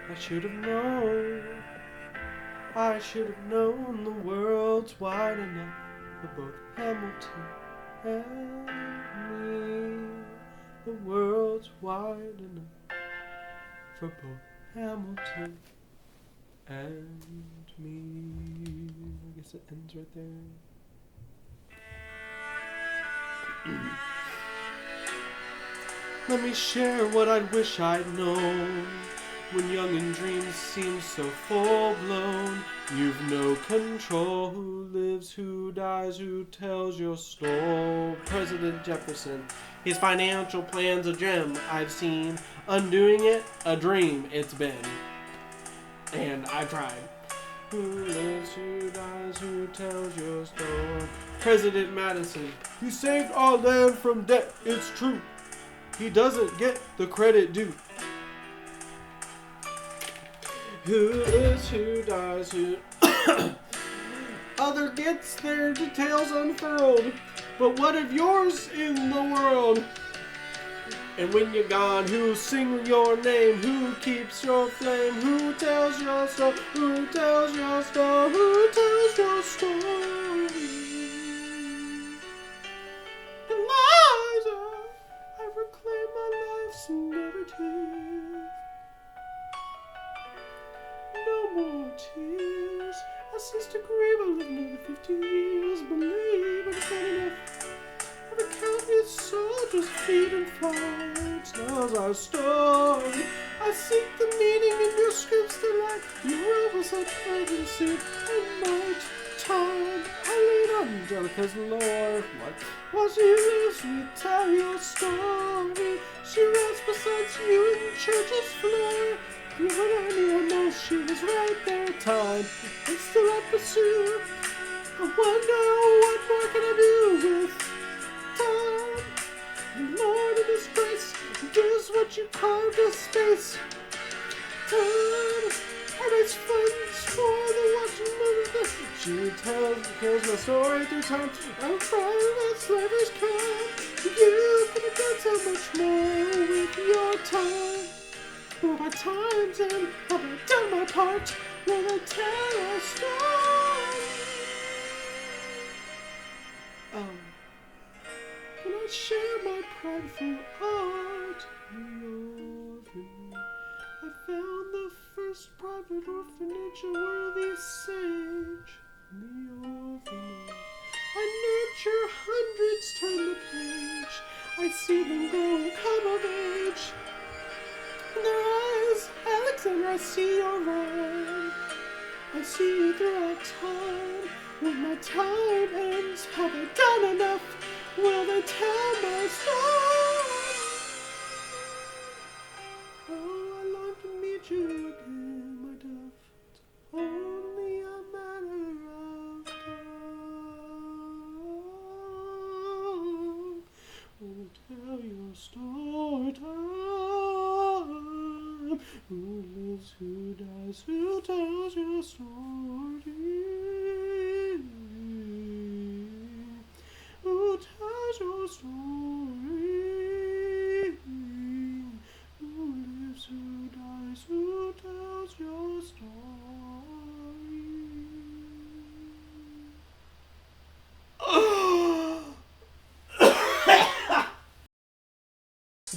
S1: I should have known. I should have known the world's wide enough for both Hamilton and me. The world's wide enough for both Hamilton and me. I guess it ends right there. Let me share what I wish I'd known. When young and dreams seem so full-blown, you've no control. Who lives, who dies, who tells your story? President Jefferson, his financial plan's a gem I've seen. Undoing it, a dream it's been. And I tried. Who lives, who dies, who tells your story? President Madison, he saved our land from debt, it's true. He doesn't get the credit due. Who lives, who dies, who other gets their details unfurled. But what of yours in the world? And when you're gone, who sing your name? Who keeps your flame? Who tells your story? Who tells your story? Who tells your story? Eliza, I reclaim my life's narrative. No more tears. I cease to grieve. I live another 50 years. Believe it's not enough. Every count is soldiers' feet and flights. Now's our story. I seek the meaning in your scripts delight. You wrote with such urgency and might. Time I lean on Angelica's lore. While she lives, we tell your story. She rests beside you in church's floor. Even anyone knows she was right there. Time is still I pursue. I wonder what more can I do with time? And Lord in His grace, gives what you carved a space. Time, I raise funds for the watching of the. She tells my story through time. I'm crying that slavery's crime. You could have done so much more with your time. Well, my time's in, have I done my part? Will I tell a story? Can I share my prideful art? I found the first private orphanage, a worthy sage. The orphanage. I nurture hundreds, turn the page. I see them grow, come of age. In their eyes, Alexander, I see your rhyme. I see you throughout time. When my time ends, have I done enough? Will they tell my story? Oh, I long to meet you again, my dove. It's only a matter of time. Will tell your story time. your story? Who tells your story? Who lives, who dies, who tells your story?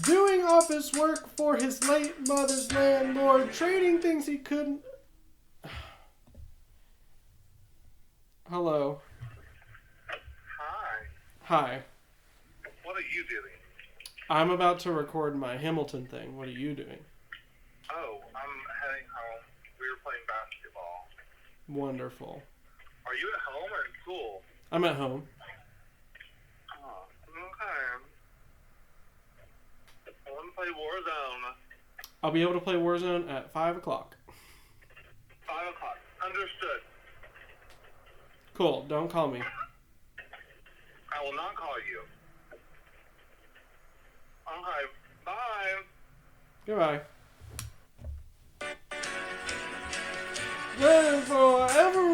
S1: Doing office work for his late mother's landlord, trading things he couldn't. Hello.
S3: Hi.
S1: Hi.
S3: What are you doing?
S1: I'm about to record my Hamilton thing. What are you doing?
S3: Oh, I'm heading home. We were playing basketball.
S1: Wonderful.
S3: Are you at home or at school?
S1: I'm at home.
S3: Oh, okay. I want to play Warzone.
S1: I'll be able to play Warzone at 5 o'clock.
S3: 5 o'clock. Understood.
S1: Cool. Don't call me.
S3: I will not call you. Okay. Bye.
S1: Goodbye. Then forever